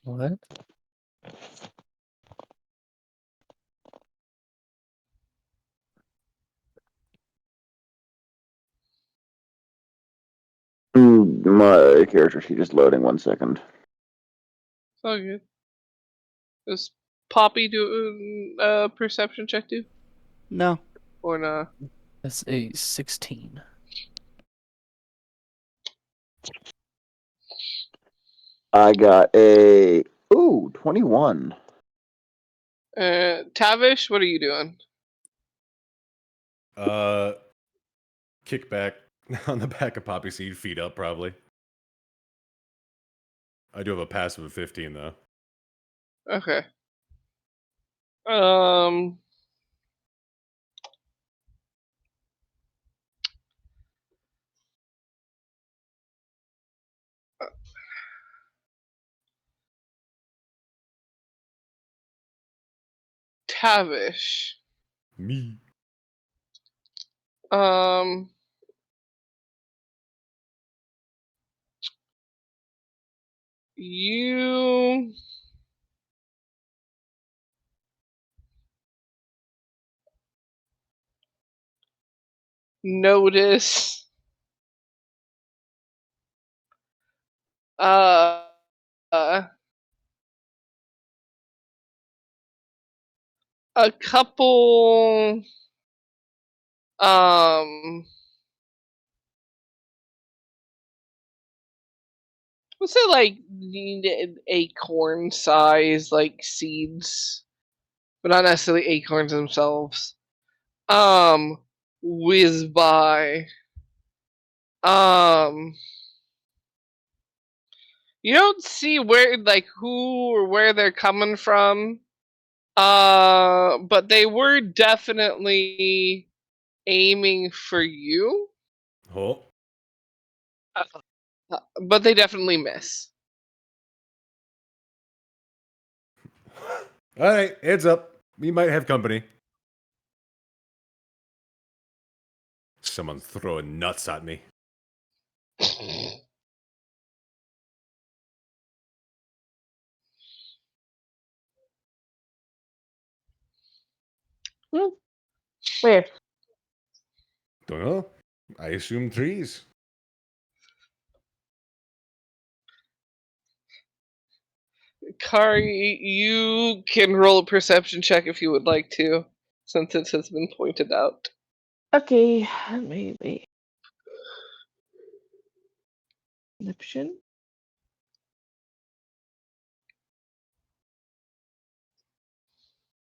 What? My character sheet is loading. 1 second. It's all good. Does Poppy do a perception check too? No. Or not? That's a 16. I got a 21. Tavish, what are you doing? Kick back on the back of Poppyseed, feet up probably. I do have a passive of 15 though. Okay. Tavish. Me. You notice uh, a couple let's say like acorn size like seeds, but not necessarily acorns themselves. Whiz by. You don't see where like who or where they're coming from. But they were definitely aiming for you. Oh. But they definitely miss. Alright, heads up. We might have company. Someone throwing nuts at me. Where? Don't know. I assume trees. Kari, you can roll a perception check if you would like to, since it has been pointed out. Okay, maybe. Perception.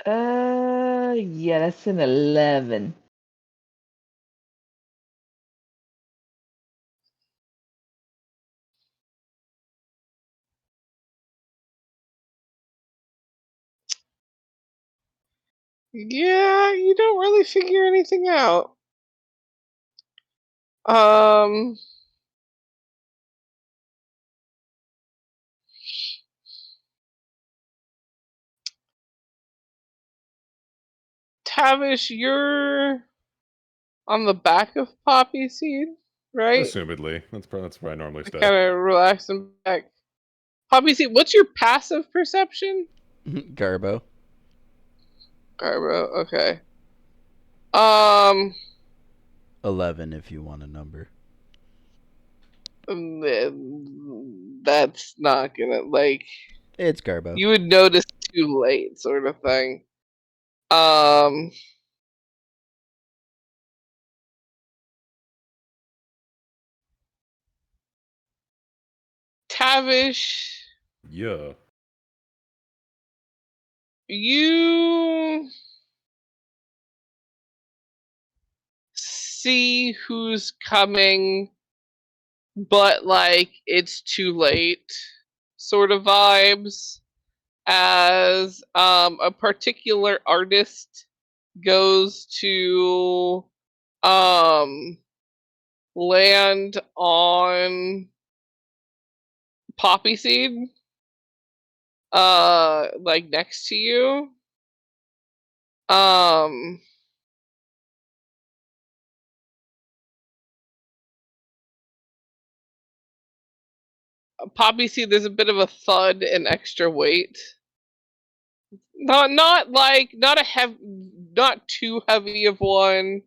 Yeah, that's an 11. Yeah, you don't really figure anything out. Tavish, you're on the back of Poppyseed, right? Assumedly. That's where I normally stay. Kind of relaxing back. Poppyseed, what's your passive perception? Garbo. Garbo, okay. 11 if you want a number. That's not gonna like. It's Garbo. You would notice too late, sort of thing. Tavish, Yeah. you see who's coming, but like it's too late, sort of vibes. As a particular artist goes to land on Poppyseed, like next to you. Poppyseed, there's a bit of a thud and extra weight. Not too heavy of one,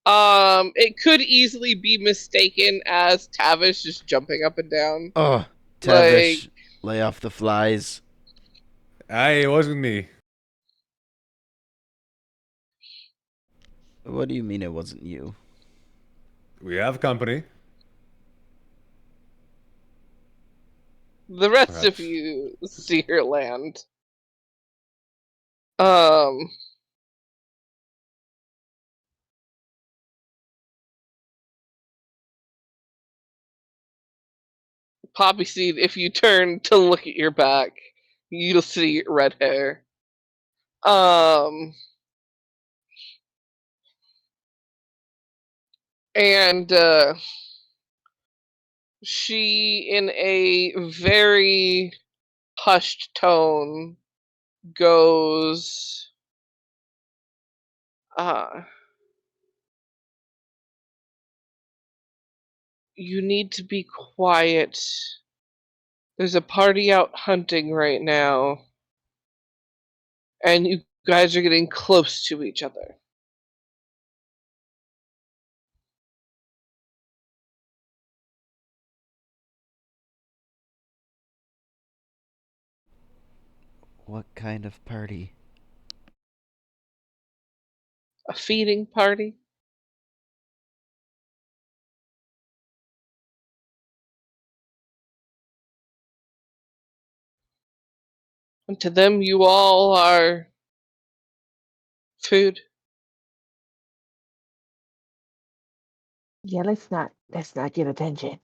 It could easily be mistaken as Tavish just jumping up and down. Oh, Tavish, lay off the flies. It wasn't me. What do you mean it wasn't you? We have company. The rest of Perhaps. you see her land. Poppyseed, if you turn to look at your back, you'll see red hair. And she, in a very hushed tone, goes, you need to be quiet. There's a party out hunting right now, and you guys are getting close to each other. What kind of party? A feeding party. And to them, you all are food. Yeah, let's not get attention.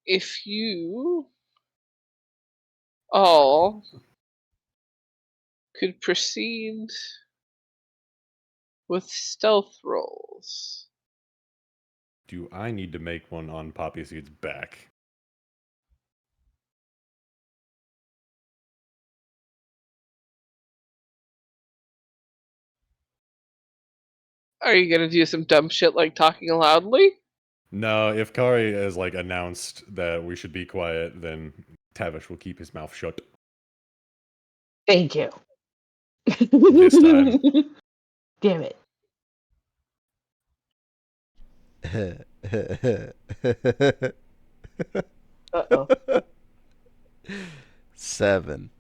If you all could proceed with stealth rolls. Do I need to make one on Poppyseed's back? Are you gonna do some dumb shit like talking loudly? No, if Kari has like announced that we should be quiet, then Tavish will keep his mouth shut. Thank you. This time. Damn it. Uh-oh. 7.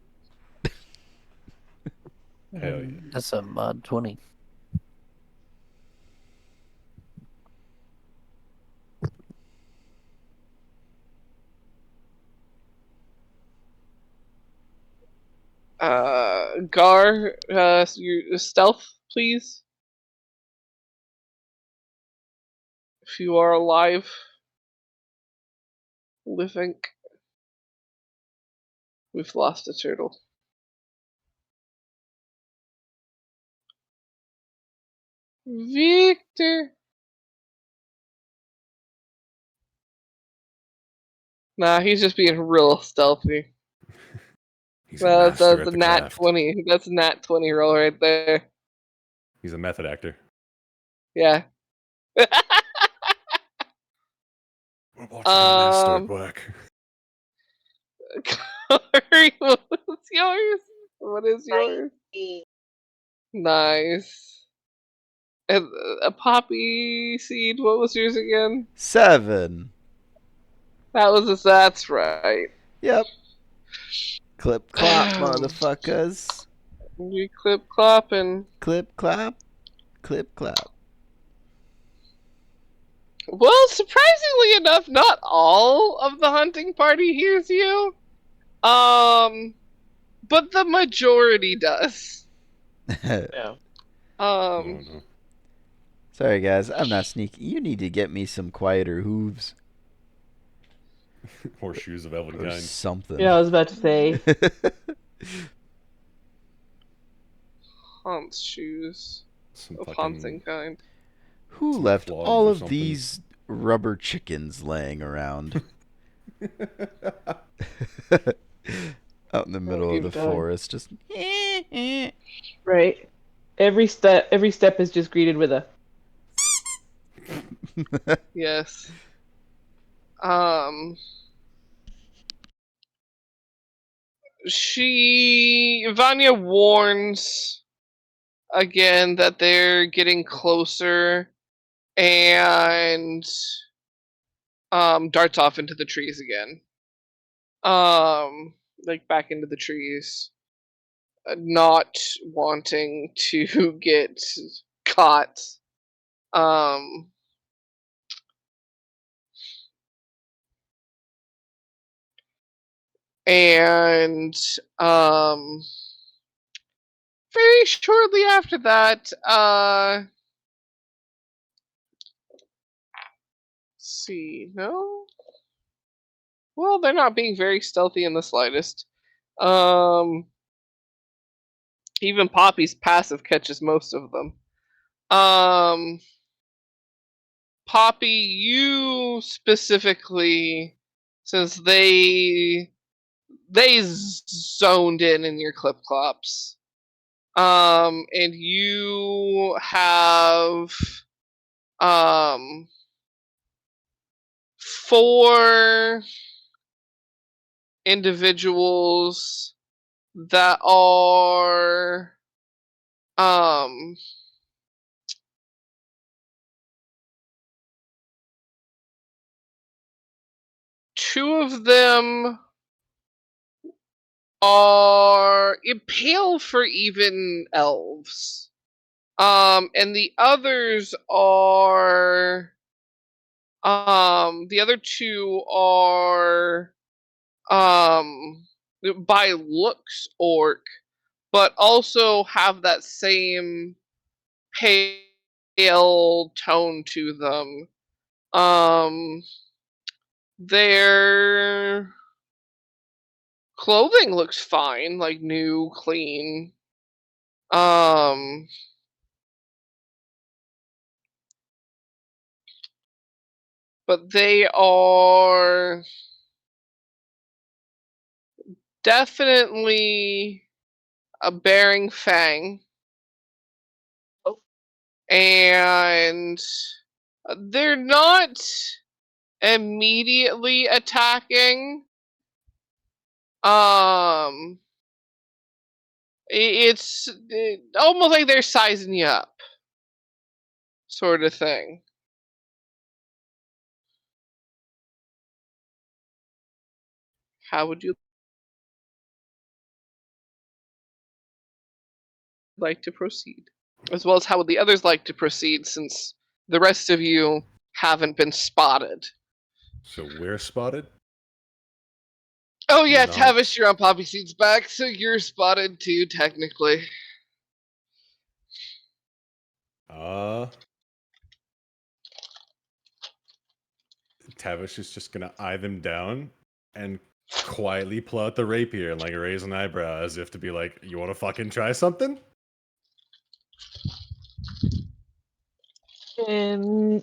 Hell yeah. That's a mod 20. Gar, your stealth, please. If you are alive, living. We've lost a turtle. Victor. Nah, he's just being real stealthy. He's a master at That's a the nat craft. 20. That's a nat 20 roll right there. He's a method actor. Yeah. We're watching a master at work. Kari, what's yours? What is yours? Nice. And a Poppyseed, what was yours again? 7. That's right. Yep. Clip clop, motherfuckers. You clip clopping. Clip clop. Clip clop. Well, surprisingly enough, not all of the hunting party hears you. But the majority does. Yeah. Oh, no. Sorry, guys. I'm not sneaky. You need to get me some quieter hooves. Horseshoes of Or Elvenkind. something. Yeah, I was about to say. Hunt's shoes Some of fucking hunting kind. Who Some left clogs all or of something. these rubber chickens laying around? Out in the middle of you've the done. forest, just. Right. Every step is just greeted with a. Yes. Vanya warns again that they're getting closer and darts off into the trees again. Like back into the trees. Not wanting to get caught. And very shortly after that, let's see, no? Well, they're not being very stealthy in the slightest. Even Poppy's passive catches most of them. Poppy, you specifically, since they zoned in your clip clops. And you have 4 individuals that are 2 of them are impale for even elves. And the others are the other 2 are by looks orc, but also have that same pale tone to them. Their clothing looks fine, like new, clean. But they are definitely a bearing fang. Oh. And they're not immediately attacking. It's almost like they're sizing you up, sort of thing. How would you like to proceed? As well as how would the others like to proceed, since the rest of you haven't been spotted? So we're spotted? Oh yeah, No. Tavish, you're on Poppyseed's back, so you're spotted too, technically. Tavish is just gonna eye them down and quietly pull out the rapier and like raise an eyebrow as if to be like, you wanna fucking try something? And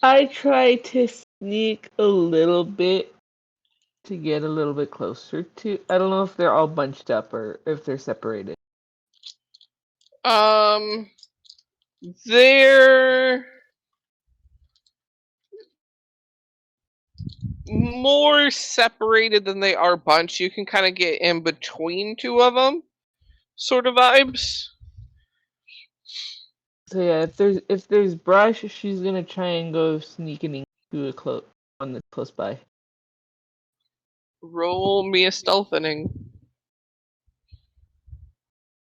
I try to sneak a little bit to get a little bit closer to. I don't know if they're all bunched up or if they're separated. They're more separated than they are bunched. You can kind of get in between 2 of them, sort of vibes. So yeah, if there's brush, she's gonna try and go sneaking into a one that's close by. Roll me a stealthening.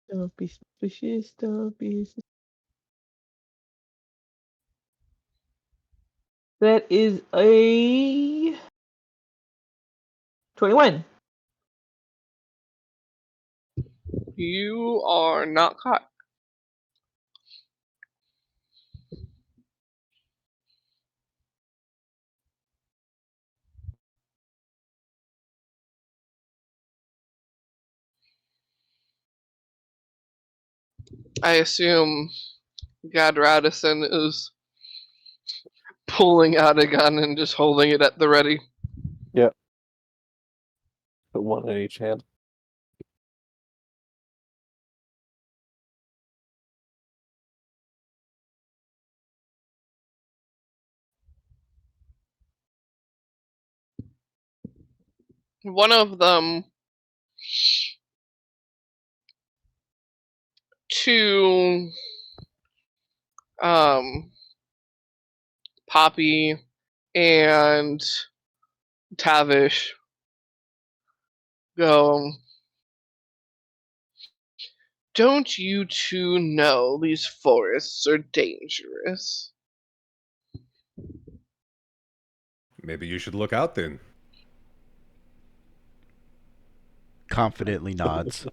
Don't be suspicious. Don't be. That is a 21. You are not caught. I assume Gaddradison is pulling out a gun and just holding it at the ready. Put one in each hand. One of them to Poppy and Tavish go, don't you two know these forests are dangerous? Maybe you should look out then. Confidently nods.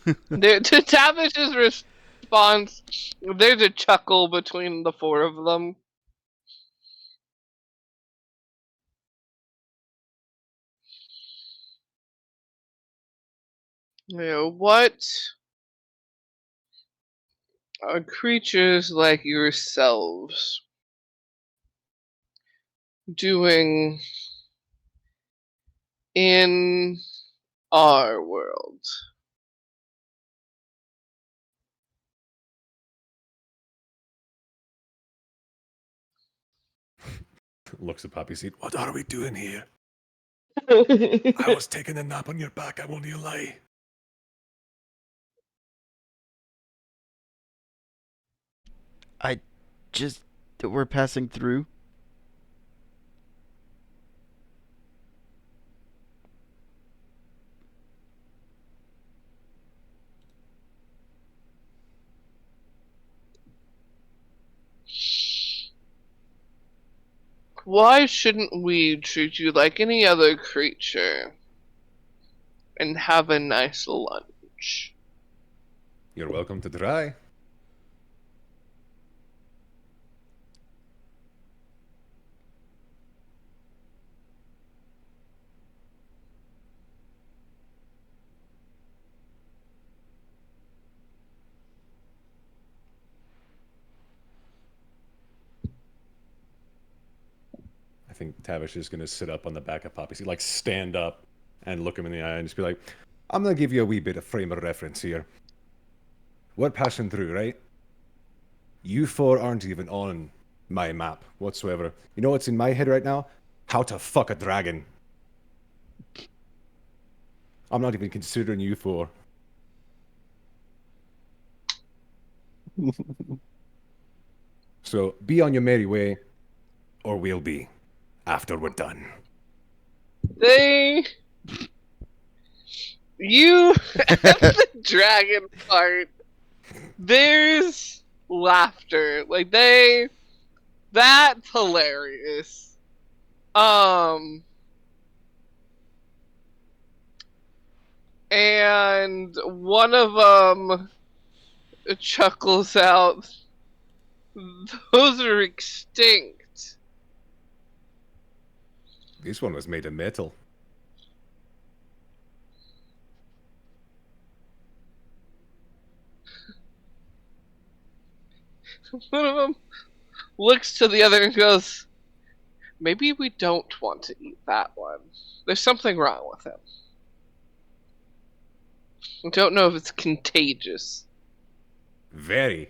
To Tavish's response, there's a chuckle between the four of them. You know, what are creatures like yourselves doing in our world? Looks at Poppyseed. What are we doing here? I was taking a nap on your back, I won't even lie. We're passing through. Why shouldn't we treat you like any other creature and have a nice lunch? You're welcome to try. I think Tavish is going to sit up on the back of Poppyseed, like stand up and look him in the eye and just be like, I'm going to give you a wee bit of frame of reference here. We're passing through, right? You four aren't even on my map whatsoever. You know what's in my head right now? How to fuck a dragon. I'm not even considering you four. So be on your merry way, or we'll be after we're done. You at the dragon part, there's laughter. Like that's hilarious. And one of them chuckles out, those are extinct. This one was made of metal. One of them looks to the other and goes, maybe we don't want to eat that one. There's something wrong with him. I don't know if it's contagious. Very.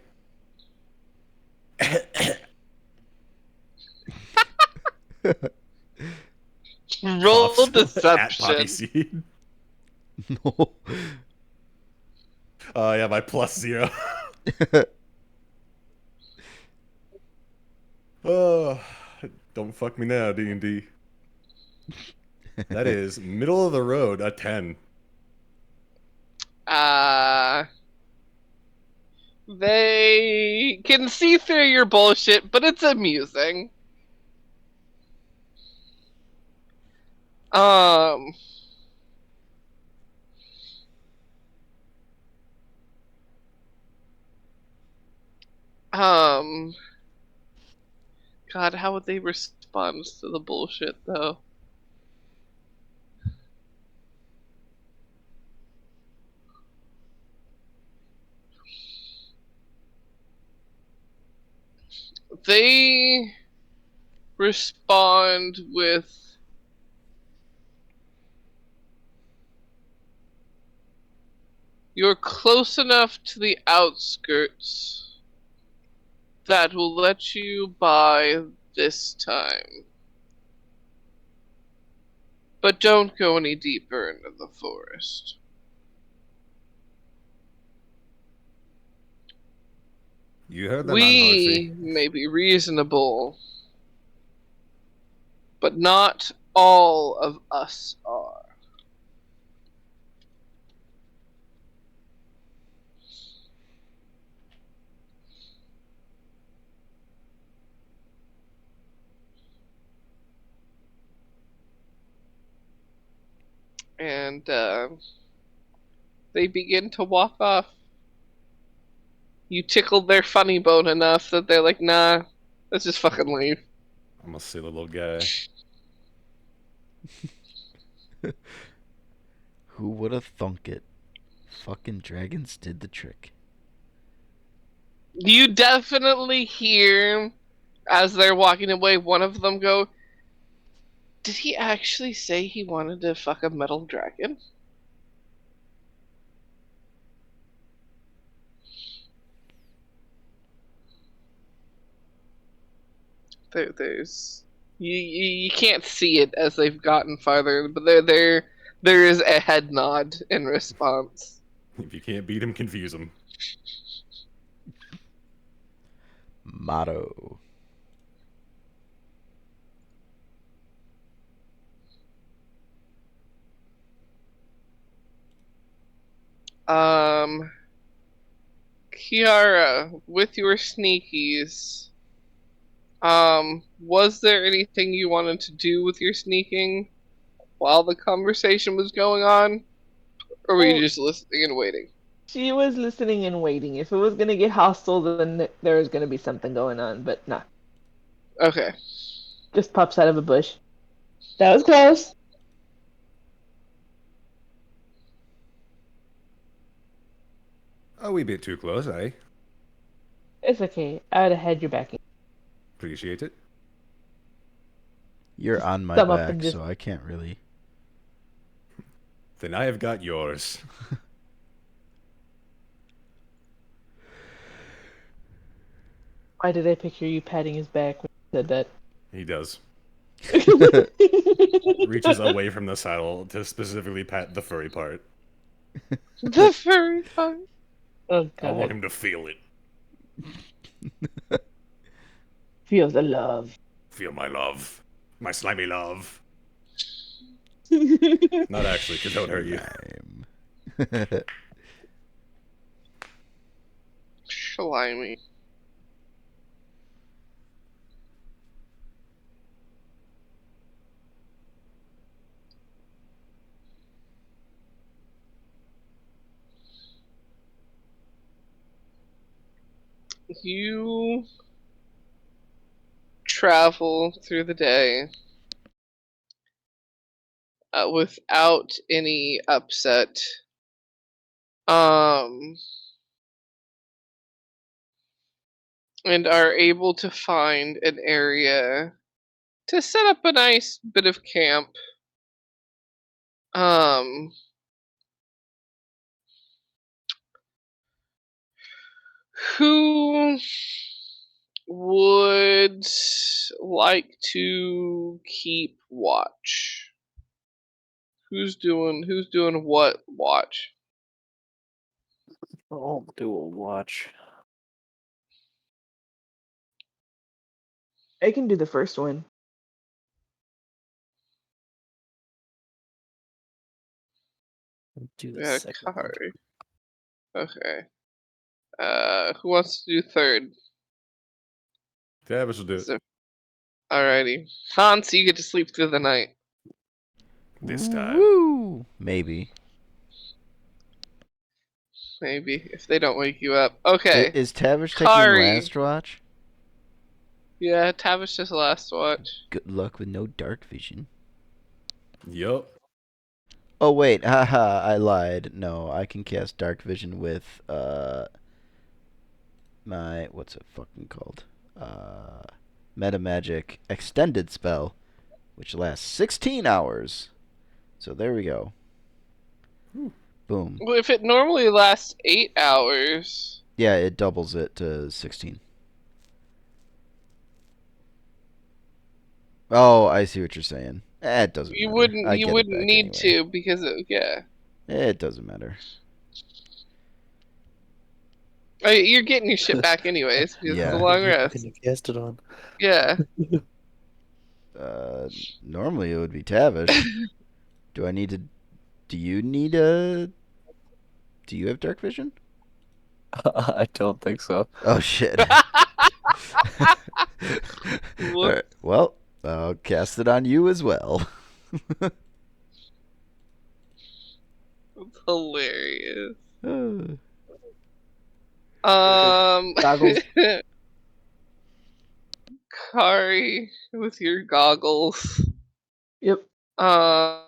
Roll Coughs at deception. Poppyseed. No. Yeah, my +0. Oh, don't fuck me now, D&D. That is middle of the road, a 10. They can see through your bullshit, but it's amusing. God, how would they respond to the bullshit, though? They respond with You're close enough to the outskirts that will let you by this time. But don't go any deeper into the forest. You heard the man, We horsey. may be reasonable, but not all of us are. And they begin to walk off. You tickled their funny bone enough that they're like, nah, let's just fucking leave. I'm a silly little guy. Who would have thunk it? Fucking dragons did the trick. You definitely hear, as they're walking away, one of them go, did he actually say he wanted to fuck a metal dragon? There's you can't see it as they've gotten farther, but there is a head nod in response. If you can't beat him, confuse him. Motto. Kiara, with your sneakies, was there anything you wanted to do with your sneaking while the conversation was going on? Or were you Well- just listening and waiting? She was listening and waiting. If it was gonna get hostile, then there was gonna be something going on. But nah, Okay. just pops out of a bush. That was close. A wee bit too close, eh? It's okay. I would have had your backing. Appreciate it. You're on my thumb up back, and just- so I can't really. Then I have got yours. Why did I picture you patting his back when you said that? He does. Reaches away from the saddle to specifically pat the furry part. The furry part. Oh I want god. him to feel it. Feel the love. Feel my love. My slimy love. Not actually, because that would hurt you. Lime. Slimy. You travel through the day without any upset. And are able to find an area to set up a nice bit of camp. Who would like to keep watch? Who's doing what watch? I'll do a watch. I can do the first one. I'll do the Yeah, second one. Kari. Okay. Who wants to do third? Tavish will do it. So- Alrighty. Hans, you get to sleep through the night. This time. Woo! Maybe. Maybe, if they don't wake you up. Okay. Is Tavish taking Kari. last watch? Yeah, Tavish does last watch. Good luck with no dark vision. Yup. Oh wait, haha, I lied. No, I can cast dark vision with my what's it fucking called? Meta magic extended spell, which lasts 16 hours. So there we go. Boom. Well, if it normally lasts 8 hours. Yeah, it doubles it to 16. Oh, I see what you're saying. It doesn't You matter. wouldn't. I You get it wouldn't back need anyway. to because yeah. It doesn't matter. You're getting your shit back anyways because it's a Yeah. long Can rest. you cast it on? Yeah. Normally it would be Tavish. Do I need to? Do you need a? Do you have dark vision? I don't think so. Oh shit. Alright, well, I'll cast it on you as well. It's hilarious. Goggles. Kari with your goggles. Yep. Um.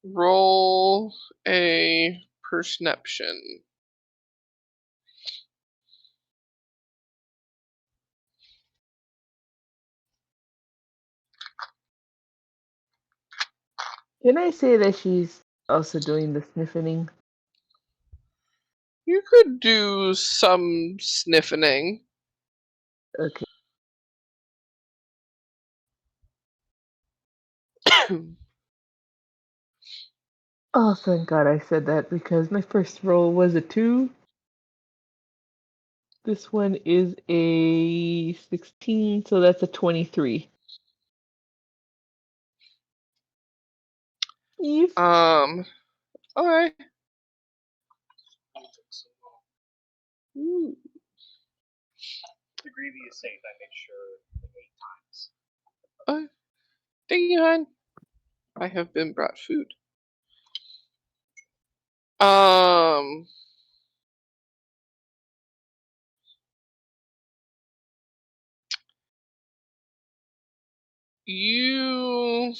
Roll a perception. Can I say that she's also doing the sniffing? You could do some sniffing. Okay. Oh, thank God I said that because my first roll was a 2. This one is a 16, so that's a 23. Eve? Alright. The gravy is safe. I make sure 8 times. Thank you, hon. I have been brought food. You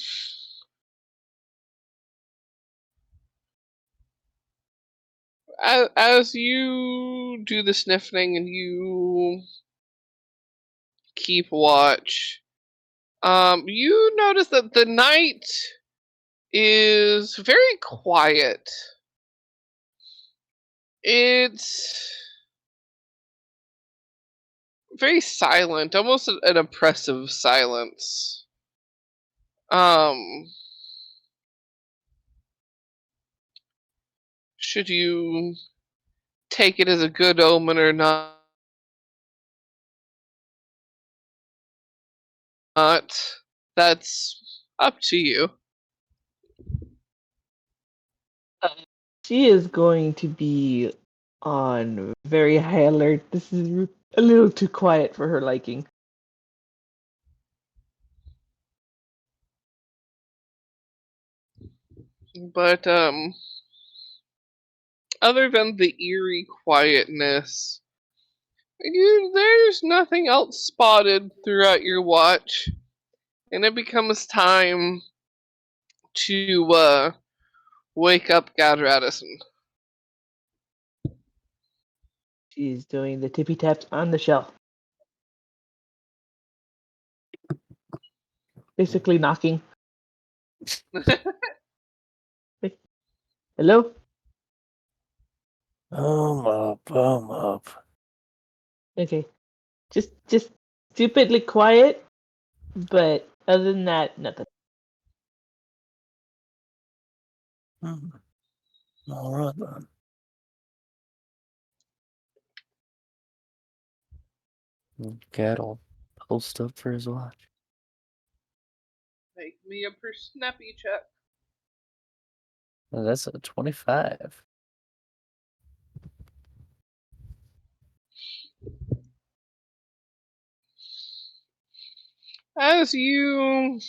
as you do the sniffing and you keep watch, you notice that the night is very quiet. It's very silent, almost an oppressive silence. Should you take it as a good omen or not, that's up to you. She is going to be on very high alert. This is a little too quiet for her liking. But other than the eerie quietness, there's nothing else spotted throughout your watch, and it becomes time to wake up Gaddradison. She's doing the tippy taps on the shelf. Basically knocking. Hello? I'm up. Okay. Just stupidly quiet, but other than that, nothing. All right then. Cat'll post up for his watch. Make me a snappy check. That's a 25. As you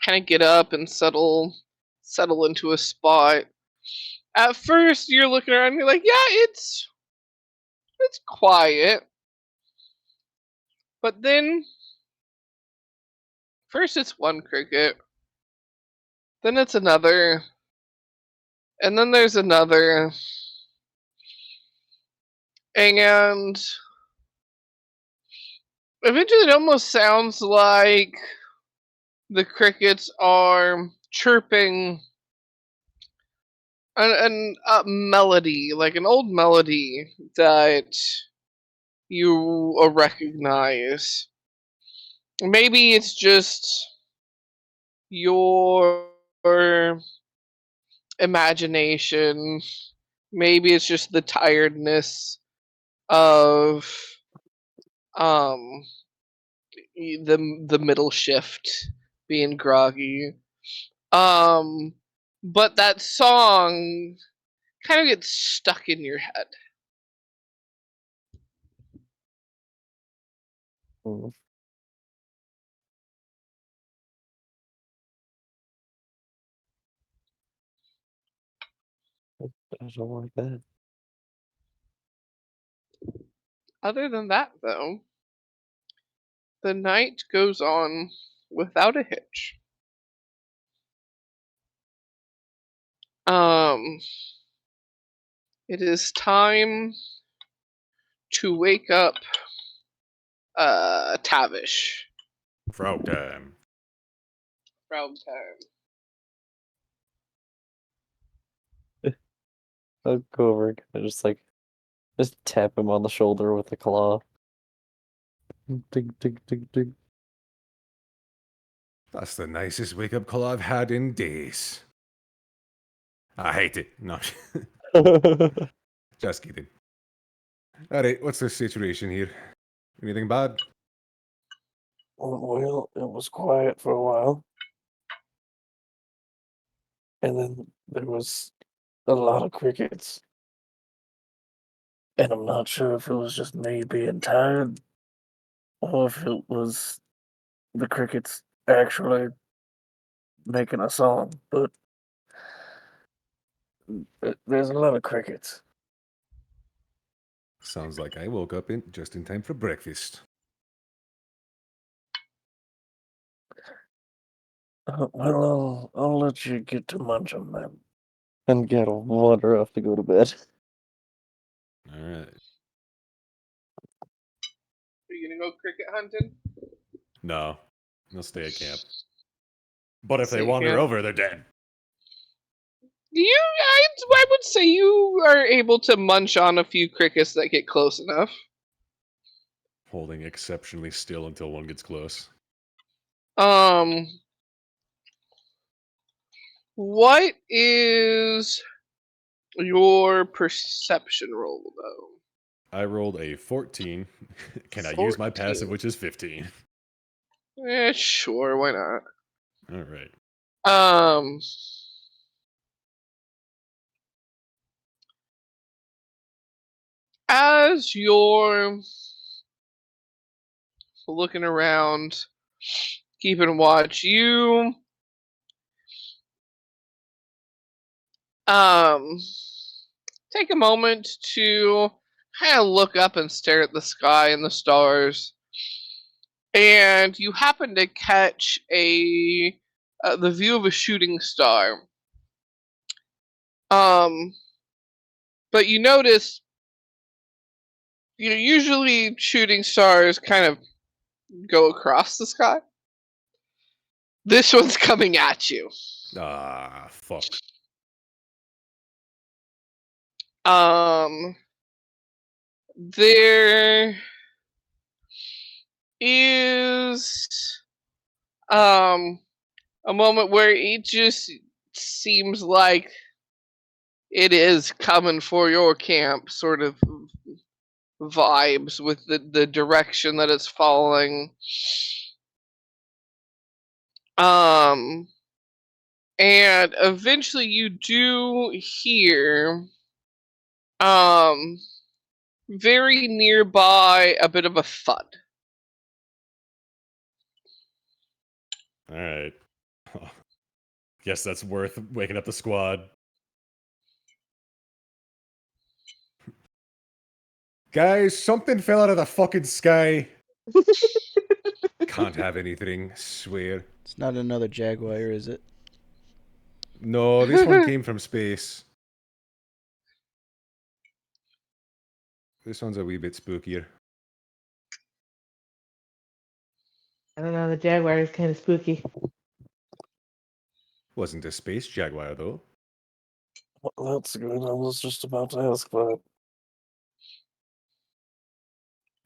kind of get up and settle into a spot, at first you're looking around and you're like, yeah, it's quiet. But then first it's one cricket, then it's another, and then there's another. And Eventually, it almost sounds like the crickets are chirping a melody, like an old melody that you recognize. Maybe it's just your imagination. Maybe it's just the tiredness of um the middle shift being groggy. But that song kind of gets stuck in your head. Mm. I don't like that. Other than that, though, the night goes on without a hitch. Um, it is time to wake up Tavish. Frog time. Frog time. I'll go over and kinda just tap him on the shoulder with a claw. Dig, dig, dig, dig. That's the nicest wake up call I've had in days. I hate it. No, just kidding. Alright, what's the situation here? Anything bad? Well, it was quiet for a while. And then there was a lot of crickets. And I'm not sure if it was just me being tired or if it was the crickets actually making a song, but there's a lot of crickets. Sounds like I woke up just in time for breakfast. Well, I'll let you get to munch 'em then. And Gadd'll wander off to go to bed. Alright. Are you gonna go cricket hunting? No, they'll stay at camp. But if Stay they at wander camp? over, they're dead. I would say you are able to munch on a few crickets that get close enough. Holding exceptionally still until one gets close. What is your perception roll, though? I rolled a 14. Can I use my passive, 14. which is 15? Sure, why not? Alright. As you're looking around, keeping watch, you take a moment to kind of look up and stare at the sky and the stars, and you happen to catch the view of a shooting star. But you notice, usually shooting stars kind of go across the sky. This one's coming at you. Ah, fuck. There is a moment where it just seems like it is coming for your camp, sort of vibes with the direction that it's following. And eventually you do hear very nearby a bit of a thud. Alright. Guess that's worth waking up the squad. Guys, something fell out of the fucking sky. Can't have anything, swear. It's not another Jaguar, is it? No, this one came from space. This one's a wee bit spookier. I don't know. The jaguar is kind of spooky. Wasn't a space jaguar though. Well, that's good. I was just about to ask that.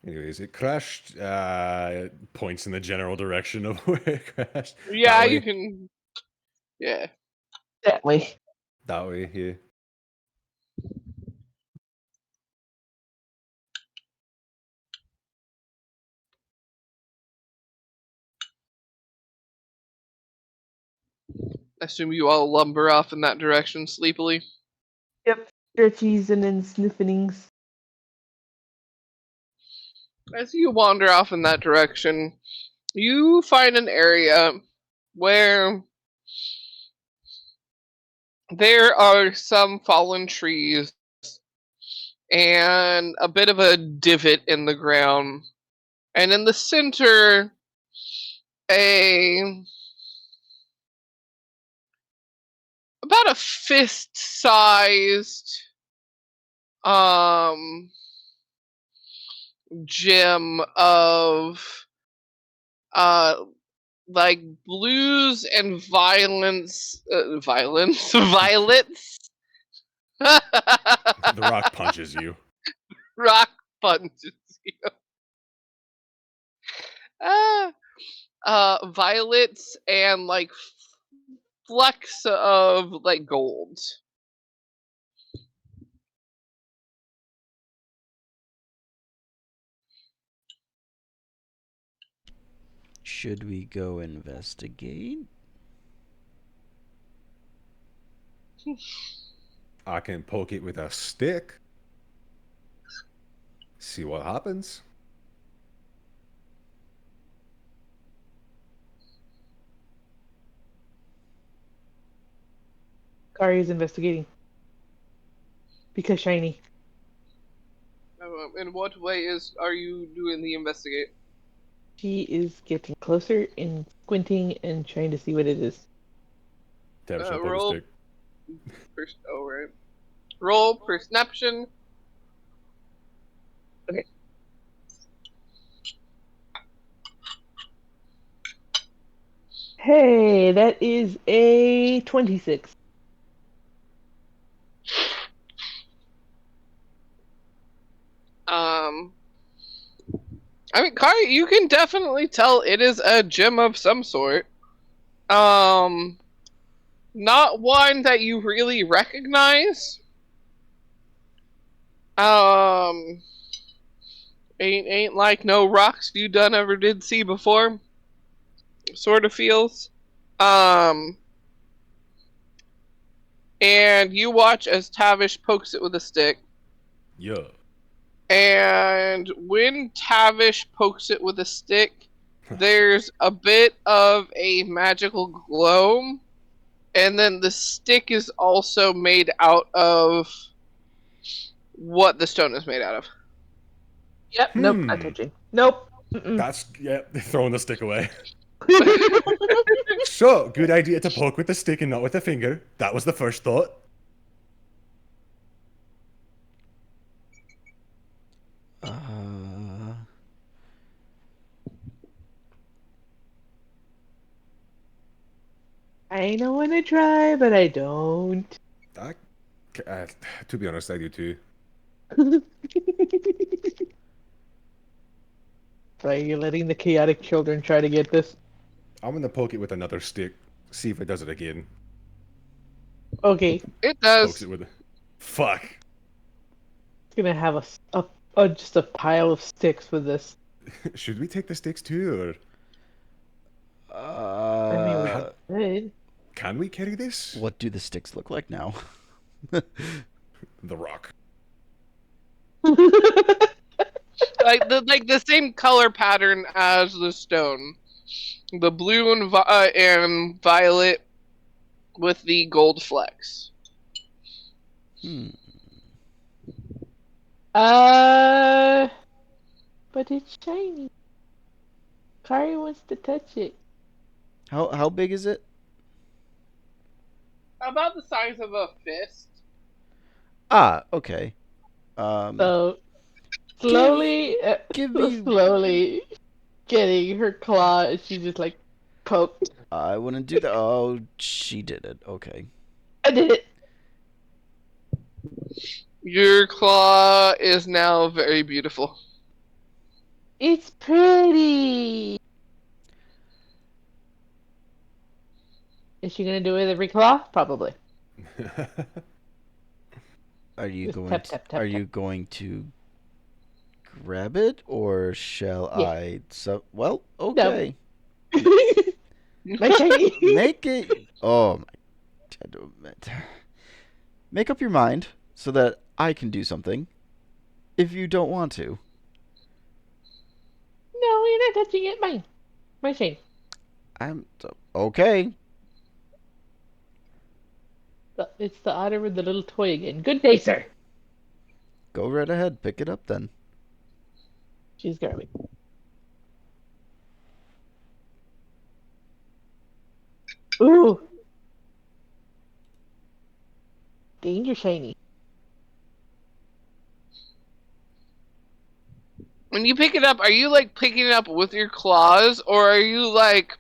Anyways, it crashed. Points in the general direction of where it crashed. Yeah, That you way. can. Yeah. That way. That way, yeah. I assume you all lumber off in that direction sleepily. Yep. Stretchies and then sniffings. As you wander off in that direction, you find an area where there are some fallen trees and a bit of a divot in the ground. And in the center, about a fist-sized gem of like blues and violets. The rock punches you. Rock punches you. Violets and like flecks of like gold. Should we go investigate? I can poke it with a stick. See what happens. Kari is investigating. Because shiny. In what way are you doing the investigate? She is getting closer and squinting and trying to see what it is. Tavish will poke a roll. stick. Oh, right. Roll perception. Okay. Hey, that is a 26. I mean, Kari, you can definitely tell it is a gem of some sort. Not one that you really recognize. Ain't like no rocks you done ever did see before. Sort of feels. And you watch as Tavish pokes it with a stick. Yeah. And when Tavish pokes it with a stick, there's a bit of a magical glow. And then the stick is also made out of what the stone is made out of. Yep, nope, not touching. Nope. That's, yeah, throwing the stick away. So, good idea to poke with the stick and not with the finger. That was the first thought. I don't want to try, but I don't. To be honest, I do too. So you're letting the chaotic children try to get this? I'm gonna poke it with another stick. See if it does it again. Okay. It does. Pokes it with. Fuck. It's gonna have just a pile of sticks with this. Should we take the sticks too, or I mean, we could. can we carry this? What do the sticks look like now? The rock. like the same color pattern as the stone. The blue and violet with the gold flecks. But it's shiny. Kari wants to touch it. How big is it? About the size of a fist. Ah, okay. So slowly, give me slowly. getting her claw, and she just like poked. I wouldn't do that. Oh, she did it. Okay. I did it. Your claw is now very beautiful. It's pretty. Is she gonna do it with every claw? Probably. Are you Just going tap, to, tap, tap, are you tap. going to grab it or shall Yeah. I well, okay. My shiny. Make it Oh my Make up your mind so that I can do something if you don't want to. No, you're not touching it. Mine. My shiny. Okay. It's the otter with the little toy again. Good day, sir. Go right ahead. Pick it up then. She's grabbing. Ooh. Danger shiny. When you pick it up, are you like picking it up with your claws, or are you like,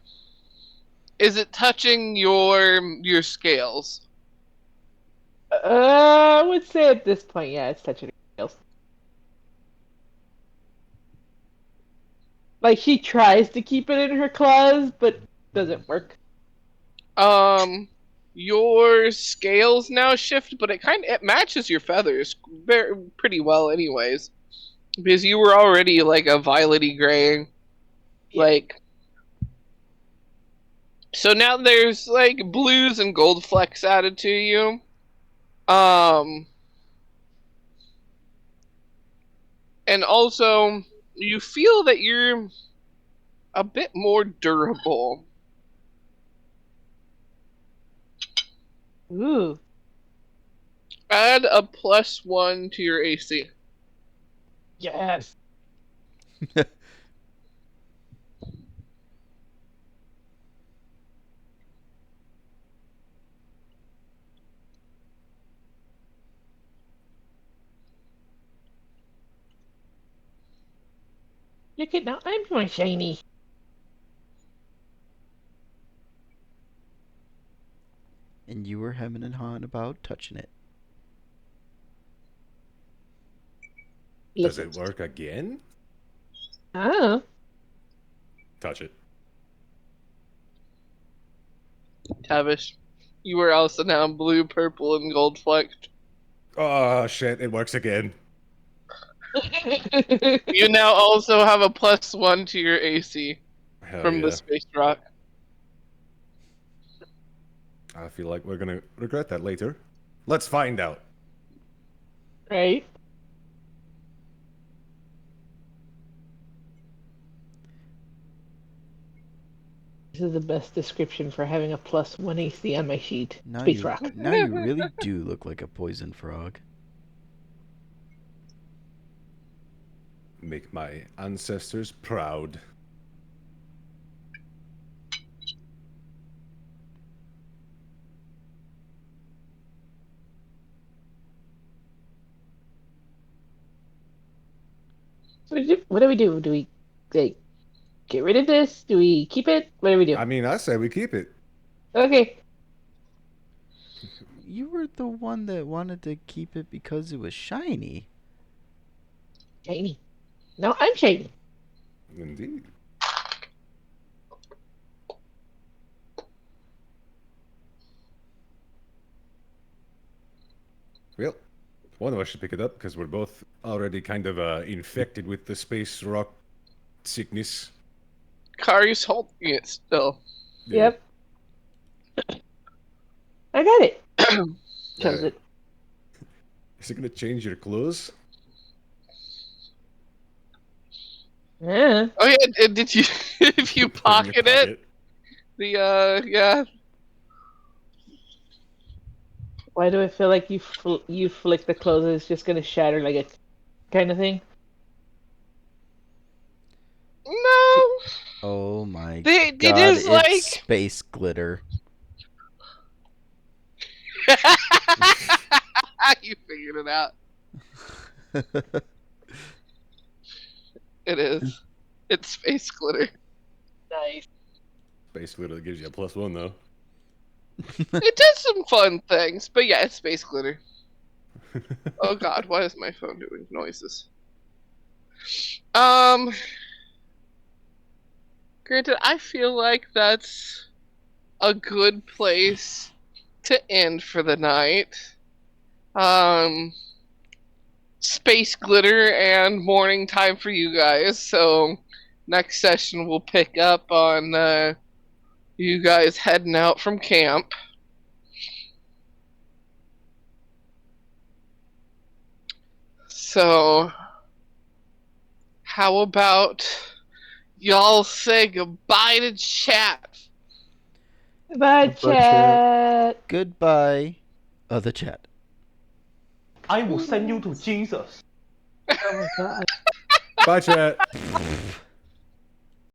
is it touching your scales? I would say at this point, yeah, it's touching her nails. Like she tries to keep it in her claws, but doesn't work. Your scales now shift, but it matches your feathers pretty well, anyways, because you were already like a violety gray, like. So now there's like blues and gold flecks added to you. And also you feel that you're a bit more durable. Ooh. Add a +1 to your AC. Yes. Look at now, I'm more shiny. And you were hemming and hawing about touching it. Does it work again? Oh. Touch it. Tavish, you were also now blue, purple, and gold flecked. Oh shit! It works again. You now also have a +1 to your AC Hell from yeah. the space rock. I feel like we're gonna regret that later. Let's find out. Right? This is the best description for having a +1 AC on my sheet. Space rock. Now you really do look like a poison frog. Make my ancestors proud. What do we do? Do we like, get rid of this? Do we keep it? What do we do? I mean, I say we keep it. Okay. You were the one that wanted to keep it because it was shiny. Shiny. No, I'm shiny. Indeed. Well, one of us should pick it up because we're both already kind of infected with the space rock sickness. Kari's holding it still. Yeah. Yep. I got it. Yeah. It. Is it gonna change your clothes? Yeah. Oh yeah, did you if you Put it in your pocket it? pocket? Yeah. Why do I feel like you flick the clothes and it's just gonna shatter like a kind of thing? No. Oh my It god, is it's like space glitter. you figured it out. It is. It's space glitter. Nice. Space glitter gives you a +1 though. It does some fun things, but yeah, it's space glitter. Oh god, why is my phone doing noises? Granted, I feel like that's a good place to end for the night. Space glitter and morning time for you guys, so next session we'll pick up on you guys heading out from camp. So, how about y'all say goodbye to chat? Bye, chat. Goodbye. The chat. I will send you to Jesus. Oh my god. Bye, chat.